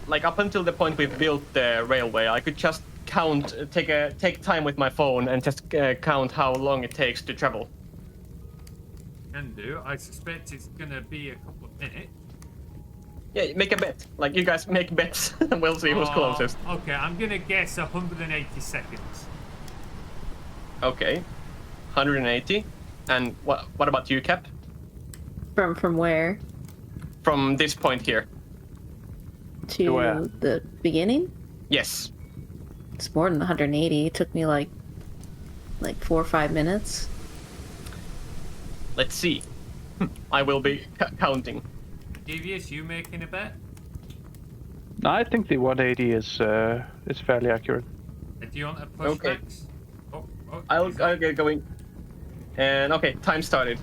[SPEAKER 3] like up until the point we've built the railway, I could just take time with my phone and just count how long it takes to travel.
[SPEAKER 1] Can do. I suspect it's gonna be a couple of minutes.
[SPEAKER 3] Yeah, make a bet. Like you guys make bets, and we'll see who's closest.
[SPEAKER 1] Okay, I'm gonna guess 180 seconds.
[SPEAKER 3] Okay, 180. And what about you, Cap?
[SPEAKER 2] From where?
[SPEAKER 3] From this point here.
[SPEAKER 2] To
[SPEAKER 5] where?
[SPEAKER 2] the beginning?
[SPEAKER 3] Yes.
[SPEAKER 2] It's more than 180. It took me like 4 or 5 minutes.
[SPEAKER 3] Let's see. I will be counting.
[SPEAKER 1] Devious, you making a bet?
[SPEAKER 5] No, I think the 180 is fairly accurate.
[SPEAKER 1] Do you want a push
[SPEAKER 3] Okay.
[SPEAKER 1] max? Oh,
[SPEAKER 3] I'll get going. And okay, time started.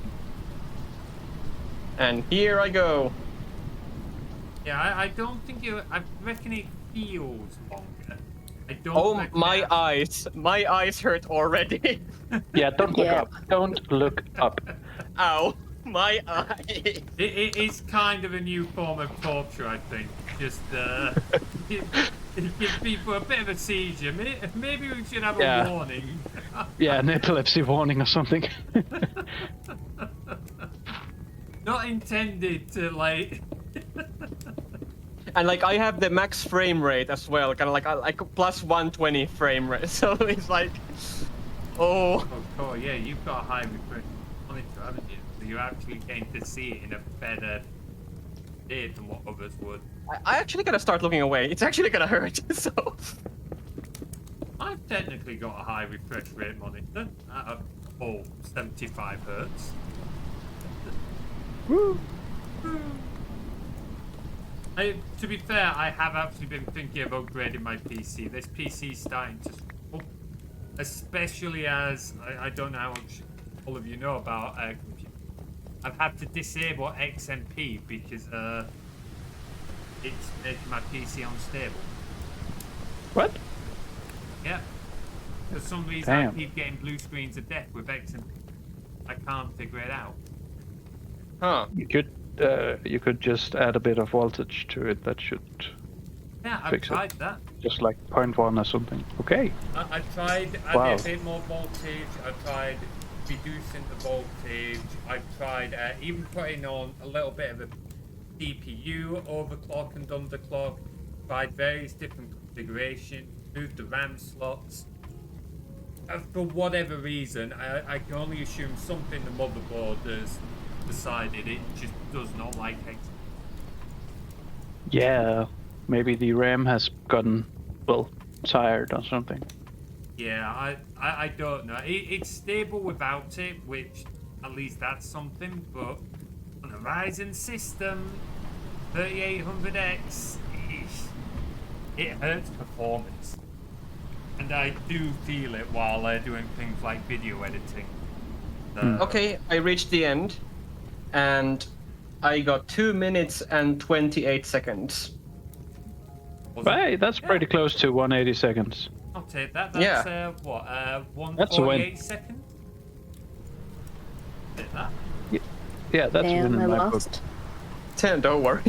[SPEAKER 3] And here I go.
[SPEAKER 1] Yeah, I don't think I reckon it feels longer. I don't.
[SPEAKER 3] Oh,
[SPEAKER 1] reckon
[SPEAKER 3] my
[SPEAKER 1] it-
[SPEAKER 3] eyes hurt already.
[SPEAKER 5] Yeah, don't look
[SPEAKER 2] Yeah.
[SPEAKER 5] up. Don't look up.
[SPEAKER 3] Ow, my eye.
[SPEAKER 1] It is kind of a new form of torture, I think. Just give people a bit of a seizure. Maybe we should have a
[SPEAKER 5] Yeah.
[SPEAKER 1] warning.
[SPEAKER 5] Yeah, an epilepsy warning or something.
[SPEAKER 1] Not intended to like.
[SPEAKER 3] And like I have the max frame rate as well, kind of like plus 120 frame rate. So it's like, oh.
[SPEAKER 1] Oh, cool. Yeah, you've got a high refresh monitor, haven't you? So you're actually getting to see it in a better state than what others would.
[SPEAKER 3] I actually gotta start looking away. It's actually gonna hurt. So.
[SPEAKER 1] I've technically got a high refresh rate monitor at a full 75 hertz.
[SPEAKER 5] Woo.
[SPEAKER 1] To be fair, I have actually been thinking of upgrading my PC. This PC is starting to struggle, especially as I don't know how much all of you know about computers. I've had to disable XMP because it's making my PC unstable.
[SPEAKER 5] What?
[SPEAKER 1] Yeah. For some reason,
[SPEAKER 5] Damn.
[SPEAKER 1] I keep getting blue screens of death with XMP. I can't figure it out.
[SPEAKER 3] Huh.
[SPEAKER 5] You could just add a bit of voltage to it. That should
[SPEAKER 1] Yeah, I've
[SPEAKER 5] fix it.
[SPEAKER 1] tried that.
[SPEAKER 5] Just like 0.1 or something. Okay.
[SPEAKER 1] I tried
[SPEAKER 5] Wow.
[SPEAKER 1] adding a bit more voltage. I tried reducing the voltage. I tried even putting on a little bit of a CPU overclock and underclock. Tried various different configurations. Moved the RAM slots. For whatever reason, I can only assume something the motherboard has decided it just does not like X.
[SPEAKER 5] Yeah. Maybe the RAM has gotten, well, tired or something.
[SPEAKER 1] Yeah, I don't know. It's stable without it, which at least that's something, but on a Ryzen system, 3800X, it hurts performance. And I do feel it while doing things like video editing.
[SPEAKER 3] Okay, I reached the end, and I got 2 minutes and 28 seconds.
[SPEAKER 5] Hey, that's pretty close to 180 seconds.
[SPEAKER 1] I'll take that. That's
[SPEAKER 3] Yeah.
[SPEAKER 1] what,
[SPEAKER 5] That's a win.
[SPEAKER 1] 148 seconds? Take that.
[SPEAKER 5] Yeah, that's a win
[SPEAKER 2] Damn,
[SPEAKER 5] in
[SPEAKER 2] I
[SPEAKER 5] my book.
[SPEAKER 2] lost.
[SPEAKER 3] Don't worry.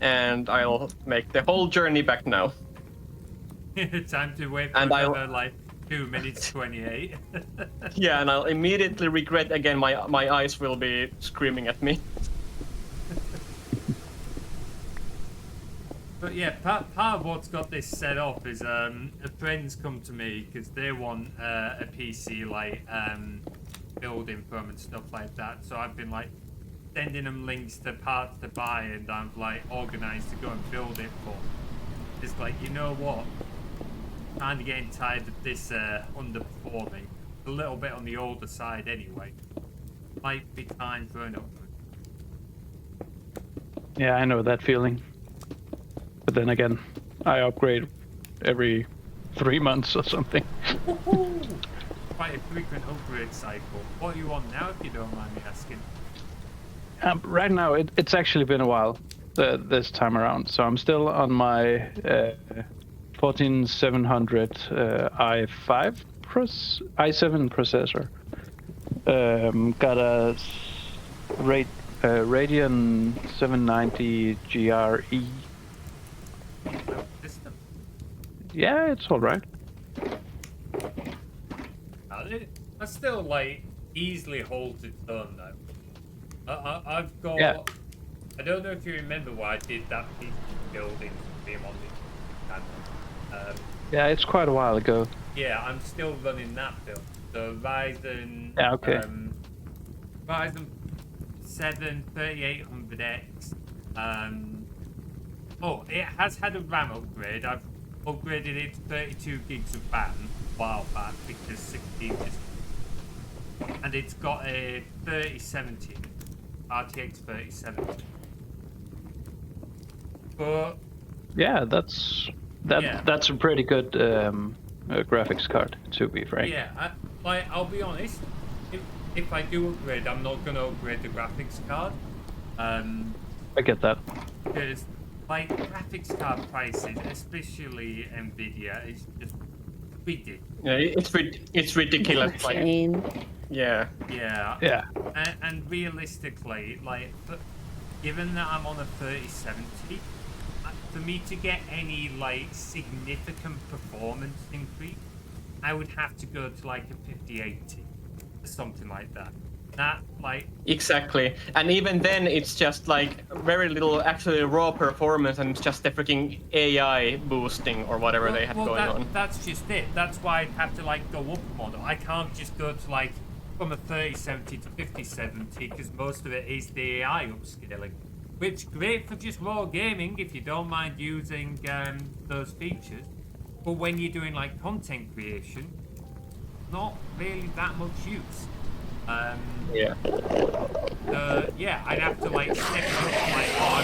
[SPEAKER 3] And I'll make the whole journey back now.
[SPEAKER 1] Time to wait for
[SPEAKER 3] And I'll-
[SPEAKER 1] another, like, 2 minutes 28.
[SPEAKER 3] Yeah, and I'll immediately regret again. My eyes will be screaming at me.
[SPEAKER 1] But yeah, part of what's got this set up is friends come to me because they want a PC like building from and stuff like that. So I've been like sending them links to parts to buy, and I'm like organized to go and build it for. It's like, you know what? Kind of getting tired of this underperforming. A little bit on the older side anyway. Might be time for an upgrade.
[SPEAKER 5] Yeah, I know that feeling. But then again, I upgrade every 3 months or something.
[SPEAKER 1] Woohoo! Quite a frequent upgrade cycle. What are you on now, if you don't mind me asking?
[SPEAKER 5] Right now, it's actually been a while this time around. So I'm still on my 14700 i5 i7 processor. Got a Radeon 790 GRE.
[SPEAKER 1] System.
[SPEAKER 5] Yeah, it's all right.
[SPEAKER 1] I still like easily holds its own though. I've got.
[SPEAKER 5] Yeah.
[SPEAKER 1] I don't know if you remember why I did that piece of building for him on the channel.
[SPEAKER 5] Yeah, it's quite a while ago.
[SPEAKER 1] Yeah, I'm still running that build. So Ryzen.
[SPEAKER 5] Yeah, okay.
[SPEAKER 1] Ryzen 7 3800X. Oh, it has had a RAM upgrade. I've upgraded it to 32 gigs of RAM a while back because 16 is. And it's got a 3070, RTX 3070. But
[SPEAKER 5] Yeah, that's a pretty good graphics card, to be frank.
[SPEAKER 1] yeah, I'll be honest. If I do upgrade, I'm not gonna upgrade the graphics card.
[SPEAKER 5] I get that.
[SPEAKER 1] Because like graphics card prices, especially Nvidia, is just ridiculous.
[SPEAKER 3] Yeah, it's ridiculous. Like,
[SPEAKER 2] Insane.
[SPEAKER 3] yeah.
[SPEAKER 1] Yeah.
[SPEAKER 5] Yeah.
[SPEAKER 1] And realistically, like, given that I'm on a 3070, for me to get any like significant performance increase, I would have to go to like a 5080 or something like that. That like
[SPEAKER 3] Exactly. And even then, it's just like very little actually raw performance, and it's just the freaking AI boosting or whatever they have going on.
[SPEAKER 1] That's just it. That's why I'd have to like go up a model. I can't just go to like from a 3070 to 5070 because most of it is the AI upscaling. Which great for just raw gaming if you don't mind using those features. But when you're doing like content creation, not really that much use.
[SPEAKER 3] Yeah.
[SPEAKER 1] Yeah, I'd have to like step it up like, oh,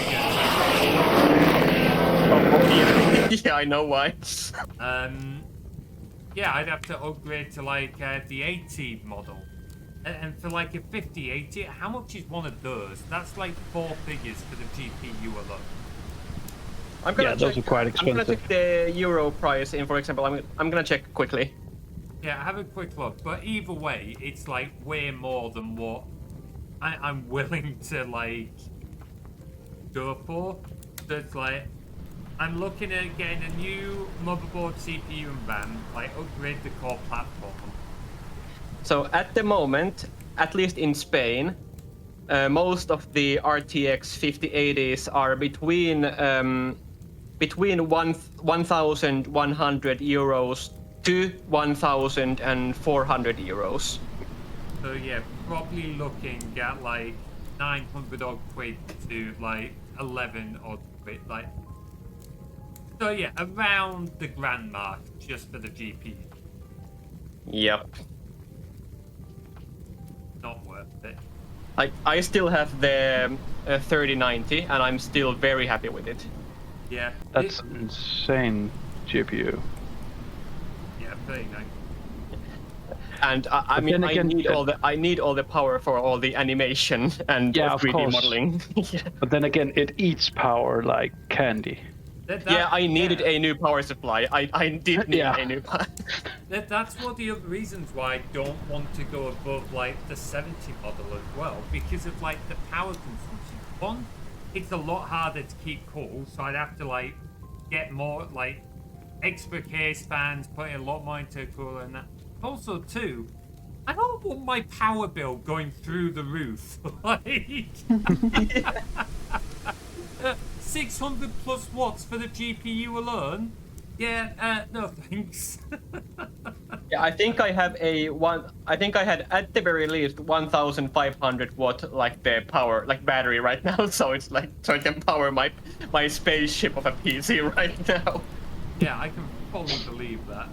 [SPEAKER 3] Oh, yeah. Yeah, I know why.
[SPEAKER 1] Yeah, I'd have to upgrade to like the 80 model. And for like a 5080, how much is one of those? That's like 4 figures for the GPU alone.
[SPEAKER 3] I'm gonna
[SPEAKER 5] those are quite
[SPEAKER 3] I'm gonna
[SPEAKER 5] expensive.
[SPEAKER 3] check the euro price in, for example. I'm gonna check quickly.
[SPEAKER 1] Yeah, have a quick look. But either way, it's like way more than what I'm willing to like go for. So it's like I'm looking at getting a new motherboard, CPU, and RAM. Like upgrade the core platform.
[SPEAKER 3] So at the moment, at least in Spain, most of the RTX 5080s are between 1,100 euros to 1,400 euros.
[SPEAKER 1] So yeah, probably looking at like 900 odd quid to like 11 odd quid. Like, so yeah, around the grand mark just for the GPU.
[SPEAKER 3] Yep.
[SPEAKER 1] Not worth it.
[SPEAKER 3] I still have the 3090, and I'm still very happy with it.
[SPEAKER 1] Yeah.
[SPEAKER 5] That's insane GPU.
[SPEAKER 1] Yeah, 39.
[SPEAKER 3] And I mean,
[SPEAKER 5] then again,
[SPEAKER 3] I need all the power for all the animation and
[SPEAKER 5] Yeah, of
[SPEAKER 3] 3D
[SPEAKER 5] course.
[SPEAKER 3] modeling. Yeah.
[SPEAKER 5] But then again, it eats power like candy.
[SPEAKER 3] Yeah, I needed a new power supply. I did need
[SPEAKER 5] Yeah.
[SPEAKER 3] a new power.
[SPEAKER 1] That's one of the other reasons why I don't want to go above like the 70 model as well, because of like the power consumption. One, it's a lot harder to keep cool, so I'd have to like get more like extra case fans, put a lot more into a cooler and that. Also, two, I don't want my power bill going through the roof. Like 600 plus watts for the GPU alone. Yeah, no thanks.
[SPEAKER 3] Yeah, I think I have I think I had at the very least 1,500 watt like the power like battery right now, so it's like so I can power my spaceship of a PC right now.
[SPEAKER 1] Yeah, I can fully believe that.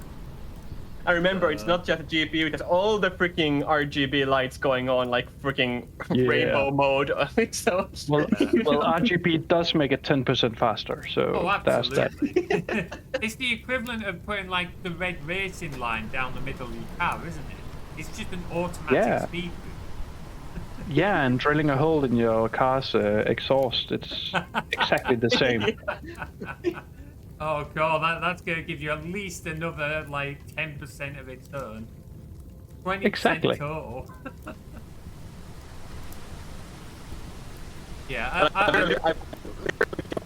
[SPEAKER 3] I remember it's not just a GPU; it has all the freaking RGB lights going on, like freaking
[SPEAKER 5] Yeah.
[SPEAKER 3] rainbow mode. So
[SPEAKER 5] Well, RGB does make it 10% faster, so
[SPEAKER 1] Oh,
[SPEAKER 5] that's that.
[SPEAKER 1] absolutely. It's the equivalent of putting like the red racing line down the middle of your car, isn't it? It's just an automatic
[SPEAKER 5] Yeah.
[SPEAKER 1] speed boost.
[SPEAKER 5] Yeah, and drilling a hole in your car's exhaust, it's exactly the same.
[SPEAKER 1] Oh god, that's gonna give you at least another like 10% of its turn. 20%
[SPEAKER 5] Exactly.
[SPEAKER 1] total. Yeah,
[SPEAKER 3] I'm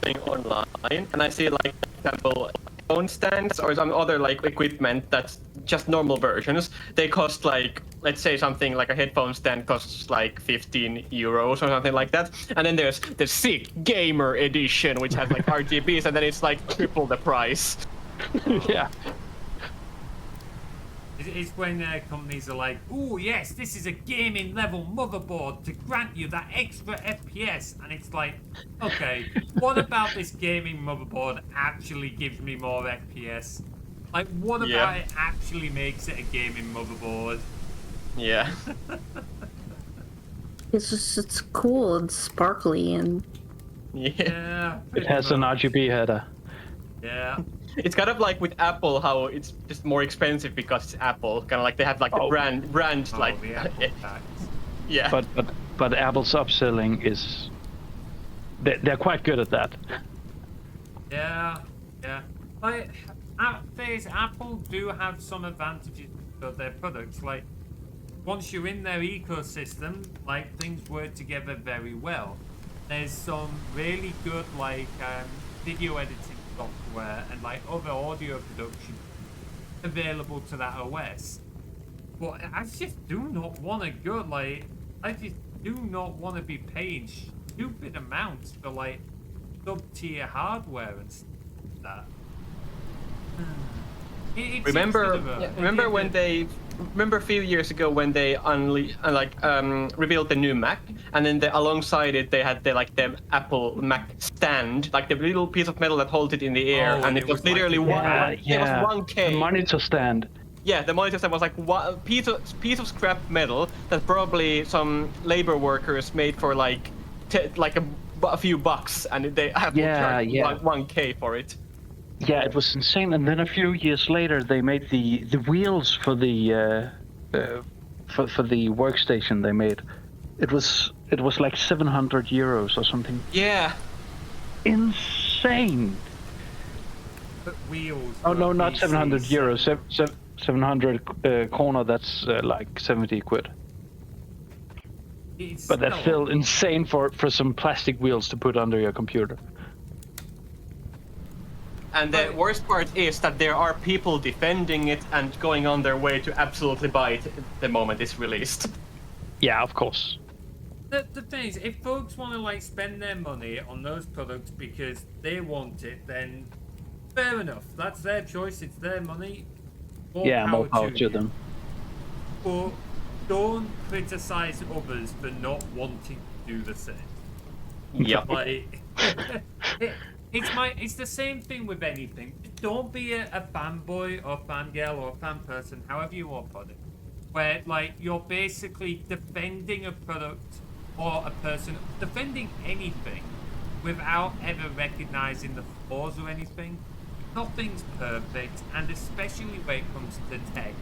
[SPEAKER 3] going online and I see like, for example, phone stands or some other like equipment that's just normal versions. They cost like, let's say something like a headphone stand costs like 15 euros or something like that. And then there's the sick gamer edition, which has like RGBs, and then it's like triple the price.
[SPEAKER 5] Yeah.
[SPEAKER 1] it's when companies are like, oh yes, this is a gaming level motherboard to grant you that extra FPS. And it's like, okay, what about this gaming motherboard actually gives me more FPS? Like, what about
[SPEAKER 3] Yeah.
[SPEAKER 1] it actually makes it a gaming motherboard?
[SPEAKER 3] Yeah.
[SPEAKER 2] It's cool and sparkly and
[SPEAKER 3] Yeah.
[SPEAKER 1] Yeah.
[SPEAKER 5] It has an RGB header.
[SPEAKER 1] Yeah.
[SPEAKER 3] It's kind of like with Apple, how it's just more expensive because it's Apple. Kind of like they have like the
[SPEAKER 5] Oh.
[SPEAKER 3] brand
[SPEAKER 1] Oh,
[SPEAKER 3] like
[SPEAKER 1] the Apple tax.
[SPEAKER 3] yeah.
[SPEAKER 5] But Apple's upselling is they're quite good at that.
[SPEAKER 1] Yeah. Yeah. Like, Apple do have some advantages for their products. Like, once you're in their ecosystem, like, things work together very well. There's some really good, like, video editing software and, like, other audio production available to that OS. But I just do not want to go, like, I just do not want to be paying stupid amounts for, like, sub-tier hardware and stuff like that. It's
[SPEAKER 3] Remember
[SPEAKER 1] just
[SPEAKER 3] when they remember a few years ago when they revealed the new Mac, and then alongside it they had the Apple Mac stand, like the little piece of metal that holds it in the air,
[SPEAKER 1] Oh,
[SPEAKER 3] and it was literally
[SPEAKER 1] like-
[SPEAKER 3] it was
[SPEAKER 5] The
[SPEAKER 3] 1K.
[SPEAKER 5] monitor stand.
[SPEAKER 3] Yeah, the money system was like one piece of scrap metal that probably some labor workers made for like a few bucks, and they have to charge 1K for it.
[SPEAKER 5] Yeah, it was insane. And then a few years later, they made the wheels for the for the workstation they made. It was like 700 euros or something.
[SPEAKER 3] Yeah.
[SPEAKER 5] Insane.
[SPEAKER 1] But wheels.
[SPEAKER 5] Oh no, not
[SPEAKER 1] VC
[SPEAKER 5] 700 euros. 700 kroner. That's like 70 quid. But that's still insane for some plastic wheels to put under your computer.
[SPEAKER 3] And the worst part is that there are people defending it and going on their way to absolutely buy it the moment it's released.
[SPEAKER 5] Yeah, of course.
[SPEAKER 1] The thing is, if folks want to like spend their money on those products because they want it, then fair enough. That's their choice. It's their money.
[SPEAKER 5] More power to them.
[SPEAKER 1] But don't criticize others for not wanting to do the same.
[SPEAKER 3] Yeah.
[SPEAKER 1] Like, it's the same thing with anything. Don't be a fanboy or fangirl or fan person, however you want to put it, where like you're basically defending a product or a person, defending anything without ever recognizing the flaws or anything. Nothing's perfect, and especially when it comes to tech,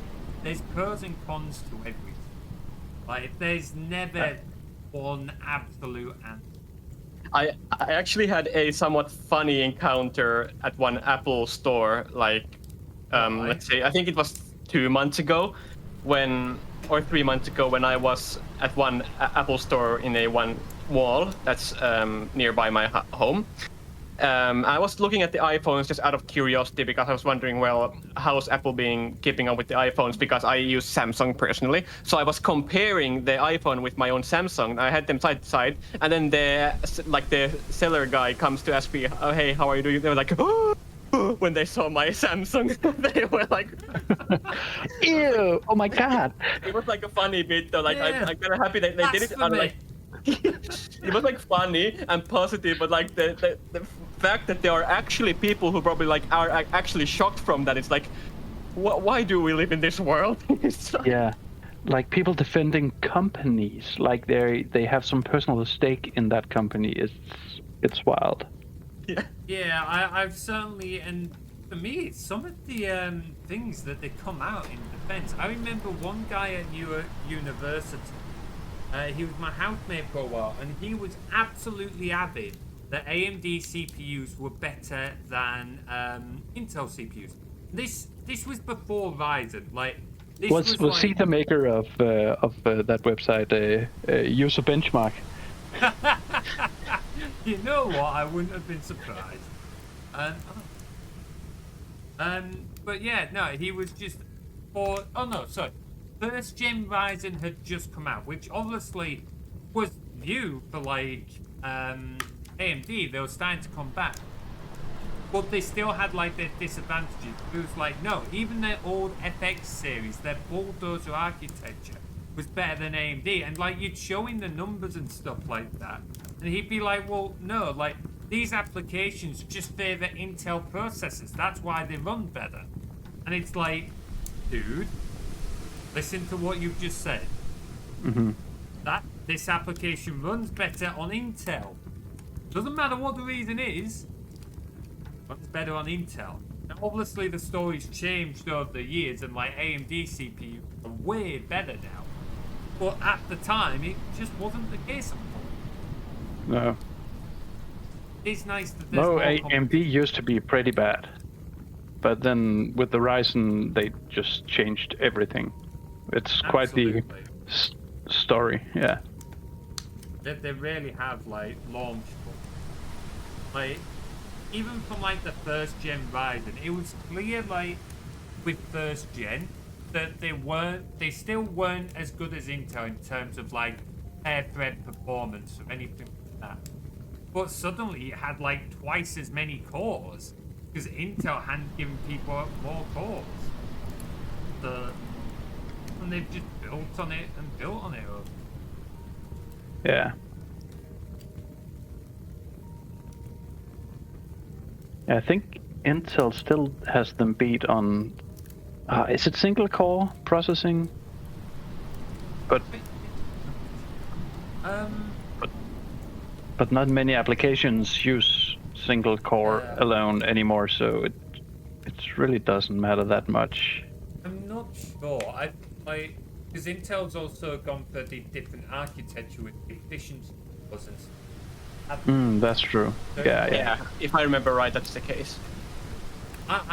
[SPEAKER 1] there's pros and cons to everything. Like there's never one absolute answer.
[SPEAKER 3] I actually had a somewhat funny encounter at one Apple store, like, let's say, I think it was 2 months ago, or 3 months ago, when I was at one Apple store in one mall that's nearby my home. I was looking at the iPhones just out of curiosity because I was wondering, well, how's Apple keeping up with the iPhones, because I use Samsung personally. So I was comparing the iPhone with my own Samsung. I had them side to side, and then the seller guy comes to ask me, oh, hey, how are you doing? They were like, oh, when they saw my Samsung, they were like,
[SPEAKER 5] ew, oh my god.
[SPEAKER 3] It was like a funny bit though. Like I'm kind of happy that they did it. Like, it was like funny and positive, but like the fact that there are actually people who probably like are actually shocked from that. It's like, why do we live in this world?
[SPEAKER 5] Yeah, like people defending companies, like they have some personal stake in that company. It's wild.
[SPEAKER 3] Yeah.
[SPEAKER 1] Yeah, I've certainly, and for me, it's some of the things that they come out in defense. I remember one guy at university. He was my housemate for a while, and he was absolutely avid that AMD CPUs were better than Intel CPUs. This was before Ryzen. Like, this was
[SPEAKER 5] like... he the maker of that website, User Benchmark?
[SPEAKER 1] You know what? I wouldn't have been surprised. But yeah, no, he was just for. Oh no, sorry. First gen Ryzen had just come out, which obviously was new for like AMD. They were starting to come back, but they still had like their disadvantages. It was like, no, even their old FX series, their bulldozer architecture was better than AMD, and like you'd show in the numbers and stuff like that, and he'd be like, well, no, like these applications just favor Intel processors. That's why they run better. And it's like, dude, listen to what you've just said.
[SPEAKER 5] Mm-hmm.
[SPEAKER 1] That this application runs better on Intel. Doesn't matter what the reason is, runs better on Intel. Now, obviously, the story's changed over the years, and like AMD CPU are way better now. But at the time, it just wasn't the case.
[SPEAKER 5] No.
[SPEAKER 1] It's nice that there's
[SPEAKER 5] AMD used to be pretty bad, but then with the Ryzen, they just changed everything. It's quite the story, yeah.
[SPEAKER 1] They really have like launched, like even from like the first gen Ryzen, it was clear like with first gen that they still weren't as good as Intel in terms of like pair thread performance or anything like that. But suddenly it had like twice as many cores because Intel hadn't given people more cores. And they've just built on it and built on it.
[SPEAKER 5] Yeah. I think Intel still has them beat on Is it single core processing? But but not many applications use single core alone anymore, so it really doesn't matter that much.
[SPEAKER 1] I'm not sure. Because Intel's also gone for the different architecture with the efficiency wasn't.
[SPEAKER 5] That's true. Yeah.
[SPEAKER 3] Yeah, if I remember right, that's the case.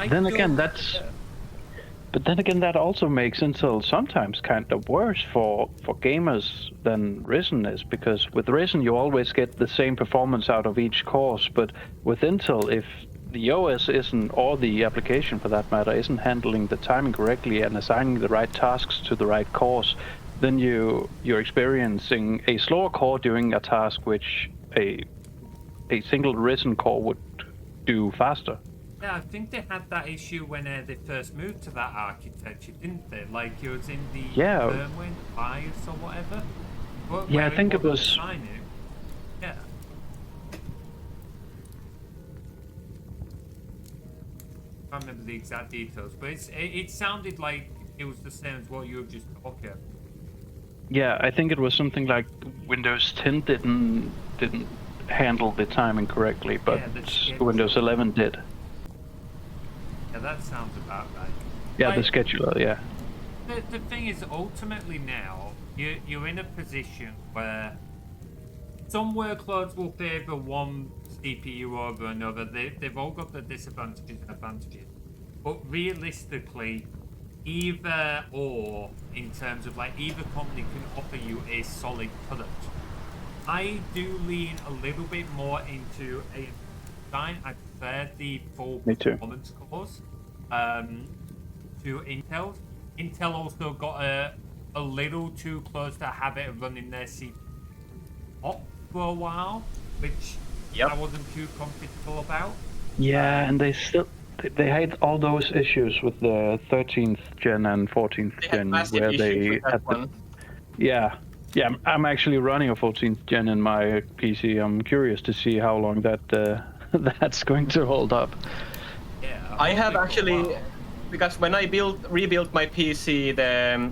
[SPEAKER 5] Then again, But then again, that also makes Intel sometimes kind of worse for gamers than Ryzen is, because with Ryzen you always get the same performance out of each course, but with Intel, if the OS isn't, or the application for that matter, isn't handling the timing correctly and assigning the right tasks to the right course, then you're experiencing a slower core doing a task which a single Ryzen core would do faster.
[SPEAKER 1] Yeah, I think they had that issue when they first moved to that architecture, didn't they? Like it was in the firmware, the BIOS or whatever.
[SPEAKER 5] Yeah, I think it was.
[SPEAKER 1] Yeah. I can't remember the exact details, but it sounded like it was the same as what you were just talking about.
[SPEAKER 5] Yeah, I think it was something like Windows 10 didn't handle the timing correctly, but Windows 11 did.
[SPEAKER 1] Yeah, that sounds about right.
[SPEAKER 5] Yeah, the scheduler, yeah.
[SPEAKER 1] The thing is, ultimately now, you're in a position where some workloads will favour one CPU over another. They've all got their disadvantages and advantages. But realistically, either or, in terms of like, either company can offer you a solid product. I do lean a little bit more into a design. I prefer the full performance cores to Intel's. Intel also got a little too close to a habit of running their CPU hot for a while, which I wasn't too comfortable about.
[SPEAKER 5] Yeah, and they had all those issues with the 13th gen and 14th gen where they had Yeah, I'm actually running a 14th gen in my PC. I'm curious to see how long that's going to hold up.
[SPEAKER 1] Yeah,
[SPEAKER 3] I have actually, because when I rebuilt my PC,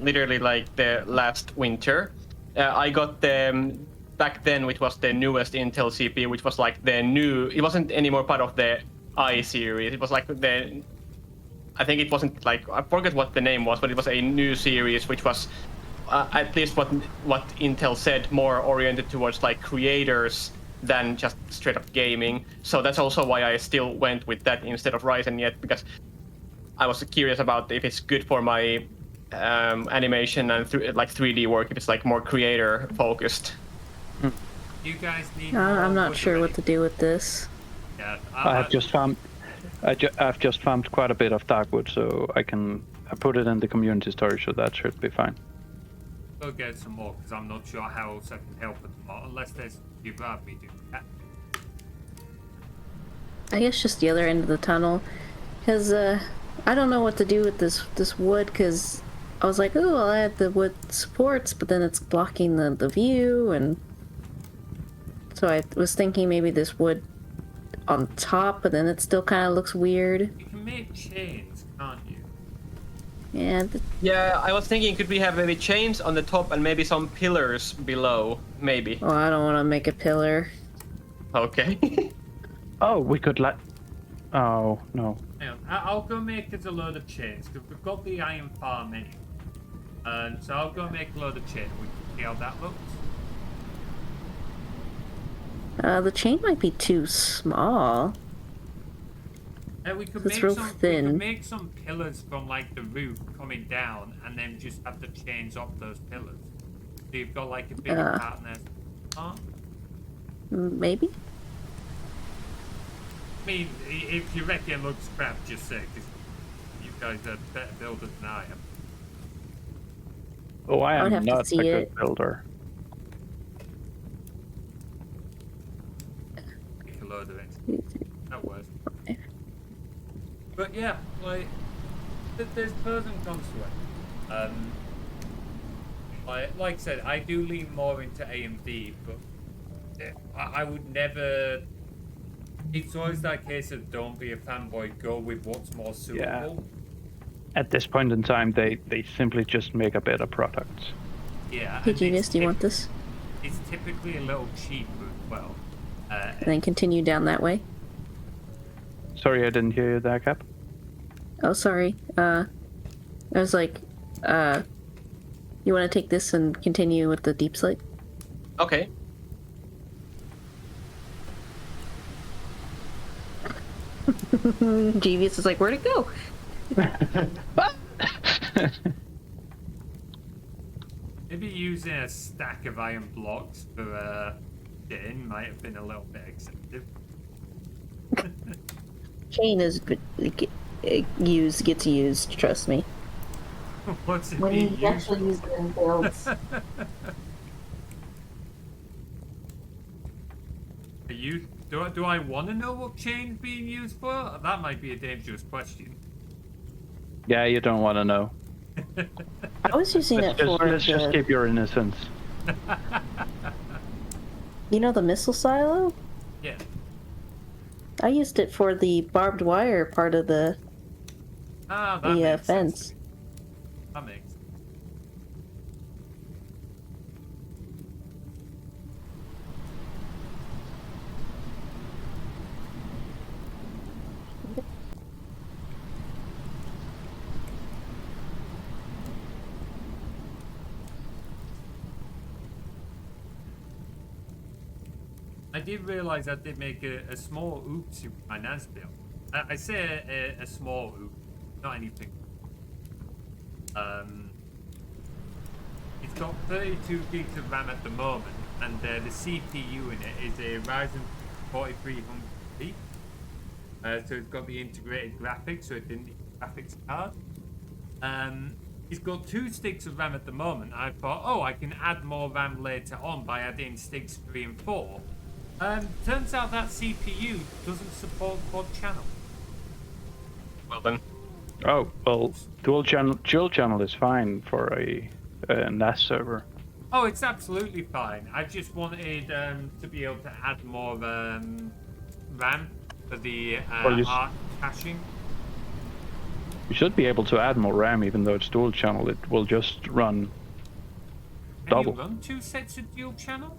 [SPEAKER 3] literally like the last winter, I got back then, which was the newest Intel CPU, which was like the new. It wasn't anymore part of the I series. It was like I think it wasn't like, I forget what the name was, but it was a new series, which was at least what Intel said, more oriented towards like creators than just straight up gaming. So that's also why I still went with that instead of Ryzen yet, because I was curious about if it's good for my animation and like 3D work, if it's like more creator focused.
[SPEAKER 1] You guys need.
[SPEAKER 2] I'm not sure what to do with this.
[SPEAKER 1] Yeah,
[SPEAKER 5] I've just farmed quite a bit of Darkwood, so I put it in the community storage, so that should be fine.
[SPEAKER 1] Go get some more, because I'm not sure how else I can help at the moment, unless you'd rather me do that.
[SPEAKER 2] I guess just the other end of the tunnel, because I don't know what to do with this wood, because I was like, oh, I'll add the wood supports, but then it's blocking the view, and so I was thinking maybe this wood on top, but then it still kind of looks weird.
[SPEAKER 1] You can make chains, can't you?
[SPEAKER 2] Yeah.
[SPEAKER 3] Yeah, I was thinking, could we have maybe chains on the top and maybe some pillars below, maybe?
[SPEAKER 2] Oh, I don't want to make a pillar.
[SPEAKER 3] Okay.
[SPEAKER 5] Oh, we could Oh, no.
[SPEAKER 1] Hang on, I'll go make us a load of chains, because we've got the iron farm anyway. And so I'll go make a load of chains. We can see how that looks.
[SPEAKER 2] The chain might be too small.
[SPEAKER 1] We could
[SPEAKER 2] It's real thin.
[SPEAKER 1] We could make some pillars from like the roof coming down, and then just have the chains off those pillars. So you've got like a bigger part in there. Huh?
[SPEAKER 2] Maybe.
[SPEAKER 1] I mean, if you reckon it looks crap, just say, because you guys are better builders than I am.
[SPEAKER 5] Oh, I
[SPEAKER 2] would
[SPEAKER 5] am
[SPEAKER 2] have to
[SPEAKER 5] not a
[SPEAKER 2] see
[SPEAKER 5] good
[SPEAKER 2] it.
[SPEAKER 5] builder.
[SPEAKER 1] Make a load of it. That works. But yeah, like, there's pros and cons to it. Like I said, I do lean more into AMD, but I would never. It's always that case of don't be a fanboy, go with what's more suitable.
[SPEAKER 5] At this point in time, they simply just make a better product.
[SPEAKER 1] Yeah.
[SPEAKER 2] Hey,
[SPEAKER 1] and
[SPEAKER 2] Genius, do you want this?
[SPEAKER 1] It's typically a little cheaper as well.
[SPEAKER 2] And then continue down that way.
[SPEAKER 5] Sorry, I didn't hear you there, Cap.
[SPEAKER 2] Oh, sorry. I was like, you want to take this and continue with the deep slate?
[SPEAKER 3] Okay.
[SPEAKER 2] Genius is like, where'd it go?
[SPEAKER 1] Maybe using a stack of iron blocks for getting might have been a little bit excessive.
[SPEAKER 2] Chain is gets used. Trust me.
[SPEAKER 1] What's it
[SPEAKER 6] When
[SPEAKER 1] being
[SPEAKER 6] you
[SPEAKER 1] used
[SPEAKER 6] actually
[SPEAKER 1] for?
[SPEAKER 6] use it in builds.
[SPEAKER 1] Are you? Do I want to know what chain's being used for? That might be a dangerous question.
[SPEAKER 5] Yeah, you don't want to know.
[SPEAKER 2] I was using it for
[SPEAKER 5] Let's just
[SPEAKER 2] the,
[SPEAKER 5] keep your innocence.
[SPEAKER 2] you know, the missile silo.
[SPEAKER 1] Yeah.
[SPEAKER 2] I used it for the barbed wire part of the
[SPEAKER 1] That
[SPEAKER 2] the
[SPEAKER 1] makes sense to
[SPEAKER 2] fence.
[SPEAKER 1] me. That makes sense. I did realize I did make a small oops in my NAS build. I say a small oops, not anything. It's got 32 gigs of RAM at the moment, and the CPU in it is a Ryzen 4300P. So it's got the integrated graphics, so it didn't need a graphics card. It's got 2 sticks of RAM at the moment. I thought, oh, I can add more RAM later on by adding sticks 3 and 4. Turns out that CPU doesn't support quad channel.
[SPEAKER 3] Well then.
[SPEAKER 5] Oh, well, dual channel is fine for a NAS server.
[SPEAKER 1] Oh, it's absolutely fine. I just wanted to be able to add more RAM for the art caching.
[SPEAKER 5] You should be able to add more RAM even though it's dual channel. It will just run
[SPEAKER 1] Can
[SPEAKER 5] double.
[SPEAKER 1] you run 2 sets of dual channel?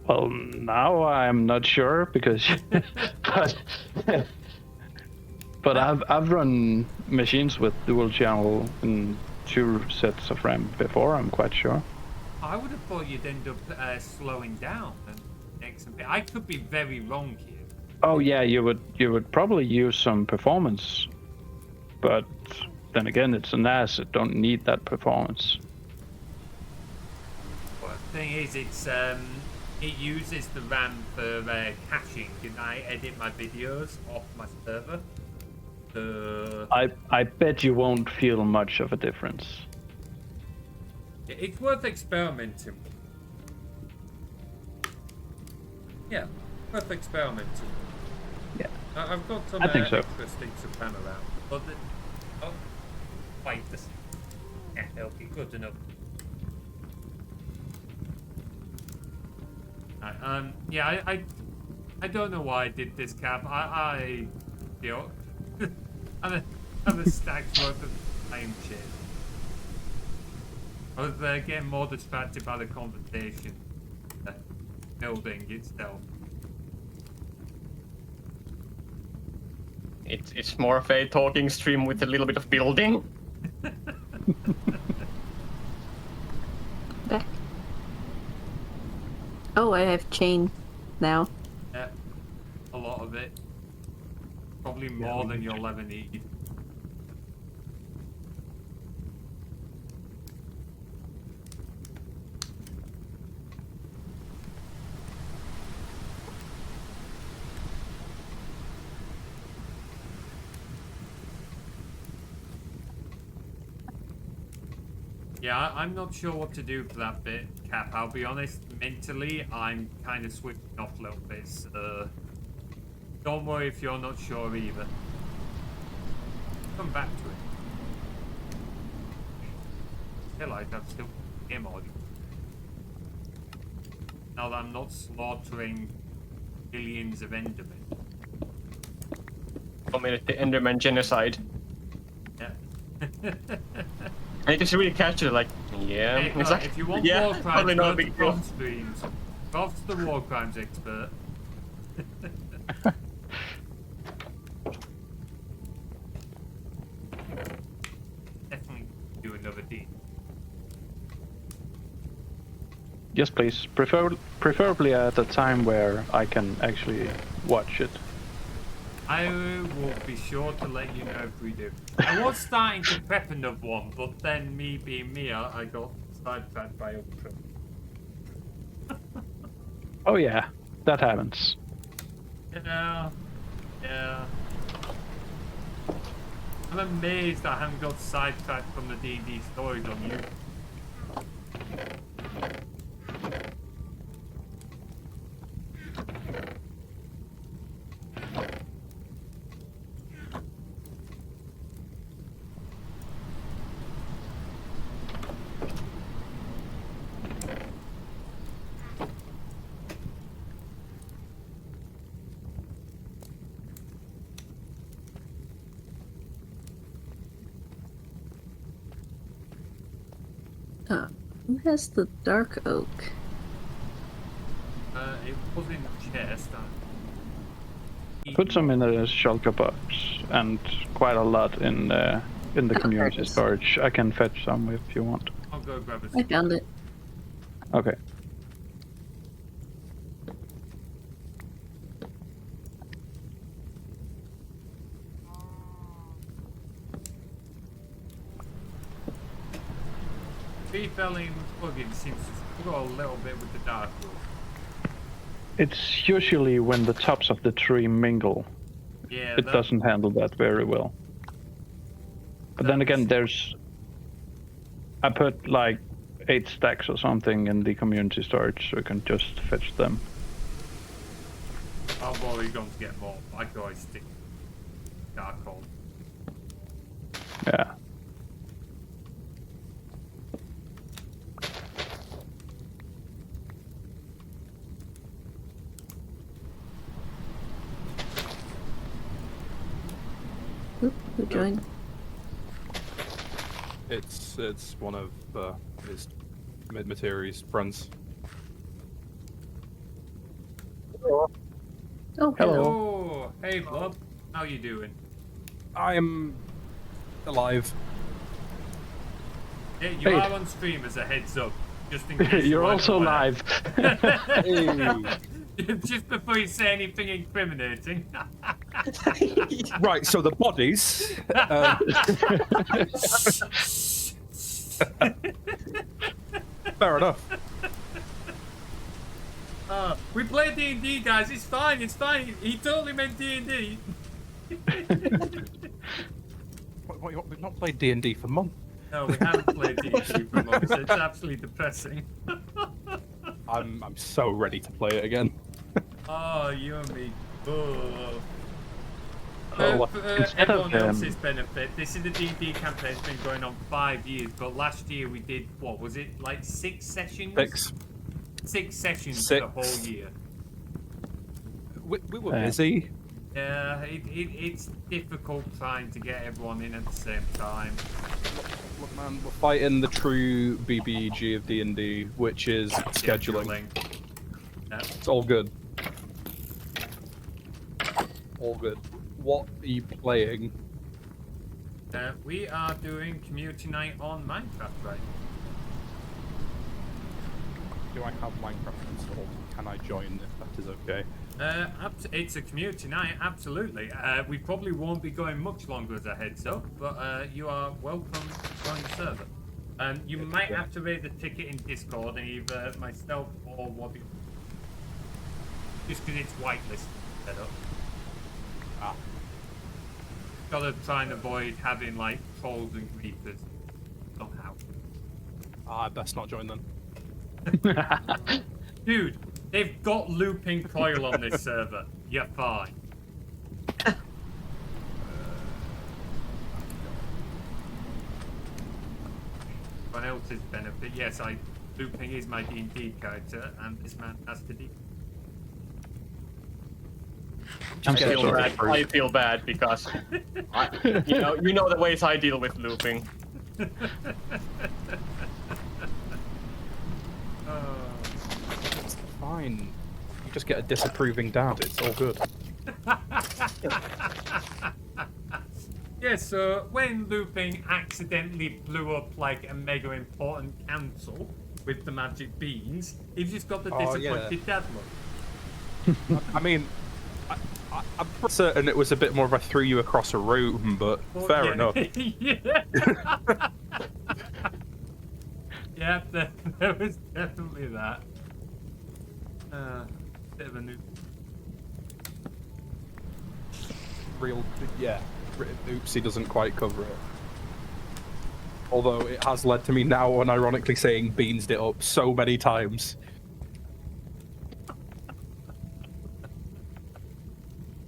[SPEAKER 5] Well, now I'm not sure because, but I've run machines with dual channel and 2 sets of RAM before. I'm quite sure.
[SPEAKER 1] I would have thought you'd end up slowing down and next bit. I could be very wrong here.
[SPEAKER 5] Oh yeah, you would probably use some performance, but then again, it's a NAS. It don't need that performance.
[SPEAKER 1] But the thing is, it uses the RAM for caching, and I edit my videos off my server.
[SPEAKER 5] I bet you won't feel much of a difference.
[SPEAKER 1] It's worth experimenting. Yeah, worth experimenting.
[SPEAKER 5] Yeah.
[SPEAKER 1] I've got some
[SPEAKER 5] I think so.
[SPEAKER 1] extra sticks of RAM around, but wait, this. Yeah, it'll be good enough. Yeah, I don't know why I did this, Cap. You know, I'm a stack's worth of time shit. I was getting more distracted by the conversation, building itself.
[SPEAKER 3] It's more of a talking stream with a little bit of building.
[SPEAKER 2] Back. Oh, I have chain now.
[SPEAKER 1] Yeah, a lot of it. Probably more than you'll ever need. Yeah, I'm not sure what to do for that bit, Cap. I'll be honest, mentally, I'm kind of switching off a little bit. So don't worry if you're not sure either. Come back to it. I feel like I'm still game audio. Now that I'm not slaughtering billions of Endermen.
[SPEAKER 3] community Enderman genocide.
[SPEAKER 1] Yeah.
[SPEAKER 3] And you just really catch it, like, yeah.
[SPEAKER 1] Hey,
[SPEAKER 3] It's
[SPEAKER 1] no,
[SPEAKER 3] like,
[SPEAKER 1] if you want
[SPEAKER 3] yeah,
[SPEAKER 1] war crimes,
[SPEAKER 3] probably not a
[SPEAKER 1] go to
[SPEAKER 3] big deal.
[SPEAKER 1] Fram streams. Prof's the war crimes expert. Definitely do another D.
[SPEAKER 5] Yes, please. Preferably at a time where I can actually watch it.
[SPEAKER 1] I will be sure to let you know if we do. I was starting to prep another one, but then me being me, I got sidetracked by other prep.
[SPEAKER 5] Oh yeah, that happens.
[SPEAKER 1] Yeah. I'm amazed I haven't got sidetracked from the D&D stories on you.
[SPEAKER 2] Who has the dark oak?
[SPEAKER 1] It was in the chest.
[SPEAKER 5] Put some in a shulker box and quite a lot in the community
[SPEAKER 2] There it is.
[SPEAKER 5] storage. I can fetch some if you want.
[SPEAKER 1] I'll go grab a
[SPEAKER 2] I found it.
[SPEAKER 5] Okay.
[SPEAKER 1] Tree felling plugin seems to struggle a little bit with the dark rule.
[SPEAKER 5] It's usually when the tops of the tree mingle.
[SPEAKER 1] Yeah,
[SPEAKER 5] It doesn't handle that very well. But then again, I put like 8 stacks or something in the community storage, so you can just fetch them.
[SPEAKER 1] I've already gone to get more. I can always stick dark hole.
[SPEAKER 5] Yeah.
[SPEAKER 2] Oop, who joined?
[SPEAKER 6] It's one of his Materies friends.
[SPEAKER 2] Oh, hello.
[SPEAKER 1] Oh, hey Bob, how you doing?
[SPEAKER 6] I'm alive.
[SPEAKER 1] Yeah, you
[SPEAKER 5] Hey.
[SPEAKER 1] are on stream as a heads up, just in case.
[SPEAKER 5] You're
[SPEAKER 1] weren't
[SPEAKER 5] also
[SPEAKER 1] aware.
[SPEAKER 5] live.
[SPEAKER 1] Just before you say anything incriminating.
[SPEAKER 6] Right, so the bodies. Fair enough.
[SPEAKER 1] We play D&D, guys. It's fine. It's fine. He totally meant D&D.
[SPEAKER 6] We've not played D&D for months.
[SPEAKER 1] No, we haven't played D&D for months. It's absolutely depressing.
[SPEAKER 6] I'm so ready to play it again.
[SPEAKER 1] Oh, you and me. Oh.
[SPEAKER 6] Oh,
[SPEAKER 1] For
[SPEAKER 5] instead of,
[SPEAKER 1] everyone else's benefit, this is the D&D campaign. It's been going on 5 years, but last year we did, what was it, like 6 sessions?
[SPEAKER 6] 6.
[SPEAKER 1] 6 sessions
[SPEAKER 6] Six.
[SPEAKER 1] for the whole year.
[SPEAKER 6] We were busy.
[SPEAKER 1] Yeah, it's difficult trying to get everyone in at the same time.
[SPEAKER 6] Look, man, we're fighting the true BBEG of D&D, which is scheduling.
[SPEAKER 1] Yeah.
[SPEAKER 6] It's all good. All good. What are you playing?
[SPEAKER 1] We are doing community night on Minecraft right
[SPEAKER 6] Do I have Minecraft installed? Can I join if that is okay?
[SPEAKER 1] It's a community night, absolutely. We probably won't be going much longer as a heads up, but you are welcome to join the server. You might have to raise a ticket in Discord, and either myself or Wobby. Just because it's whitelisted set up.
[SPEAKER 6] Ah.
[SPEAKER 1] Gotta try and avoid having like trolls and creepers somehow.
[SPEAKER 6] I best not join then.
[SPEAKER 1] Dude, they've got looping coil on this server. You're fine. For else's benefit, yes, looping is my D&D character, and this man has to D.
[SPEAKER 5] I'm
[SPEAKER 3] I
[SPEAKER 5] so
[SPEAKER 3] feel
[SPEAKER 5] sorry.
[SPEAKER 3] bad. I feel bad because you know the ways I deal with looping.
[SPEAKER 6] It's fine. You just get a disapproving dad. It's all good.
[SPEAKER 1] Yeah, so when looping accidentally blew up like a mega important cancel with the magic beans, you've just got the
[SPEAKER 6] Oh, yeah.
[SPEAKER 1] disappointed dad look.
[SPEAKER 6] I mean, I'm pretty certain it was a bit more of a threw you across a room, but
[SPEAKER 1] Well,
[SPEAKER 6] fair
[SPEAKER 1] yeah.
[SPEAKER 6] enough.
[SPEAKER 1] Yeah. Yeah, there was definitely that. Bit of a new.
[SPEAKER 6] Real, yeah. Oopsie doesn't quite cover it. Although it has led to me now unironically saying beansed it up so many times.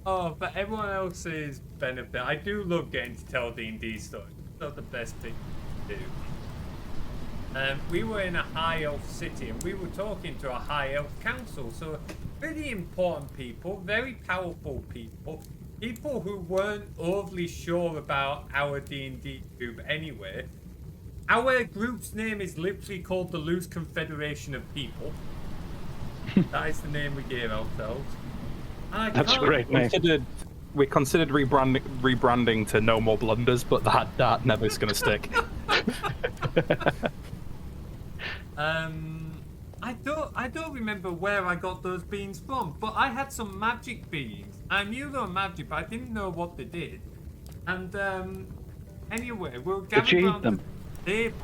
[SPEAKER 1] Oh, for everyone else's benefit, I do love getting to tell D&D stories. It's not the best thing to do. We were in a high elf city and we were talking to a high elf council, so pretty important people, very powerful people, people who weren't overly sure about our D&D group anyway. Our group's name is literally called the Loose Confederation of People. That is the name we gave ourselves. And I
[SPEAKER 5] That's a
[SPEAKER 1] can't-
[SPEAKER 5] great name.
[SPEAKER 6] We considered rebranding to No More Blunders, but that never's gonna stick.
[SPEAKER 1] I don't remember where I got those beans from, but I had some magic beans. I knew they were magic, but I didn't know what they did. And anyway, we were
[SPEAKER 5] Did you
[SPEAKER 1] gathered
[SPEAKER 5] eat
[SPEAKER 1] around
[SPEAKER 5] them?
[SPEAKER 1] the table.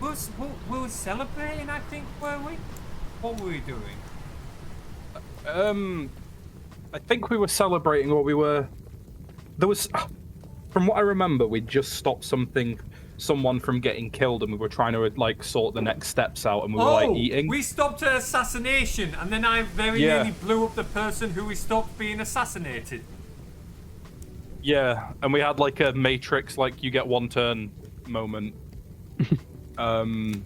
[SPEAKER 1] We were celebrating, I think, were we? What were we doing?
[SPEAKER 6] I think we were celebrating what we were. There was, from what I remember, we just stopped someone from getting killed, and we were trying to like sort the next steps out, and we were like eating.
[SPEAKER 1] We stopped an assassination, and then I very nearly blew up the person who we stopped being assassinated.
[SPEAKER 6] Yeah, and we had like a Matrix, like you get one turn moment, to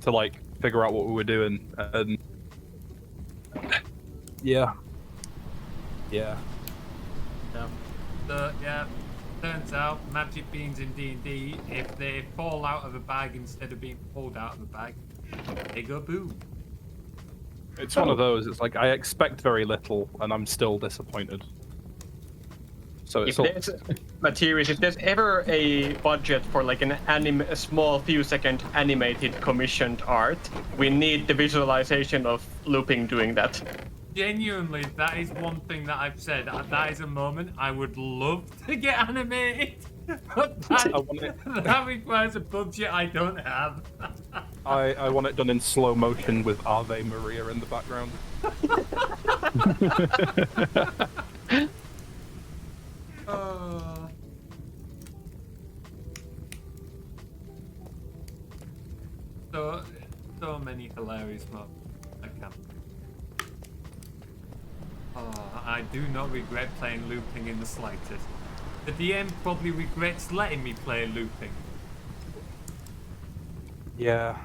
[SPEAKER 6] like figure out what we were doing, and yeah.
[SPEAKER 1] Yeah. So yeah, turns out magic beans in D&D, if they fall out of a bag instead of being pulled out of a bag, they go boom.
[SPEAKER 6] It's one of those. It's like I expect very little, and I'm still disappointed. So it's
[SPEAKER 3] If there's Materies, if there's ever a budget for like a small few second animated commissioned art, we need the visualization of looping doing that.
[SPEAKER 1] Genuinely, that is one thing that I've said. That is a moment I would love to get animated. But that requires a budget I don't have.
[SPEAKER 6] I want it done in slow motion with Ave Maria in the background.
[SPEAKER 1] So many hilarious moments. I can't. I do not regret playing looping in the slightest. The DM probably regrets letting me play looping.
[SPEAKER 6] Yeah.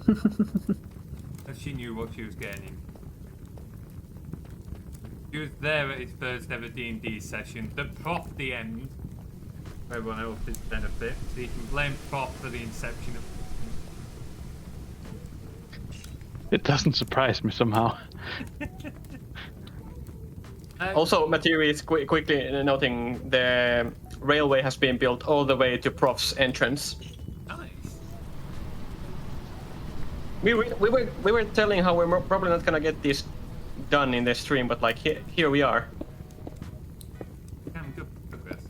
[SPEAKER 1] Because she knew what she was getting. She was there at his first ever D&D session. The prof DM'd for everyone else's benefit, so you can blame prof for the inception of.
[SPEAKER 5] It doesn't surprise me somehow.
[SPEAKER 3] Also, Materies, quickly noting, the railway has been built all the way to Prof's entrance.
[SPEAKER 1] Nice.
[SPEAKER 3] We were telling how we're probably not gonna get this done in the stream, but like here we are.
[SPEAKER 1] Good progress.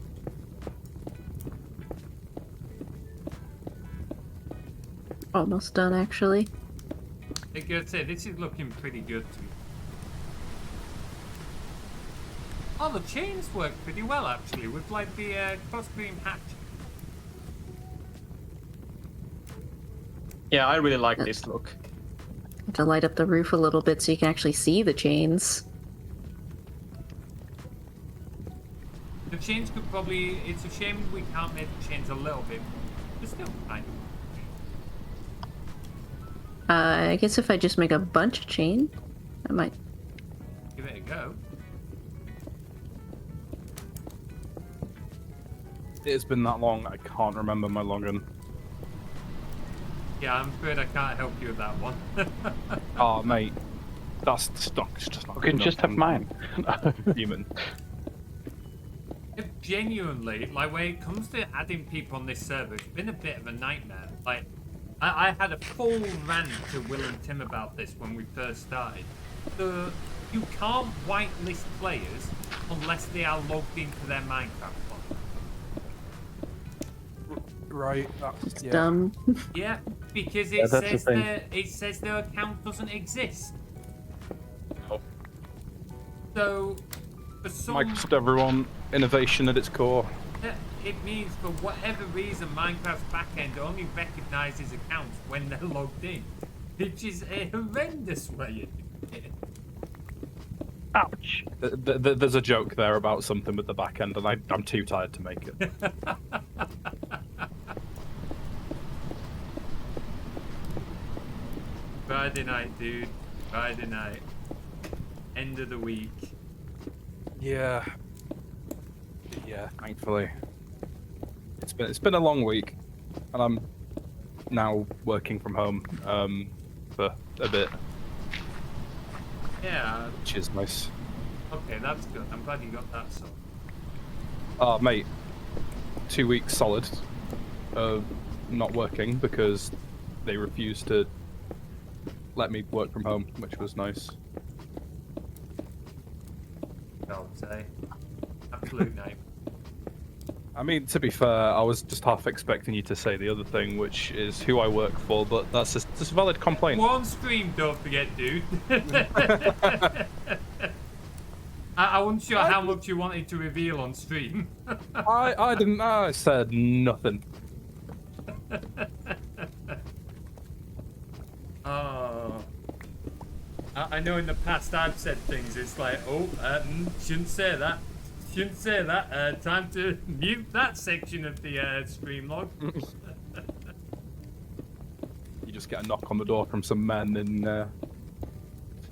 [SPEAKER 2] Almost done, actually.
[SPEAKER 1] Like I said, this is looking pretty good to me. Oh, the chains work pretty well actually, with like the cross-beam hatch.
[SPEAKER 3] Yeah, I really like this look.
[SPEAKER 2] Have to light up the roof a little bit so you can actually see the chains.
[SPEAKER 1] The chains could probably. It's a shame we can't make the chains a little bit more. But still, kind of.
[SPEAKER 2] I guess if I just make a bunch of chain, I might.
[SPEAKER 1] Give it a go.
[SPEAKER 6] It's been that long, I can't remember my login.
[SPEAKER 1] Yeah, I'm afraid I can't help you with that one.
[SPEAKER 6] Oh, mate. That's just not
[SPEAKER 5] You can just have mine.
[SPEAKER 6] human.
[SPEAKER 1] If genuinely, like, when it comes to adding people on this server, it's been a bit of a nightmare. Like, I had a full rant to Will and Tim about this when we first started. You can't whitelist players unless they are logged into their Minecraft one.
[SPEAKER 6] Right.
[SPEAKER 2] It's dumb.
[SPEAKER 1] Yeah, because
[SPEAKER 5] Yeah,
[SPEAKER 1] it
[SPEAKER 5] that's the
[SPEAKER 1] says
[SPEAKER 5] thing.
[SPEAKER 1] it says their account doesn't exist.
[SPEAKER 3] Oh.
[SPEAKER 1] So, for some,
[SPEAKER 6] Microsoft everyone, innovation at its core.
[SPEAKER 1] it means for whatever reason Minecraft's backend only recognizes accounts when they're logged in, which is a horrendous way of doing it.
[SPEAKER 5] Ouch.
[SPEAKER 6] There's a joke there about something with the back end, and I'm too tired to make it.
[SPEAKER 1] Friday night, dude. Friday night. End of the week.
[SPEAKER 6] Yeah. Yeah, thankfully. It's been a long week, and I'm now working from home for a bit,
[SPEAKER 1] Yeah.
[SPEAKER 6] which is nice.
[SPEAKER 1] Okay, that's good. I'm glad you got that sorted.
[SPEAKER 6] Oh, mate, 2 weeks solid of not working because they refused to let me work from home, which was nice.
[SPEAKER 1] I'll say. Absolute night.
[SPEAKER 6] I mean, to be fair, I was just half expecting you to say the other thing, which is who I work for, but that's just a valid complaint.
[SPEAKER 1] We're on stream, don't forget, dude. I wasn't sure how much you wanted to reveal on stream.
[SPEAKER 6] I didn't. I said nothing.
[SPEAKER 1] Oh. I know in the past I've said things, it's like, oh, shouldn't say that. Shouldn't say that. Time to mute that section of the stream log.
[SPEAKER 6] You just get a knock on the door from some men in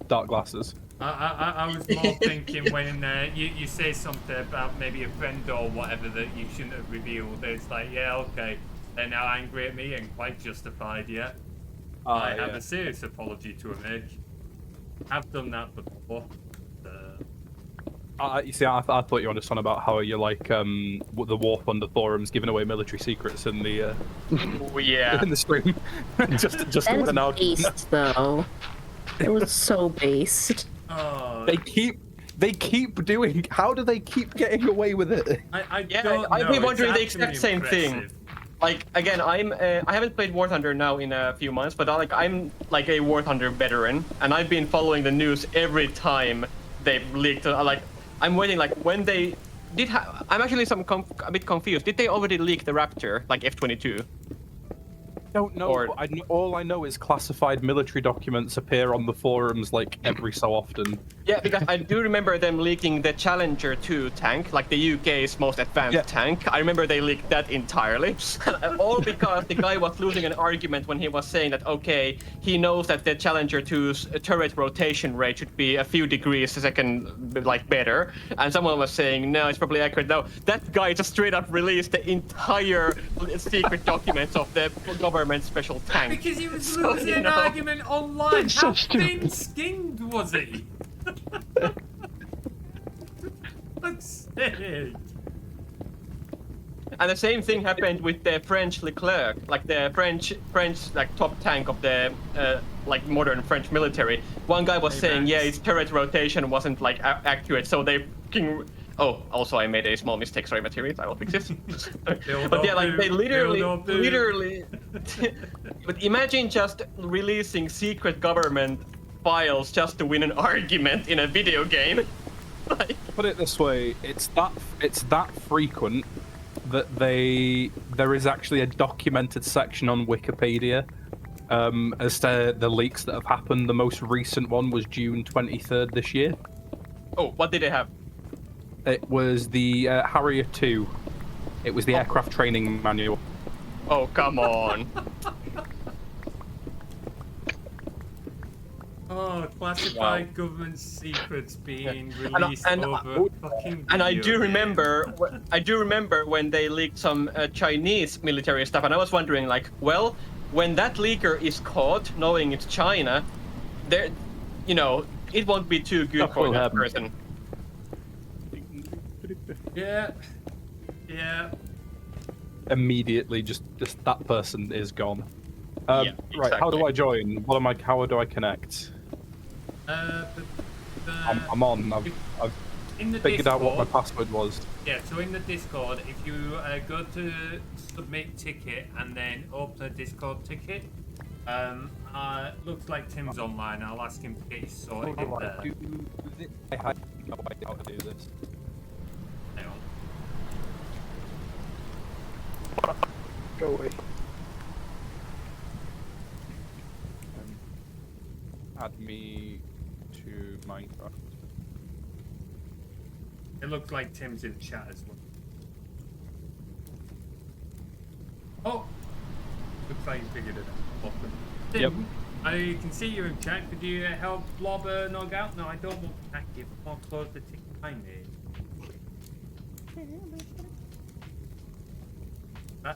[SPEAKER 6] dark glasses.
[SPEAKER 1] I was more thinking when you say something about maybe a friend or whatever that you shouldn't have revealed. It's like, yeah, okay, they're now angry at me and quite justified, yeah. I have a serious apology to make. I've done that before.
[SPEAKER 6] You see, I thought you were just on about how you like the War Thunder forums giving away military secrets in the
[SPEAKER 3] Yeah.
[SPEAKER 6] in the stream. just
[SPEAKER 2] That
[SPEAKER 6] with an
[SPEAKER 2] was
[SPEAKER 6] out.
[SPEAKER 2] based, though. It was so based.
[SPEAKER 1] Oh,
[SPEAKER 6] They keep doing. How do they keep getting away with it?
[SPEAKER 1] I
[SPEAKER 3] Yeah,
[SPEAKER 1] don't
[SPEAKER 3] I've
[SPEAKER 1] know.
[SPEAKER 3] been wondering
[SPEAKER 1] It's
[SPEAKER 3] the exact
[SPEAKER 1] actually
[SPEAKER 3] same thing.
[SPEAKER 1] impressive.
[SPEAKER 3] Like again, I haven't played War Thunder now in a few months, but I'm like a War Thunder veteran, and I've been following the news every time they've leaked. I'm waiting. Like when they did, I'm actually a bit confused. Did they already leak the Raptor, like F-22?
[SPEAKER 6] Don't know.
[SPEAKER 3] Or-
[SPEAKER 6] But all I know is classified military documents appear on the forums like every so often.
[SPEAKER 3] Yeah, because I do remember them leaking the Challenger 2 tank, like the UK's most advanced tank. I remember they leaked that entirely. All because the guy was losing an argument when he was saying that, okay, he knows that the Challenger 2's turret rotation rate should be a few degrees a second, like, better. And someone was saying, no, it's probably accurate. No, that guy just straight up released the entire secret documents of the government special tank.
[SPEAKER 1] Because he was
[SPEAKER 3] So,
[SPEAKER 1] losing
[SPEAKER 3] you
[SPEAKER 1] an
[SPEAKER 3] know.
[SPEAKER 1] argument online.
[SPEAKER 5] That's so
[SPEAKER 1] How
[SPEAKER 5] stupid.
[SPEAKER 1] thin-skinned was he? Fuck's sake.
[SPEAKER 3] And the same thing happened with the French Leclerc, like the French like top tank of the like modern French military. One guy was saying, yeah, its turret rotation wasn't like accurate, so they fucking. Oh, also I made a small mistake. Sorry, Materies, I will fix this. But yeah, like they literally. But imagine just releasing secret government files just to win an argument in a video game. Like,
[SPEAKER 6] Put it this way, it's that frequent that there is actually a documented section on Wikipedia as to the leaks that have happened. The most recent one was June 23rd this year.
[SPEAKER 3] oh, what did they have?
[SPEAKER 6] It was the Harrier 2. It was the aircraft training manual.
[SPEAKER 3] Oh, come on.
[SPEAKER 1] Oh, classified government secrets being
[SPEAKER 3] And-
[SPEAKER 1] released
[SPEAKER 3] and-
[SPEAKER 1] over a fucking
[SPEAKER 3] And I
[SPEAKER 1] video
[SPEAKER 3] do
[SPEAKER 1] game.
[SPEAKER 3] remember when they leaked some Chinese military stuff, and I was wondering, like, well, when that leaker is caught, knowing it's China, there, you know, it won't be too good
[SPEAKER 5] Stuff
[SPEAKER 3] for
[SPEAKER 5] will
[SPEAKER 3] that
[SPEAKER 5] happen.
[SPEAKER 3] person.
[SPEAKER 1] Yeah. Yeah.
[SPEAKER 6] Immediately, just that person is gone.
[SPEAKER 3] Yeah,
[SPEAKER 6] Right, how do
[SPEAKER 3] exactly.
[SPEAKER 6] I join? What am I? How do I connect?
[SPEAKER 1] But
[SPEAKER 6] I'm on. I've
[SPEAKER 1] in the
[SPEAKER 6] figured out what my
[SPEAKER 1] Discord-
[SPEAKER 6] password was.
[SPEAKER 1] Yeah, so in the Discord, if you go to submit ticket and then open a Discord ticket, looks like Tim's online. I'll ask him to get you sorted in there.
[SPEAKER 6] I have no idea how to do this.
[SPEAKER 1] Hang on.
[SPEAKER 5] Go away.
[SPEAKER 6] Add me to Minecraft.
[SPEAKER 1] It looks like Tim's in chat as well. Oh! Looks like he figured it out. Awesome. Tim,
[SPEAKER 6] Yep.
[SPEAKER 1] I can see you're in chat. Could you help Blob nog out? No, I don't want to attack you. I'll close the ticket behind me.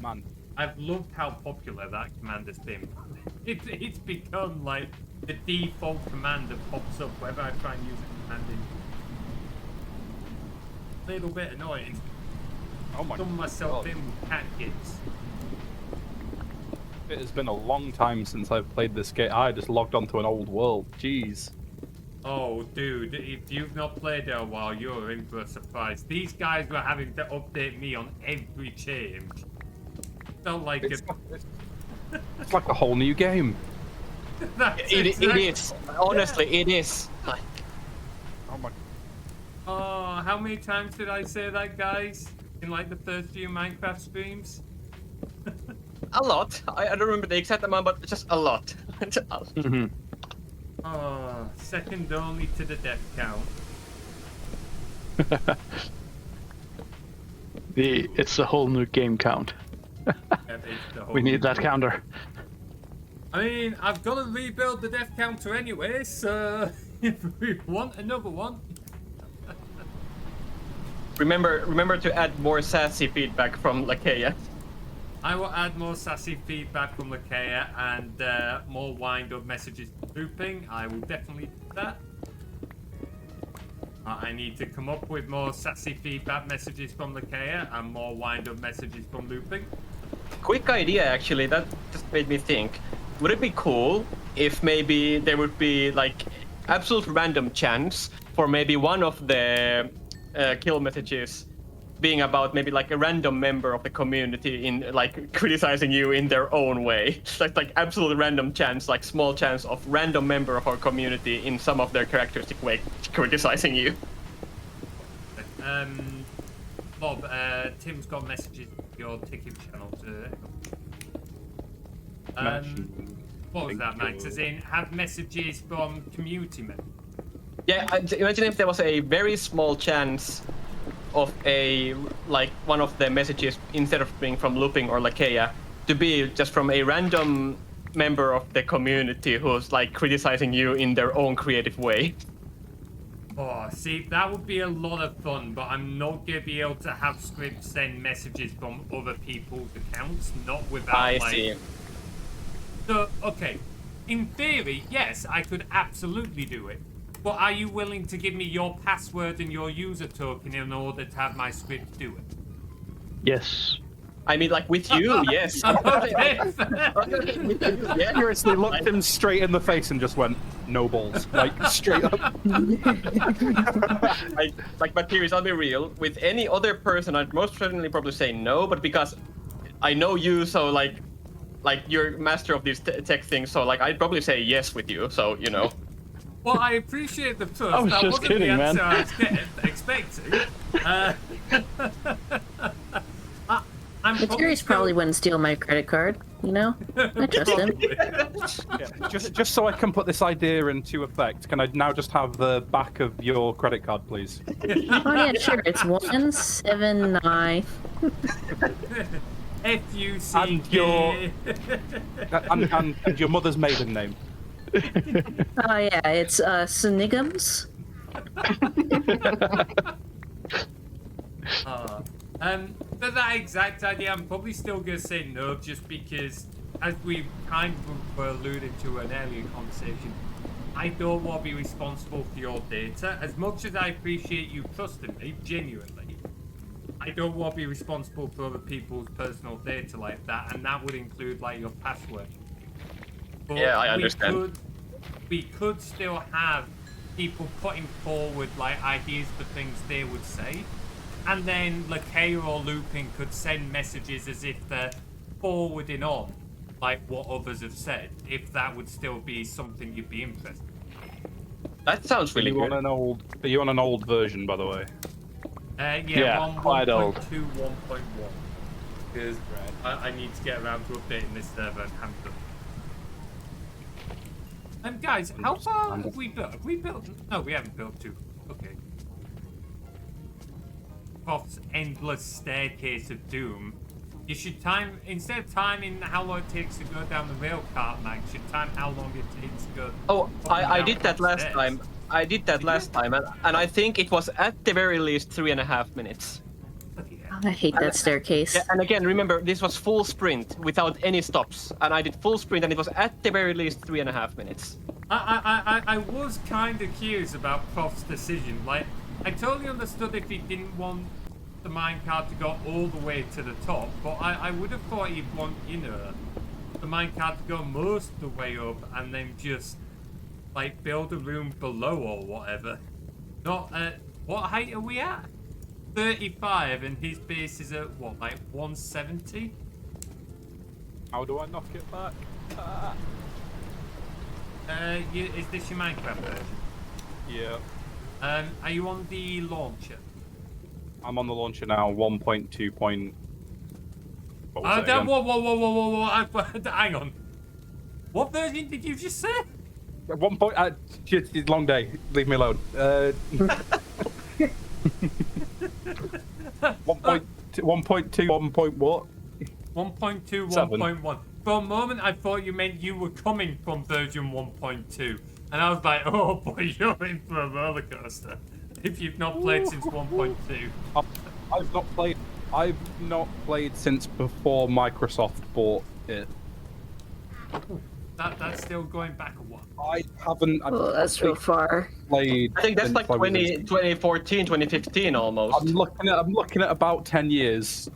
[SPEAKER 6] Man,
[SPEAKER 1] I've loved how popular that command has been. It's become like the default command that pops up whenever I try and use a command in. Little bit annoying.
[SPEAKER 6] oh my
[SPEAKER 1] Done myself
[SPEAKER 6] God.
[SPEAKER 1] in with cat kids.
[SPEAKER 6] It has been a long time since I've played this game. I just logged onto an old world. Jeez.
[SPEAKER 1] Oh, dude, if you've not played it a while, you're in for a surprise. These guys were having to update me on every change. Felt like
[SPEAKER 6] It's like a whole new game.
[SPEAKER 1] That's
[SPEAKER 3] It
[SPEAKER 1] exactly-
[SPEAKER 3] is. Honestly, it is. Like,
[SPEAKER 6] Oh my.
[SPEAKER 1] Oh, how many times did I say that, guys? In like the first few Minecraft streams?
[SPEAKER 3] a lot. I don't remember the exact amount, but just a lot.
[SPEAKER 5] Mhm.
[SPEAKER 1] Oh, second only to the death count.
[SPEAKER 5] It's a whole new game count.
[SPEAKER 1] Yeah, it's the whole
[SPEAKER 5] We need that counter.
[SPEAKER 1] I mean, I've got to rebuild the death counter anyway, so if we want another one.
[SPEAKER 3] remember to add more sassy feedback from Lakea.
[SPEAKER 1] I will add more sassy feedback from Lakea and more wind-up messages looping. I will definitely do that. I need to come up with more sassy feedback messages from Lakea and more wind-up messages from looping.
[SPEAKER 3] Quick idea, actually, that just made me think. Would it be cool if maybe there would be like absolute random chance for maybe one of the kill messages being about maybe like a random member of the community in like criticizing you in their own way? like absolute random chance, like small chance of random member of our community in some of their characteristic way criticizing you.
[SPEAKER 1] Bob, Tim's got messages on your ticket channel to. What was that, Max? As in, have messages from community members.
[SPEAKER 3] Yeah, imagine if there was a very small chance of a like one of the messages, instead of being from Looping or Lakea, to be just from a random member of the community who's like criticizing you in their own creative way.
[SPEAKER 1] Oh, see, that would be a lot of fun, but I'm not going to be able to have scripts send messages from other people's accounts, not without,
[SPEAKER 3] I
[SPEAKER 1] like...
[SPEAKER 3] see.
[SPEAKER 1] So, okay, in theory, yes, I could absolutely do it, but are you willing to give me your password and your user token in order to have my script do it?
[SPEAKER 5] Yes.
[SPEAKER 3] I mean, like with you, yes.
[SPEAKER 1] Okay.
[SPEAKER 3] Yeah.
[SPEAKER 6] Seriously, looked him straight in the face and just went, no balls. Like, straight up.
[SPEAKER 3] like Materies, I'll be real. With any other person, I'd most certainly probably say no, but because I know you, so like you're master of these tech things, so like I'd probably say yes with you. So you know.
[SPEAKER 1] Well, I appreciate the trust.
[SPEAKER 5] I was
[SPEAKER 1] that
[SPEAKER 5] just
[SPEAKER 1] wasn't
[SPEAKER 5] kidding,
[SPEAKER 1] the
[SPEAKER 5] man.
[SPEAKER 1] answer I was expecting.
[SPEAKER 2] Materies probably wouldn't steal my credit card, you know? I trust him.
[SPEAKER 6] Yeah, just so I can put this idea into effect, can I now just have the back of your credit card, please?
[SPEAKER 2] Oh yeah, sure. It's 179.
[SPEAKER 1] F-U-C-K.
[SPEAKER 6] And your mother's maiden name.
[SPEAKER 2] Oh yeah, it's Snigums.
[SPEAKER 1] For that exact idea, I'm probably still gonna say no, just because, as we kind of were alluding to in an earlier conversation, I don't want to be responsible for your data. As much as I appreciate you trusting me, genuinely, I don't want to be responsible for other people's personal data like that, and that would include like your password. But
[SPEAKER 3] Yeah, I understand.
[SPEAKER 1] We could still have people putting forward like ideas for things they would say, and then Lakea or Lupin could send messages as if they're forwarding on like what others have said, if that would still be something you'd be interested in.
[SPEAKER 3] That sounds really good.
[SPEAKER 6] Are you on an old version, by the way?
[SPEAKER 1] Yeah,
[SPEAKER 5] quite old.
[SPEAKER 1] 1.2, 1.1. Because I need to get around to updating this server and hand them. Guys, how far have we built? Have we built? No, we haven't built two. Okay. Prof's endless staircase of doom. You should time, instead of timing how long it takes to go down the rail cart, Max, you should time how long it takes to go.
[SPEAKER 3] Oh, I
[SPEAKER 1] down
[SPEAKER 3] did that last
[SPEAKER 1] stairs.
[SPEAKER 3] time. I did that last time, and I think it was at the very least 3.5 minutes.
[SPEAKER 1] Bloody hell.
[SPEAKER 2] I hate that staircase.
[SPEAKER 3] Yeah, and again, remember, this was full sprint without any stops, and I did full sprint, and it was at the very least 3.5 minutes.
[SPEAKER 1] I was kind of curious about Prof's decision. Like, I totally understood if he didn't want the minecart to go all the way to the top, but I would have thought he'd want, you know, the minecart to go most of the way up and then just, like, build a room below or whatever. Not at, what height are we at? 35, and his base is at, what, like 170?
[SPEAKER 6] How do I knock it back?
[SPEAKER 1] Is this your Minecraft version?
[SPEAKER 6] Yeah.
[SPEAKER 1] Are you on the launcher?
[SPEAKER 6] I'm on the launcher now, 1.2 point... What was it
[SPEAKER 1] Whoa, hang on. What version did you just say?
[SPEAKER 6] again? 1 point... shit, it's a long day. Leave me alone. 1.2, 1 point what?
[SPEAKER 1] 1.2,
[SPEAKER 6] 7.
[SPEAKER 1] 1.1. For a moment, I thought you meant you were coming from version 1.2. And I was like, oh boy, you're in for a roller coaster. If you've not played since 1.2.
[SPEAKER 6] I've not played since before Microsoft bought it.
[SPEAKER 1] That's still going back a while.
[SPEAKER 6] I haven't.
[SPEAKER 2] Oh, that's real far.
[SPEAKER 6] Played.
[SPEAKER 3] I think that's
[SPEAKER 6] since
[SPEAKER 3] like
[SPEAKER 6] I was in-
[SPEAKER 3] 2014, 2015 almost.
[SPEAKER 6] I'm looking at about 10 years.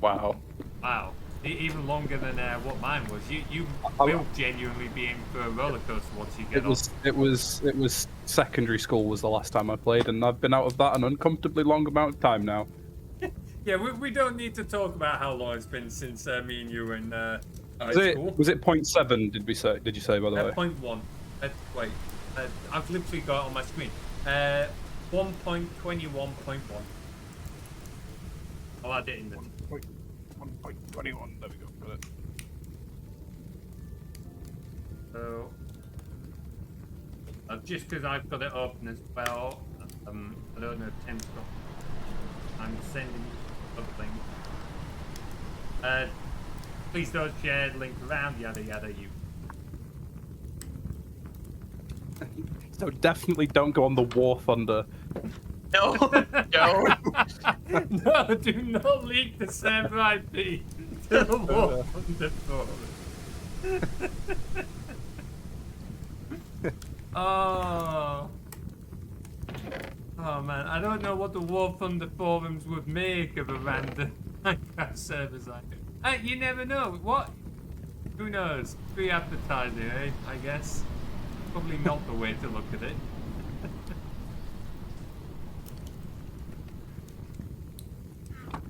[SPEAKER 3] Wow.
[SPEAKER 1] Wow. Even longer than what mine was. You will genuinely be in for a roller coaster once you get off.
[SPEAKER 6] It was secondary school was the last time I played, and I've been out of that an uncomfortably long amount of time now.
[SPEAKER 1] Yeah, we don't need to talk about how long it's been since me and you were in high school.
[SPEAKER 6] Was it 0.7? Did you say by the way?
[SPEAKER 1] 0.1. Wait, I've literally got it on my screen. 1.21.1. I'll add it in there.
[SPEAKER 6] 1.21. There we go. Got it.
[SPEAKER 1] So, just because I've got it open as well, I don't know if Tim's got. I'm sending you other things. Please don't share the link around, yada yada. You.
[SPEAKER 6] So definitely don't go on the War Thunder.
[SPEAKER 3] No, no.
[SPEAKER 1] No, do not leak the server IP to the War Thunder forum. Oh man, I don't know what the War Thunder forums would make of a random Minecraft servers like it. You never know. What? Who knows? Free advertising, eh? I guess. Probably not the way to look at it.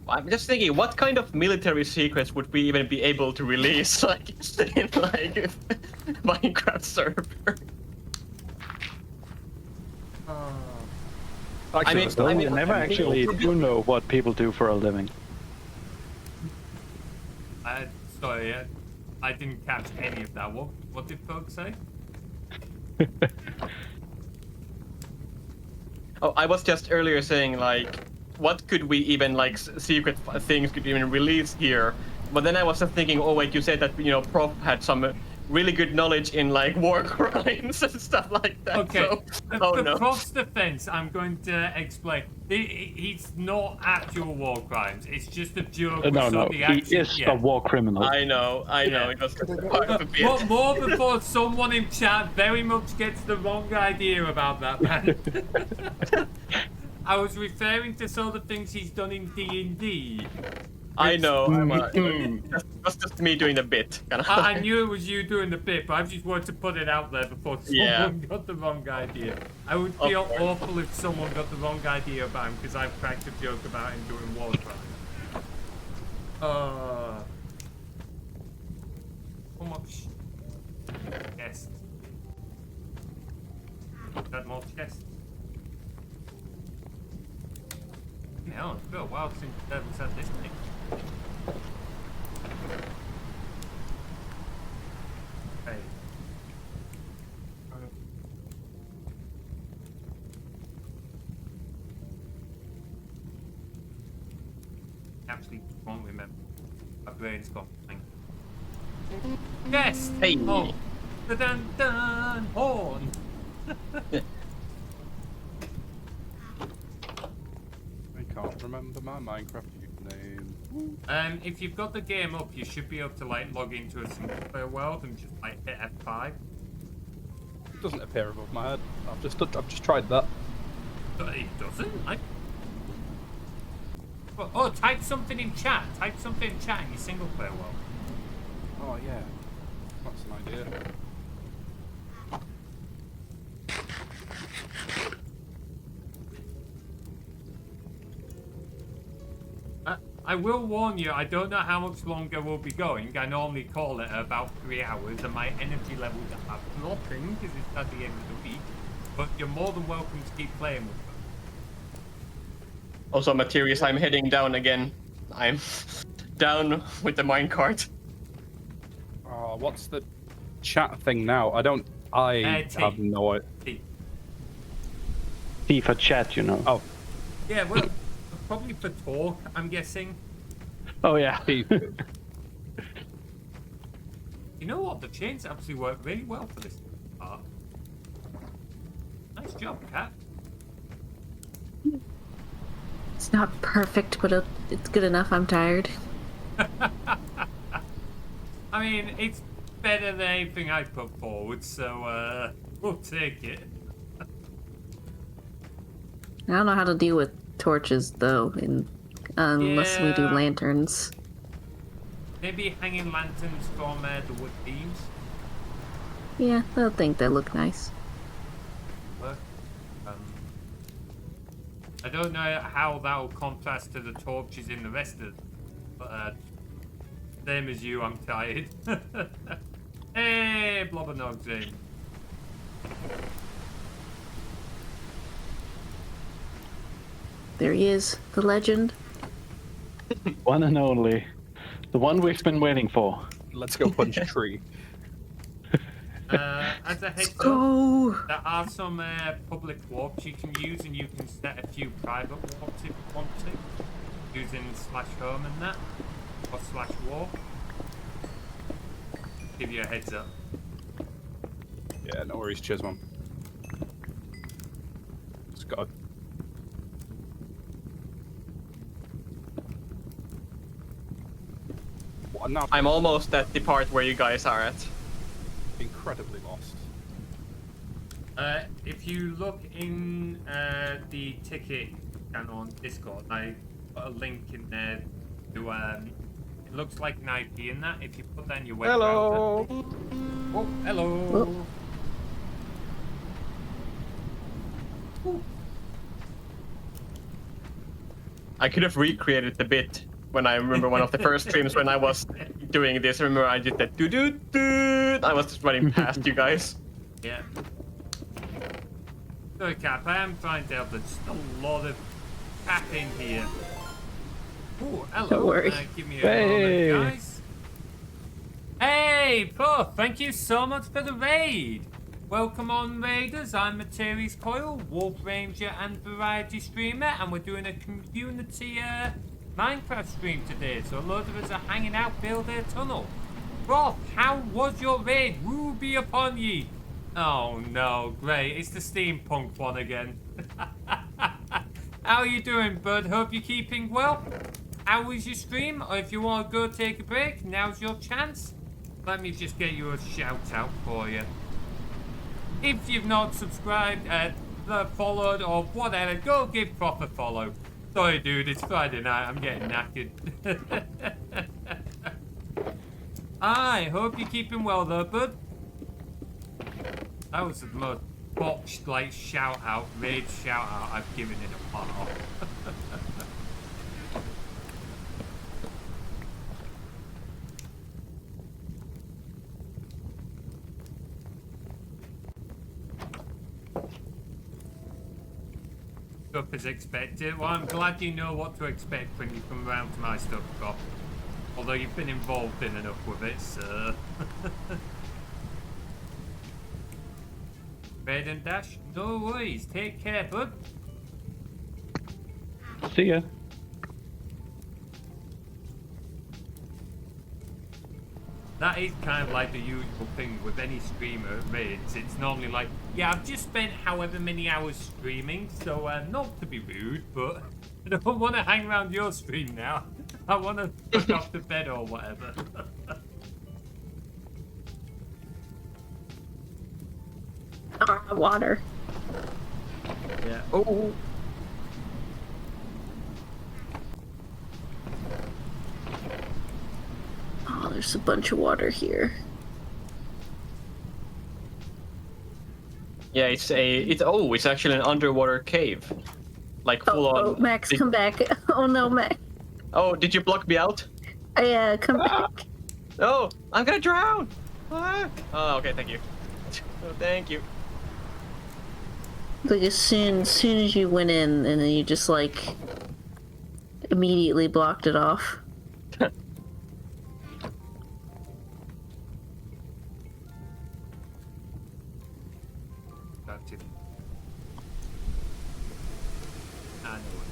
[SPEAKER 3] I'm just thinking, what kind of military secrets would we even be able to release, like, in like Minecraft server? I mean,
[SPEAKER 5] You never actually do know what people do for a living.
[SPEAKER 1] Sorry, I didn't catch any of that. What did folks say?
[SPEAKER 3] Oh, I was just earlier saying, like, what could we even, like, secret things could even release here? But then I was just thinking, oh wait, you said that, you know, Prof had some really good knowledge in like war crimes and stuff like that.
[SPEAKER 1] Okay,
[SPEAKER 3] So, oh
[SPEAKER 1] for
[SPEAKER 3] no.
[SPEAKER 1] Prof's defense, I'm going to explain. He's not actual war crimes. It's just a joke.
[SPEAKER 5] No,
[SPEAKER 1] so
[SPEAKER 5] no,
[SPEAKER 1] the
[SPEAKER 5] he
[SPEAKER 1] action,
[SPEAKER 5] is
[SPEAKER 1] yeah.
[SPEAKER 5] a war criminal.
[SPEAKER 3] I know.
[SPEAKER 1] Yeah.
[SPEAKER 3] It was part of a bit.
[SPEAKER 1] More before someone in chat very much gets the wrong idea about that man. I was referring to some of the things he's done in D&D.
[SPEAKER 3] I know. That's just me doing a bit. Kind of.
[SPEAKER 1] I knew it was you doing the bit, but I just wanted to put it out there before someone got the wrong idea. I would feel awful if someone got the wrong idea about him because I've cracked a joke about him doing war crimes. How much? Chests. Got more chests. No, it's been a while since we've had this thing. Hey. Actually, won't remember. My brain's gone blank. Yes!
[SPEAKER 3] Hey.
[SPEAKER 1] Oh! The dun dun horn!
[SPEAKER 6] I can't remember my Minecraft username.
[SPEAKER 1] If you've got the game up, you should be able to like log into a single player world and just like hit F5.
[SPEAKER 6] It doesn't appear above my head. I've just tried that.
[SPEAKER 1] But it doesn't. Oh, type something in chat. Type something in chat in your single player world.
[SPEAKER 6] Oh yeah, that's an idea.
[SPEAKER 1] I will warn you, I don't know how much longer we'll be going. I normally call it about 3 hours, and my energy levels are dropping because it's at the end of the week. But you're more than welcome to keep playing with them.
[SPEAKER 3] Also, Materies, I'm heading down again. I'm down with the minecart.
[SPEAKER 6] What's the chat thing now? I have no idea.
[SPEAKER 5] T for chat, you know.
[SPEAKER 6] Oh.
[SPEAKER 1] Yeah, well, probably for talk, I'm guessing.
[SPEAKER 5] Oh yeah.
[SPEAKER 1] You know what? The chains actually work really well for this part. Nice job, Cat.
[SPEAKER 2] It's not perfect, but it's good enough. I'm tired.
[SPEAKER 1] I mean, it's better than anything I put forward, so we'll take it.
[SPEAKER 2] I don't know how to deal with torches though, unless we do
[SPEAKER 1] Yeah.
[SPEAKER 2] lanterns.
[SPEAKER 1] Maybe hanging lanterns from the wood beams.
[SPEAKER 2] Yeah, I think they look nice.
[SPEAKER 1] Work. I don't know how that will contrast to the torches in the rest of, but same as you, I'm tired. Hey, Blobbernog Zane.
[SPEAKER 2] There he is, the legend.
[SPEAKER 5] One and only. The one we've been waiting for.
[SPEAKER 6] Let's go punch a tree.
[SPEAKER 1] As a heads up,
[SPEAKER 2] Go!
[SPEAKER 1] there are some public warps you can use, and you can set a few private warps if you want to, using /home and that, or /warp. Give you a heads up.
[SPEAKER 6] Yeah, no worries, cheers, man. Let's go. What now?
[SPEAKER 3] I'm almost at the part where you guys are at.
[SPEAKER 6] Incredibly lost.
[SPEAKER 1] If you look in the ticket channel on Discord, I put a link in there to it looks like an IP in that. If you put that in your web browser. Oh, hello.
[SPEAKER 2] Oh.
[SPEAKER 3] I could have recreated the bit when I remember one of the first streams when I was doing this. Remember, I did that doo-doo-doo. I was just running past you guys.
[SPEAKER 1] Yeah. Sorry, Cap, I am trying to help. There's just a lot of cap in here. Oh, hello.
[SPEAKER 2] Don't worry.
[SPEAKER 1] Give me a
[SPEAKER 5] Hey.
[SPEAKER 1] moment, guys. Hey, Puff, thank you so much for the raid. Welcome on, Raiders. I'm Materies Coil, Wolf Ranger and Variety Streamer, and we're doing a community Minecraft stream today. So a load of us are hanging out, building a tunnel. Prof, how was your raid? Woo be upon ye. Oh no, great. It's the steampunk one again. How are you doing, bud? Hope you're keeping well. How was your stream? Or if you want to go take a break, now's your chance. Let me just get you a shout out for you. If you've not subscribed, followed, or whatever, go give Prof a follow. Sorry, dude, it's Friday night. I'm getting knackered. I hope you're keeping well, though, bud. That was the most botched, like, shout out, raid shout out I've given in a while. Stuff as expected. Well, I'm glad you know what to expect when you come around to my stuff, Prof. Although you've been involved in enough with it, sir. Raid and dash? No worries. Take care, bud.
[SPEAKER 5] See ya.
[SPEAKER 1] That is kind of like the usual thing with any streamer raids. It's normally like, yeah, I've just spent however many hours streaming, so not to be rude, but I don't want to hang around your stream now. I want to fuck off to bed or whatever.
[SPEAKER 2] Water.
[SPEAKER 1] Yeah.
[SPEAKER 3] Oh.
[SPEAKER 2] Oh, there's a bunch of water here.
[SPEAKER 3] Yeah, it's actually an underwater cave. Like full on.
[SPEAKER 2] Oh, Max, come back. Oh no, Max.
[SPEAKER 3] Oh, did you block me out?
[SPEAKER 2] Yeah, come back.
[SPEAKER 3] Oh, I'm gonna drown! Ah. Oh, okay, thank you. Oh, thank you.
[SPEAKER 2] Like as soon as you went in, and then you just like immediately blocked it off.
[SPEAKER 1] That's it. I know it.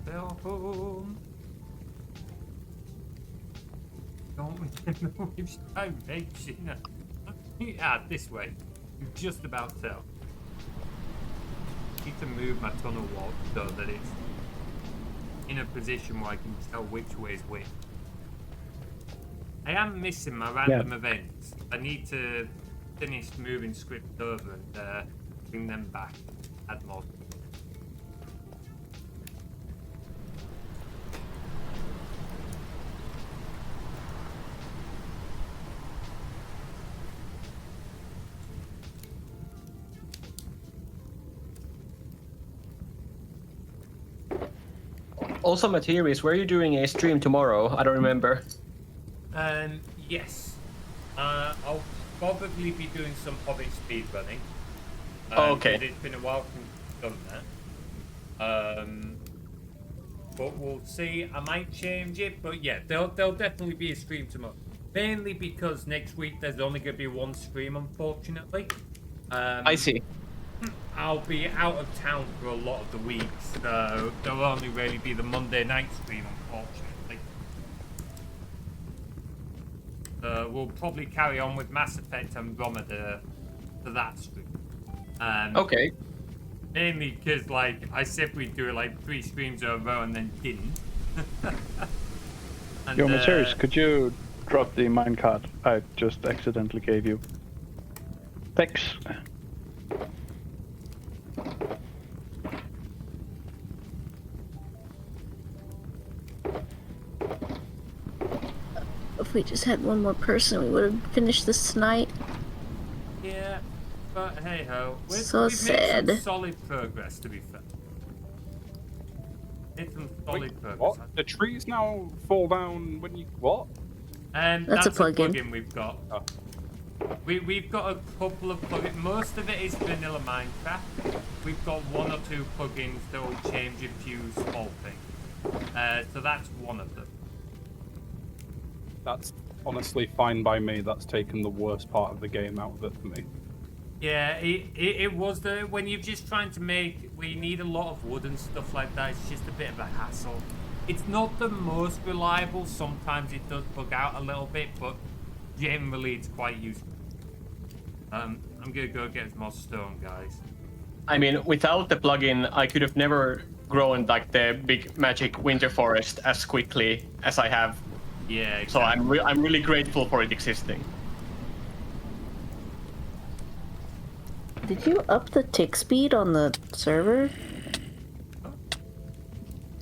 [SPEAKER 1] They're home. Don't remember which direction. Ah, this way. I'm just about to tell. Need to move my tunnel walk so that it's in a position where I can tell which way is which. I am missing my random events. I need to finish moving scripts over and bring them back. Add more.
[SPEAKER 3] Also, Materies, where are you doing a stream tomorrow? I don't remember.
[SPEAKER 1] Yes. I'll probably be doing some Hobbit speedrunning.
[SPEAKER 3] Oh, okay.
[SPEAKER 1] It's been a while since I've done that. But we'll see. I might change it, but yeah, there'll definitely be a stream tomorrow. Mainly because next week there's only going to be one stream, unfortunately.
[SPEAKER 3] I see.
[SPEAKER 1] I'll be out of town for a lot of the week, so there'll only really be the Monday night stream, unfortunately. We'll probably carry on with Mass Effect Andromeda for that stream.
[SPEAKER 3] Okay.
[SPEAKER 1] Mainly because, like, I said we'd do like 3 streams in a row and then didn't. And,
[SPEAKER 5] Yo, Materies, could you drop the minecart I just accidentally gave you? Thanks.
[SPEAKER 2] If we just had one more person, we would have finished this tonight.
[SPEAKER 1] Yeah, but hey ho,
[SPEAKER 2] So
[SPEAKER 1] we've
[SPEAKER 2] sad.
[SPEAKER 1] made some solid progress, to be fair. Made some solid progress.
[SPEAKER 6] What? The trees now fall down when you... What?
[SPEAKER 1] That's
[SPEAKER 2] a plugin.
[SPEAKER 1] plugin we've got.
[SPEAKER 6] Oh.
[SPEAKER 1] We've got a couple of plugins. Most of it is vanilla Minecraft. We've got 1 or 2 plugins that will change a few small things. So that's one of them.
[SPEAKER 6] That's honestly fine by me. That's taken the worst part of the game out of it for me.
[SPEAKER 1] Yeah, it was the when you're just trying to make we need a lot of wood and stuff like that. It's just a bit of a hassle. It's not the most reliable. Sometimes it does bug out a little bit, but generally it's quite useful. I'm gonna go get more stone, guys.
[SPEAKER 3] I mean, without the plugin, I could have never grown like the big magic winter forest as quickly as I have.
[SPEAKER 1] Yeah, exactly.
[SPEAKER 3] So I'm really grateful for it existing.
[SPEAKER 2] Did you up the tick speed on the server?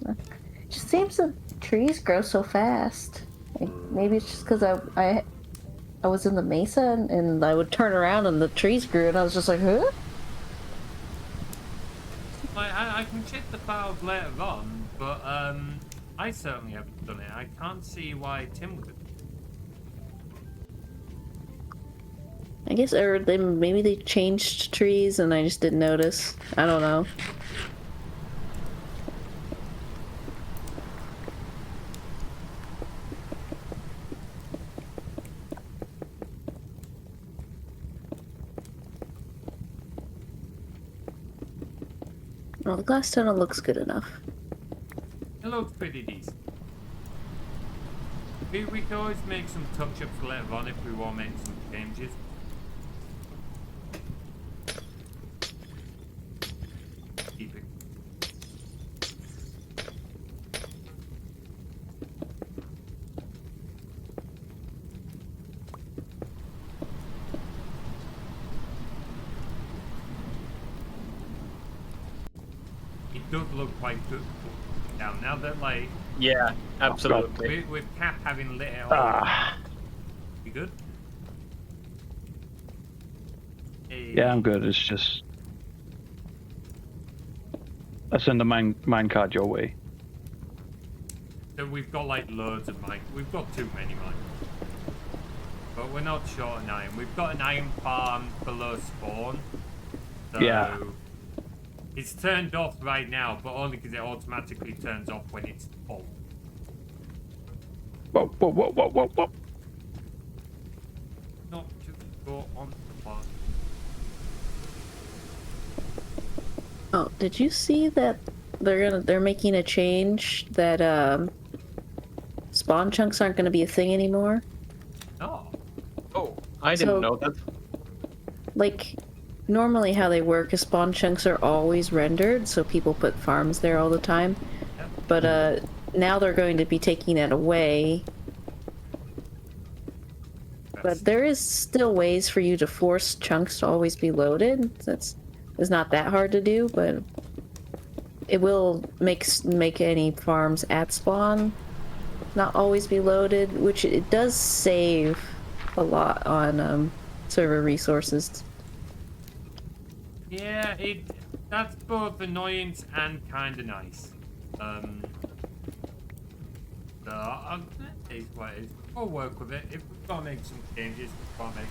[SPEAKER 2] It just seems the trees grow so fast. Like, maybe it's just because I was in the mesa and I would turn around and the trees grew and I was just like, huh?
[SPEAKER 1] I can check the files later on, but I certainly haven't done it. I can't see why Tim would.
[SPEAKER 2] I guess, or maybe they changed trees and I just didn't notice. I don't know. Well, the glass tunnel looks good enough.
[SPEAKER 1] It looks pretty decent. We can always make some touch-ups later on if we want to make some changes. Keep it. It does look quite good down now that like
[SPEAKER 3] Yeah, absolutely.
[SPEAKER 1] with Cap having lit it all. You good? Hey.
[SPEAKER 5] Yeah, I'm good. It's just I send a minecart your way.
[SPEAKER 1] So we've got like loads of mine. We've got too many mine. But we're not short on iron. We've got an iron farm below spawn. So
[SPEAKER 5] Yeah.
[SPEAKER 1] it's turned off right now, but only because it automatically turns off when it's full.
[SPEAKER 5] Whoa, whoa, whoa, whoa, whoa, whoa.
[SPEAKER 1] Not to go on the farm.
[SPEAKER 2] Oh, did you see that they're making a change that spawn chunks aren't gonna be a thing anymore?
[SPEAKER 1] No.
[SPEAKER 3] Oh, I didn't
[SPEAKER 2] So-
[SPEAKER 3] know that.
[SPEAKER 2] Like, normally how they work is spawn chunks are always rendered, so people put farms there all the time.
[SPEAKER 1] Yep.
[SPEAKER 2] But now they're going to be taking it away. But there is still ways for you to force chunks to always be loaded. It's not that hard to do, but it will make any farms at spawn not always be loaded, which it does save a lot on server resources.
[SPEAKER 1] Yeah, that's both annoyance and kind of nice. So it's what it is. We'll work with it. If we've got to make some changes, we've got to make.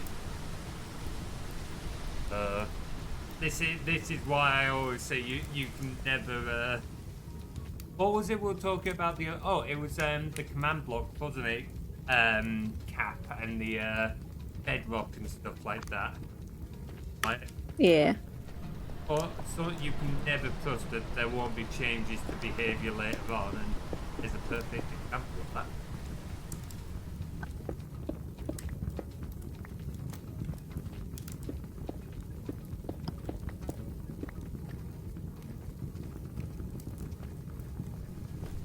[SPEAKER 1] This is why I always say you can never. What was it we were talking about? It was the command block, wasn't it? Cap and the bedrock and stuff like that. Right.
[SPEAKER 2] Yeah.
[SPEAKER 1] So you can never trust that there won't be changes to behaviour later on, and there's a perfect example of that.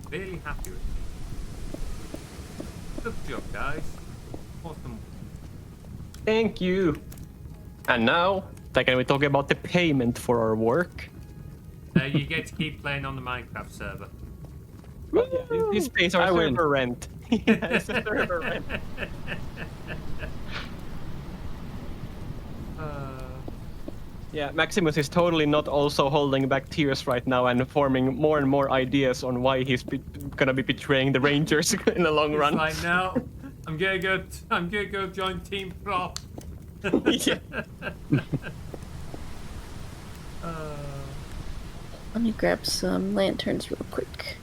[SPEAKER 1] Really happy with it. Good job, guys. Awesome.
[SPEAKER 3] Thank you. And now, can we talk about the payment for our work?
[SPEAKER 1] You get to keep playing on the Minecraft server.
[SPEAKER 3] This pays our
[SPEAKER 5] I win.
[SPEAKER 3] server rent. Yes, server rent. Yeah, Maximus is totally not also holding back tears right now and forming more and more ideas on why he's gonna be betraying the Rangers in the long run.
[SPEAKER 1] Right now, I'm gonna go join Team Prop.
[SPEAKER 3] Yeah.
[SPEAKER 2] Let me grab some lanterns real quick.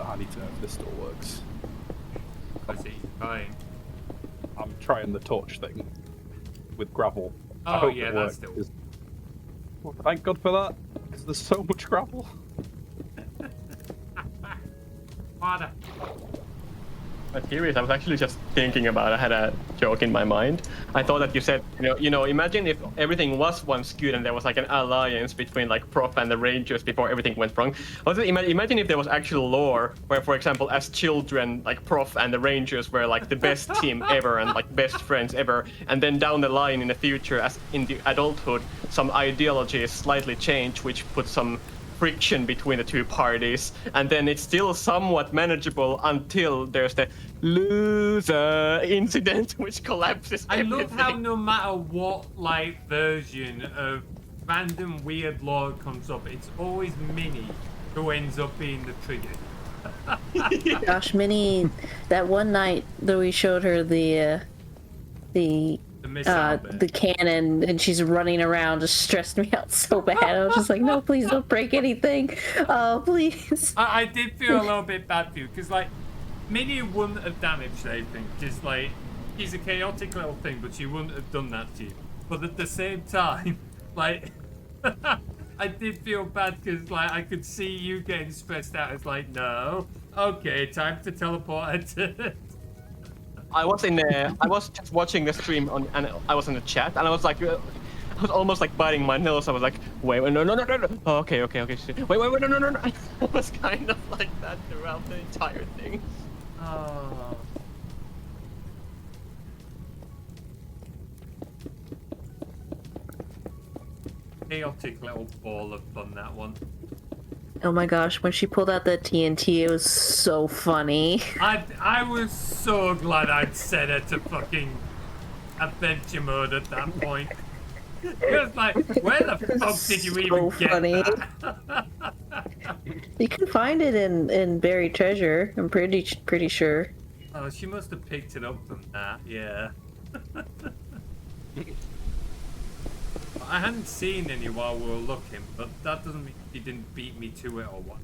[SPEAKER 6] I need to know if this still works.
[SPEAKER 1] Was he trying?
[SPEAKER 6] I'm trying the torch thing with gravel. I
[SPEAKER 1] Oh
[SPEAKER 6] hope
[SPEAKER 1] yeah,
[SPEAKER 6] it
[SPEAKER 1] that's
[SPEAKER 6] works,
[SPEAKER 1] still.
[SPEAKER 6] 'cause- well, thank God for that, because there's so much gravel.
[SPEAKER 1] Harder.
[SPEAKER 3] Materies, I was actually just thinking about. I had a joke in my mind. I thought that you said, imagine if everything was once good and there was like an alliance between like Prof and the Rangers before everything went wrong. Also, imagine if there was actual lore where, for example, as children, like Prof and the Rangers were like the best team ever and like best friends ever, and then down the line in the future, as in the adulthood, some ideologies slightly change, which puts some friction between the two parties, and then it's still somewhat manageable until there's the loser incident which collapses
[SPEAKER 1] I
[SPEAKER 3] everything.
[SPEAKER 1] love how no matter what like version of random weird lore comes up, it's always Minnie who ends up being the trigger.
[SPEAKER 2] Gosh, Minnie, that one night that we showed her the
[SPEAKER 1] missile bit.
[SPEAKER 2] the cannon, and she's running around, just stressed me out so bad. I was just like, no, please don't break anything. Oh, please.
[SPEAKER 1] I did feel a little bit bad for you because like Minnie wouldn't have damaged anything because like she's a chaotic little thing, but she wouldn't have done that to you. But at the same time, like I did feel bad because like I could see you getting stressed out. It's like, no, okay, time to teleport her to.
[SPEAKER 3] I was just watching the stream and I was in the chat and I was like, I was almost like biting my nose. I was like, wait, no. Oh, okay. Shit. Wait, no. I was kind of like that throughout the entire thing.
[SPEAKER 1] Oh. Chaotic little ball of fun, that one.
[SPEAKER 2] Oh my gosh, when she pulled out that TNT, it was so funny.
[SPEAKER 1] I was so glad I'd set her to fucking adventure mode at that point. It was like, where the fuck did you even get
[SPEAKER 2] funny.
[SPEAKER 1] that?
[SPEAKER 2] You can find it in buried treasure. I'm pretty sure.
[SPEAKER 1] Oh, she must have picked it up from that, yeah. I hadn't seen any while we were looking, but that doesn't mean she didn't beat me to it or what.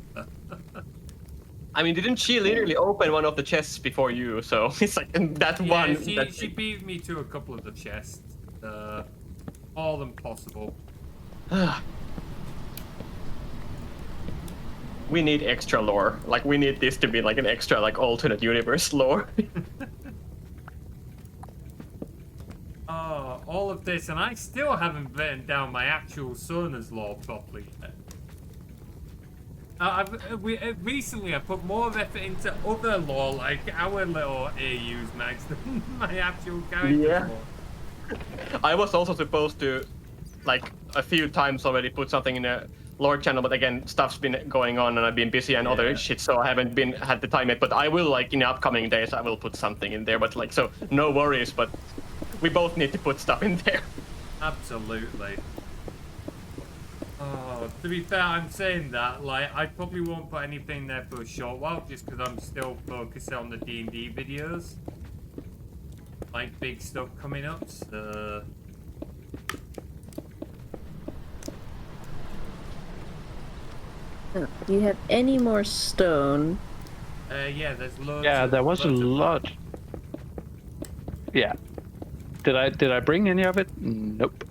[SPEAKER 3] I mean, didn't she literally open one of the chests before you? So it's like that
[SPEAKER 1] Yeah,
[SPEAKER 3] one.
[SPEAKER 1] she beat me to a couple of the chests. All of them possible.
[SPEAKER 3] We need extra lore. Like, we need this to be like an extra, like, alternate universe lore.
[SPEAKER 1] Oh, all of this, and I still haven't written down my actual Sona's lore properly yet. Recently I put more effort into other lore, like our little AUs, Max, than my actual character's
[SPEAKER 3] Yeah.
[SPEAKER 1] lore.
[SPEAKER 3] I was also supposed to, like, a few times already put something in a lore channel, but again, stuff's been going on and I've been busy and other shit, so I haven't had the time yet. But I will, like, in the upcoming days, I will put something in there. But, like, so no worries, but we both need to put stuff in there.
[SPEAKER 1] Absolutely. Oh, to be fair, I'm saying that, like, I probably won't put anything there for a short while, just because I'm still focused on the D&D videos. Like, big stuff coming up, so...
[SPEAKER 2] Do you have any more stone?
[SPEAKER 1] Yeah, there's loads.
[SPEAKER 5] Yeah, there was a lot. Yeah. Did I bring any of it? Nope.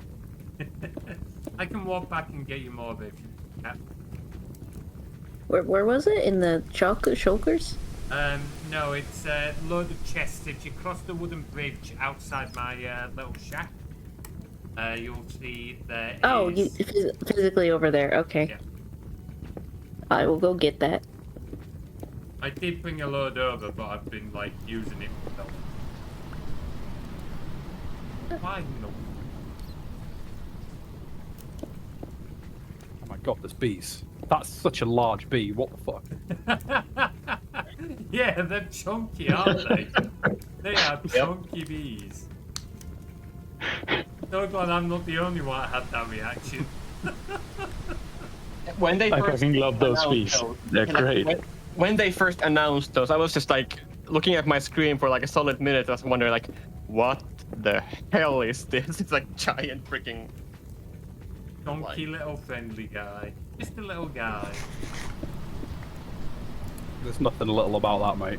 [SPEAKER 1] I can walk back and get you more of it if you can.
[SPEAKER 2] Where was it? In the shulkers?
[SPEAKER 1] No, it's a load of chests. If you cross the wooden bridge outside my little shack, you'll see there
[SPEAKER 2] Oh,
[SPEAKER 1] is...
[SPEAKER 2] you physically over there. Okay.
[SPEAKER 1] Yeah.
[SPEAKER 2] I will go get that.
[SPEAKER 1] I did bring a load over, but I've been, like, using it myself. Why no?
[SPEAKER 6] Oh my God, there's bees. That's such a large bee. What the fuck?
[SPEAKER 1] Yeah, they're chunky, aren't they? They are chunky bees. So glad I'm not the only one that had that reaction.
[SPEAKER 3] When they
[SPEAKER 5] I
[SPEAKER 3] first
[SPEAKER 5] fucking love those
[SPEAKER 3] announced
[SPEAKER 5] bees.
[SPEAKER 3] those,
[SPEAKER 5] They're
[SPEAKER 3] like,
[SPEAKER 5] great.
[SPEAKER 3] When they first announced those, I was just like looking at my screen for like a solid minute. I was wondering like, what the hell is this? It's like giant freaking.
[SPEAKER 1] Chunky little friendly guy. Just a little guy.
[SPEAKER 6] There's nothing little about that, mate.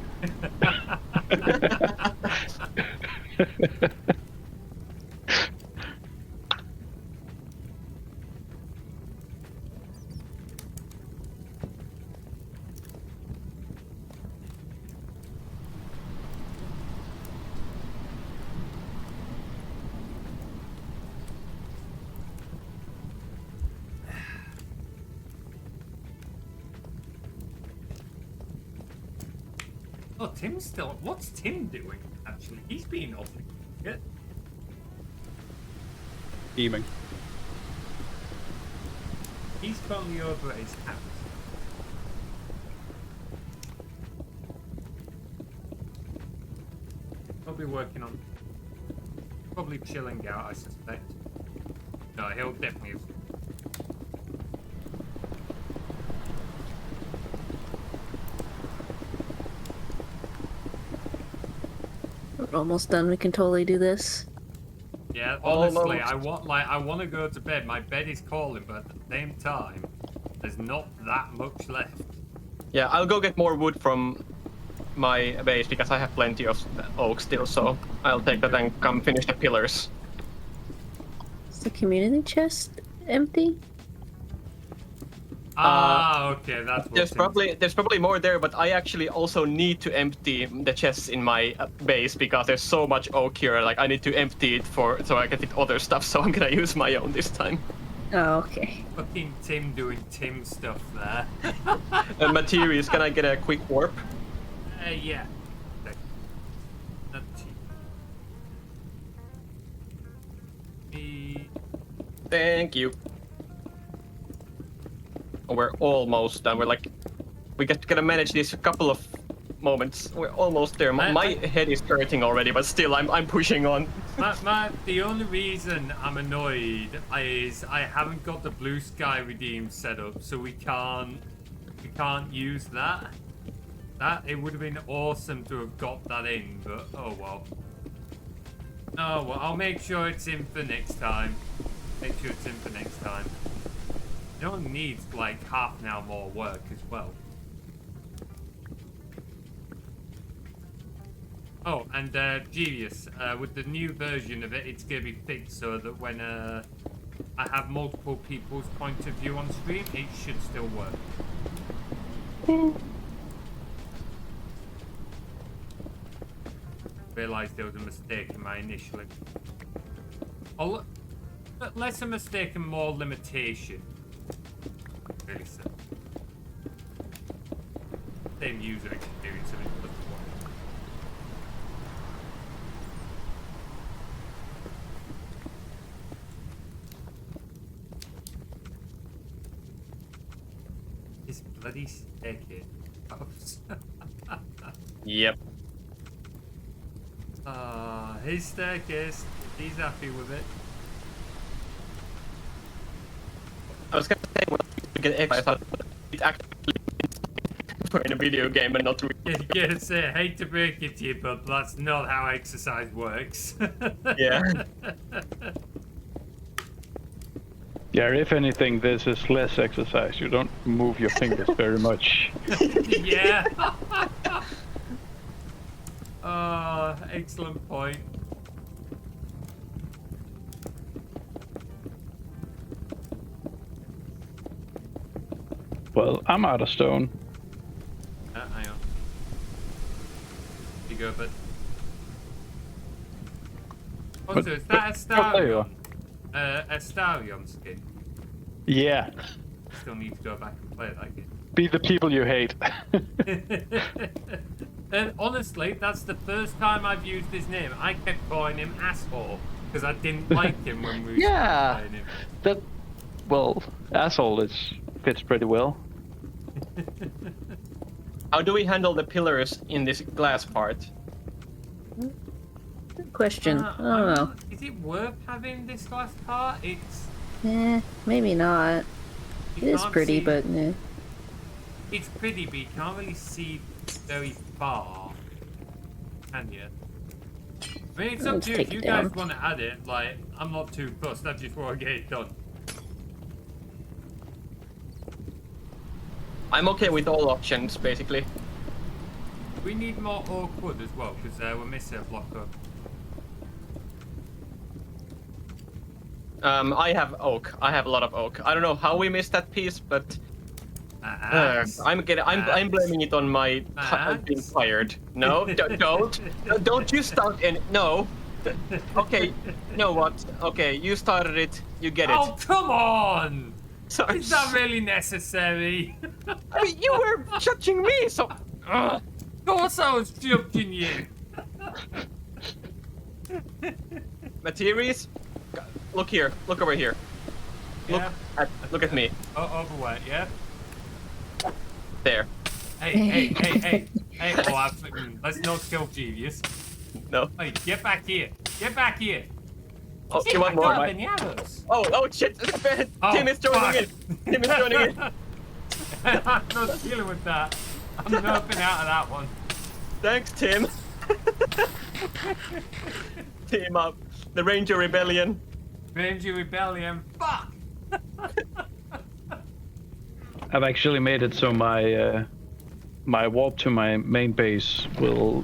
[SPEAKER 1] Oh, Tim's still. What's Tim doing? Actually, he's been awfully good.
[SPEAKER 6] Scheming.
[SPEAKER 1] He's currently over at his house. Probably working on. Probably chilling out, I suspect. No, he'll definitely.
[SPEAKER 2] We're almost done. We can totally do this.
[SPEAKER 1] Yeah, honestly,
[SPEAKER 3] Almost.
[SPEAKER 1] I want to go to bed. My bed is calling, but at the same time, there's not that much left.
[SPEAKER 3] Yeah, I'll go get more wood from my base because I have plenty of oak still, so I'll take that and come finish the pillars.
[SPEAKER 2] Is the community chest empty?
[SPEAKER 1] Okay, that's what
[SPEAKER 3] There's probably more there, but I actually also need to empty the chests in my base because there's so much oak here. Like I need to empty it so I can fit other stuff. So I'm gonna use my own this time.
[SPEAKER 2] Oh, okay.
[SPEAKER 1] fucking Tim doing Tim stuff there.
[SPEAKER 3] Materies, can I get a quick warp?
[SPEAKER 1] Yeah. Not cheap.
[SPEAKER 3] Thank you. Oh, we're almost done. We gotta manage this a couple of moments. We're almost there. My head is hurting already, but still, I'm pushing on.
[SPEAKER 1] The only reason I'm annoyed is I haven't got the blue sky redeem set up, so we can't use that. It would have been awesome to have got that in, but oh well. Oh well, I'll make sure it's in for next time. It only needs like half an hour more work as well. Oh, and Genius, with the new version of it, it's gonna be fixed so that when I have multiple people's point of view on stream, it should still work. Realised there was a mistake in my initial. Less a mistake and more limitation. Really simple. Same user experience of it, but this bloody staircase.
[SPEAKER 3] Yep.
[SPEAKER 1] His staircase. He's happy with it.
[SPEAKER 3] I was gonna say when you get X, I thought it actually for in a video game and not really.
[SPEAKER 1] Yes, I hate to break it to you, but that's not how exercise works.
[SPEAKER 3] Yeah.
[SPEAKER 5] Yeah, if anything, this is less exercise. You don't move your fingers very much.
[SPEAKER 1] Yeah. Excellent point.
[SPEAKER 5] Well, I'm out of stone.
[SPEAKER 1] Hang on. You go, but. Also, is that a
[SPEAKER 5] there you
[SPEAKER 1] Starion? A Starion skin?
[SPEAKER 5] Yeah.
[SPEAKER 1] Still need to go back and play that game.
[SPEAKER 5] Be the people you hate.
[SPEAKER 1] Honestly, that's the first time I've used his name. I kept calling him asshole because I didn't like him when we
[SPEAKER 5] Yeah.
[SPEAKER 1] started playing him.
[SPEAKER 5] That, well, asshole fits pretty well.
[SPEAKER 3] How do we handle the pillars in this glass part?
[SPEAKER 2] Good question. I don't know.
[SPEAKER 1] Is it worth having this last part? It's.
[SPEAKER 2] Maybe not.
[SPEAKER 1] You
[SPEAKER 2] It is
[SPEAKER 1] can't
[SPEAKER 2] pretty,
[SPEAKER 1] see-
[SPEAKER 2] but
[SPEAKER 1] It's pretty, but you can't really see very far, can you? I mean, it's up
[SPEAKER 2] Let's
[SPEAKER 1] to you.
[SPEAKER 2] take
[SPEAKER 1] If you
[SPEAKER 2] it
[SPEAKER 1] guys
[SPEAKER 2] down.
[SPEAKER 1] want to add it, like, I'm not too fussed. I just want to get it done.
[SPEAKER 3] I'm okay with all options, basically.
[SPEAKER 1] We need more oak wood as well, because we're missing a block of...
[SPEAKER 3] I have oak. I have a lot of oak. I don't know how we missed that piece, but I'm blaming it on my being tired. No, don't you start any. No. Okay, you know what? Okay, you started it. You get it.
[SPEAKER 1] Oh, come on!
[SPEAKER 3] Sorry.
[SPEAKER 1] Is that really necessary?
[SPEAKER 3] I mean, you were judging me, so.
[SPEAKER 1] Of course I was judging you.
[SPEAKER 3] Materies, look here. Look over here.
[SPEAKER 1] Yeah.
[SPEAKER 3] Look at me.
[SPEAKER 1] Overweight, yeah?
[SPEAKER 3] There.
[SPEAKER 1] Hey. Oh, absolutely. Let's not kill Genius.
[SPEAKER 3] No.
[SPEAKER 1] Hey, get back here. Get back here.
[SPEAKER 3] Oh,
[SPEAKER 1] See,
[SPEAKER 3] you want
[SPEAKER 1] I
[SPEAKER 3] more?
[SPEAKER 1] don't have any arrows.
[SPEAKER 3] Oh shit! Tim is joining in. Tim is joining in.
[SPEAKER 1] I'm not dealing with that. I'm nerfing out of that one.
[SPEAKER 3] Thanks, Tim. Team up. The Ranger Rebellion.
[SPEAKER 1] Ranger Rebellion. Fuck!
[SPEAKER 5] I've actually made it so my my warp to my main base will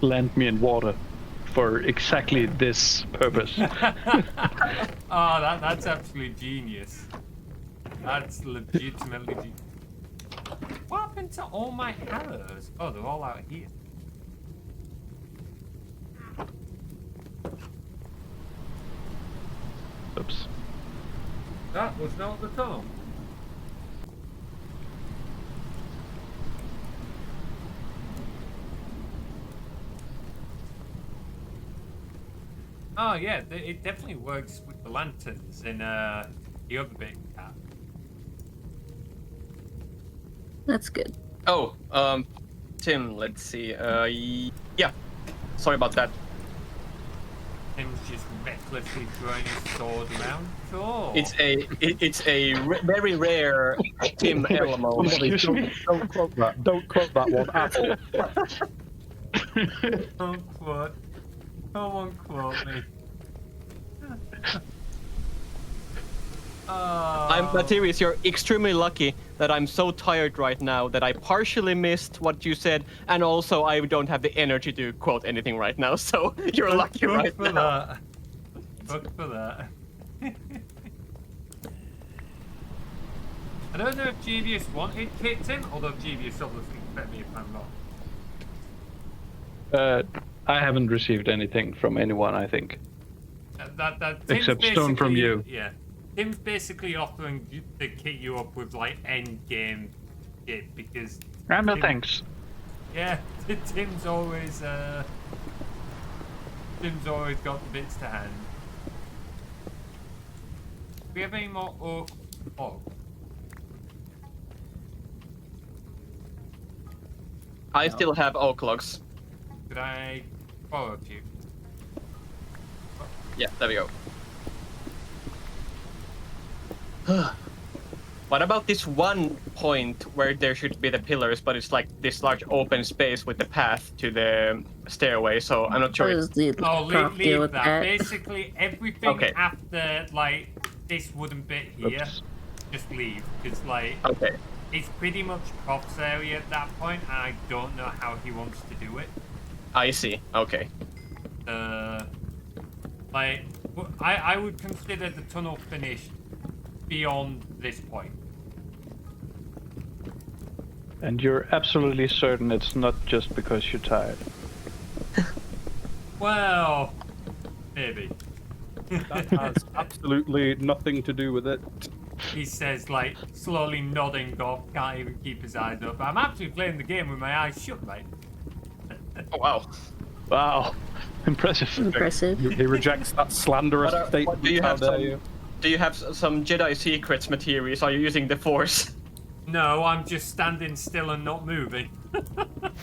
[SPEAKER 5] land me in water for exactly this purpose.
[SPEAKER 1] Oh, that's absolutely genius. That's legitimately genius. What happened to all my arrows? Oh, they're all out here.
[SPEAKER 5] Oops.
[SPEAKER 1] That was not the tunnel. Oh yeah, it definitely works with the lanterns in the other big cat.
[SPEAKER 2] That's good.
[SPEAKER 3] Oh, Tim. Let's see. Yeah. Sorry about that.
[SPEAKER 1] Tim's just recklessly throwing his sword around. Sure.
[SPEAKER 3] It's a very rare Tim element.
[SPEAKER 5] Excuse me.
[SPEAKER 6] Don't quote that. Don't quote that one at all.
[SPEAKER 1] Don't quote. Come on, quote me.
[SPEAKER 3] I'm Materies, you're extremely lucky that I'm so tired right now that I partially missed what you said, and also I don't have the energy to quote anything right now, so you're lucky right
[SPEAKER 1] for
[SPEAKER 3] now.
[SPEAKER 1] That. Fuck for that. I don't know if Genius wanted kicked him, although Genius obviously correct me if I'm wrong.
[SPEAKER 5] I haven't received anything from anyone, I think.
[SPEAKER 1] Tim's
[SPEAKER 5] Except stone from
[SPEAKER 1] basically-
[SPEAKER 5] you.
[SPEAKER 1] Yeah. Tim's basically offering to kit you up with like end game shit because.
[SPEAKER 5] No
[SPEAKER 1] Tim-
[SPEAKER 5] thanks.
[SPEAKER 1] Yeah, Tim's always got the bits to hand. Do we have any more oak? Oh,
[SPEAKER 3] I still have oak logs.
[SPEAKER 1] could I borrow a few?
[SPEAKER 3] Yeah, there we go. What about this one point where there should be the pillars, but it's like this large open space with the path to the stairway, so I'm not sure.
[SPEAKER 2] What is the
[SPEAKER 1] Oh,
[SPEAKER 2] prompt deal
[SPEAKER 1] leave
[SPEAKER 2] with
[SPEAKER 1] that.
[SPEAKER 2] that?
[SPEAKER 1] Basically, everything
[SPEAKER 3] Okay.
[SPEAKER 1] after like this wooden bit here,
[SPEAKER 5] Oops.
[SPEAKER 1] just leave. Because like
[SPEAKER 3] Okay.
[SPEAKER 1] it's pretty much Prof's area at that point, and I don't know how he wants to do it.
[SPEAKER 3] I see. Okay.
[SPEAKER 1] Like I would consider the tunnel finished beyond this point.
[SPEAKER 5] And you're absolutely certain it's not just because you're tired.
[SPEAKER 1] Well, maybe.
[SPEAKER 6] That has absolutely nothing to do with it.
[SPEAKER 1] He says, like, slowly nodding off, can't even keep his eyes up. I'm actually playing the game with my eyes shut, mate.
[SPEAKER 3] Oh, wow.
[SPEAKER 5] Wow. Impressive.
[SPEAKER 2] Impressive.
[SPEAKER 6] He rejects that slanderous statement.
[SPEAKER 3] Do you have
[SPEAKER 6] How dare
[SPEAKER 3] some?
[SPEAKER 6] you?
[SPEAKER 3] Do you have some Jedi secrets Materies? Are you using the Force?
[SPEAKER 1] No, I'm just standing still and not moving.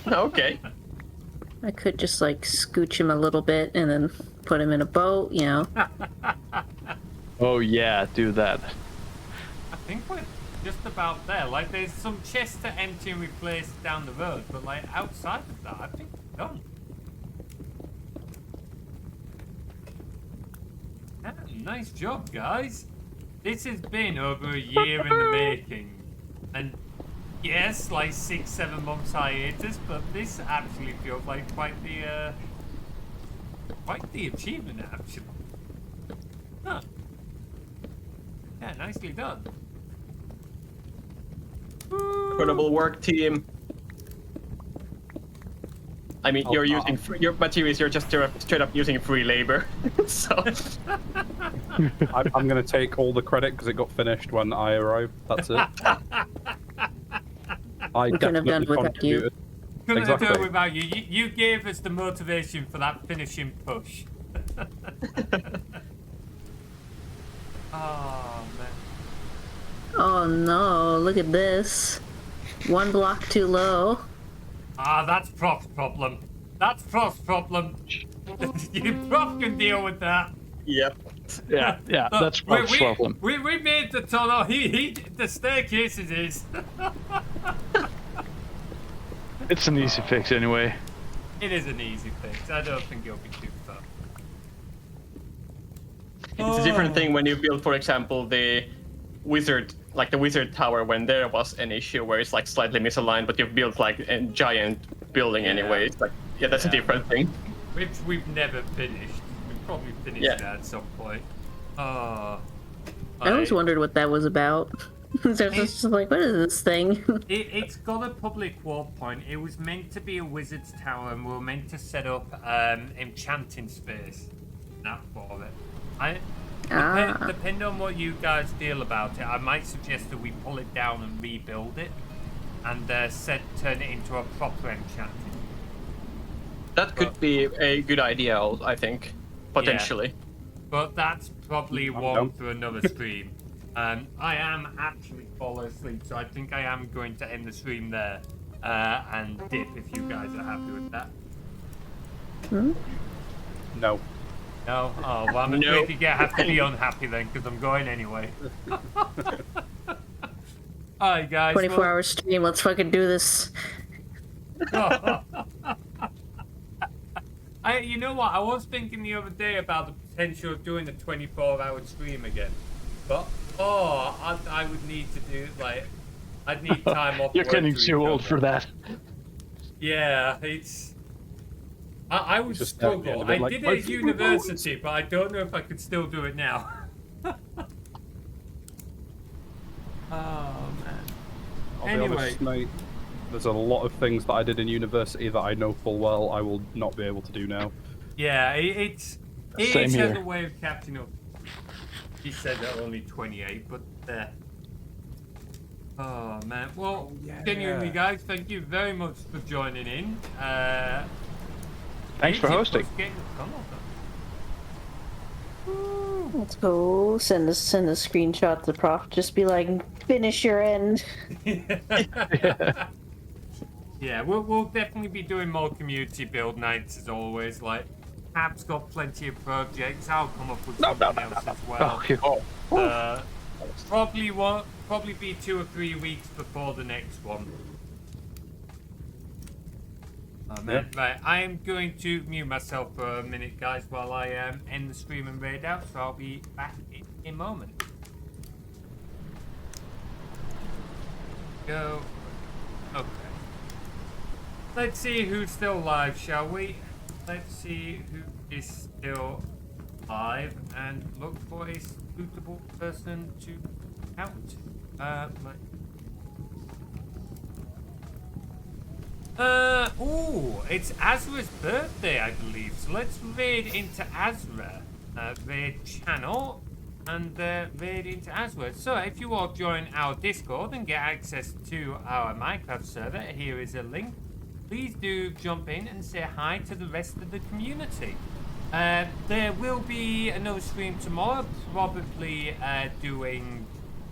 [SPEAKER 3] Okay.
[SPEAKER 2] I could just like scooch him a little bit and then put him in a boat, you know.
[SPEAKER 5] Oh yeah, do that.
[SPEAKER 1] I think we're just about there. Like, there's some chests to empty and replace down the road, but like outside of that, I think we're done. Yeah, nice job, guys. This has been over a year in the making, and yes, like 6-7 months hiatus, but this actually feels like quite the achievement actually. Huh. Yeah, nicely done.
[SPEAKER 3] Incredible work, team. I mean, you're using your materials. You're just straight up using free labor. So
[SPEAKER 6] I'm going to take all the credit because it got finished when I arrived. That's it. I
[SPEAKER 2] We couldn't have done it
[SPEAKER 6] definitely
[SPEAKER 2] without you.
[SPEAKER 6] contributed.
[SPEAKER 1] Couldn't have done it
[SPEAKER 6] Exactly.
[SPEAKER 1] without you. You gave us the motivation for that finishing push. Oh man.
[SPEAKER 2] Oh no, look at this. 1 block too low.
[SPEAKER 1] Ah, that's Prof's problem. That's Prof's problem. Prof can deal with that.
[SPEAKER 3] yep.
[SPEAKER 5] Yeah, yeah,
[SPEAKER 1] Look,
[SPEAKER 5] that's Prof's problem.
[SPEAKER 1] We made the tunnel. The staircase is his.
[SPEAKER 5] It's an easy fix anyway.
[SPEAKER 1] It is an easy fix. I don't think it'll be too tough.
[SPEAKER 3] It's a different thing when you build, for example, the wizard tower, when there was an issue where it's like slightly misaligned, but you've built like a giant building anyway. It's like, yeah, that's a different thing.
[SPEAKER 1] Which we've never finished. We've probably finished that at some point.
[SPEAKER 2] I always wondered what that was about. So it's just like, what is this thing?
[SPEAKER 1] It's got a public wall point. It was meant to be a wizard's tower, and we were meant to set up enchanting space. Not for it. Depending on what you guys feel about it, I might suggest that we pull it down and rebuild it, and turn it into a proper enchanting.
[SPEAKER 3] That could be a good idea, I think, potentially.
[SPEAKER 1] But that's probably one for another stream. I am actually falling asleep, so I think I am going to end the stream there and dip if you guys are happy with that.
[SPEAKER 6] No.
[SPEAKER 1] No? Oh, well, I'm afraid you have to be unhappy then, because I'm going anyway. Alright, guys.
[SPEAKER 2] 24-hour stream, let's fucking do this.
[SPEAKER 1] You know what? I was thinking the other day about the potential of doing a 24-hour stream again. But, I would need to do, like, I'd need time off.
[SPEAKER 5] You're getting too old for that.
[SPEAKER 1] Yeah, it's... I would
[SPEAKER 6] Just
[SPEAKER 1] struggle.
[SPEAKER 6] like,
[SPEAKER 1] I did it at university, but I don't know if I could still do it now. Oh, man.
[SPEAKER 6] I'll be
[SPEAKER 1] Anyway.
[SPEAKER 6] honest, mate, there's a lot of things that I did in university that I know full well I will not be able to do now.
[SPEAKER 1] Yeah, it
[SPEAKER 5] Same
[SPEAKER 1] has
[SPEAKER 5] here.
[SPEAKER 1] a way of catching up. He said that only 28, but there. Oh man, well, genuinely guys, thank you very much for joining in.
[SPEAKER 5] Thanks for hosting.
[SPEAKER 2] Let's go send a screenshot to Prof. Just be like, finish your end.
[SPEAKER 1] Yeah, we'll definitely be doing more community build nights as always. Like, Hab's got plenty of projects. I'll come up with something else as well. Probably be 2 or 3 weeks before the next one. Oh man, right, I am going to mute myself for a minute, guys, while I end the stream and raid out, so I'll be back in a moment. Go. Okay. Let's see who's still live, shall we? Let's see who is still live and look for a suitable person to count. It's Azra's birthday, I believe. So let's raid into Azra, raid channel, and raid into Azra. So if you all join our Discord and get access to our Minecraft server, here is a link. Please do jump in and say hi to the rest of the community. There will be another stream tomorrow, probably doing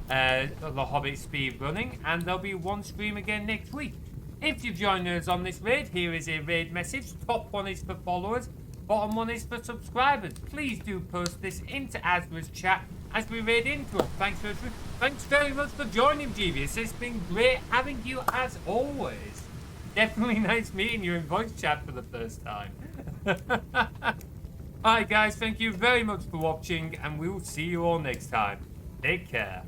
[SPEAKER 1] the Hobbit speed running, and there'll be one stream again next week. If you've joined us on this raid, here is a raid message. Top one is for followers, bottom one is for subscribers. Please do post this into Azra's chat as we raid into it. Thanks very much for joining, Jeevious. It's been great having you as always. Definitely nice meeting you in voice chat for the first time. Alright guys, thank you very much for watching, and we'll see you all next time. Take care.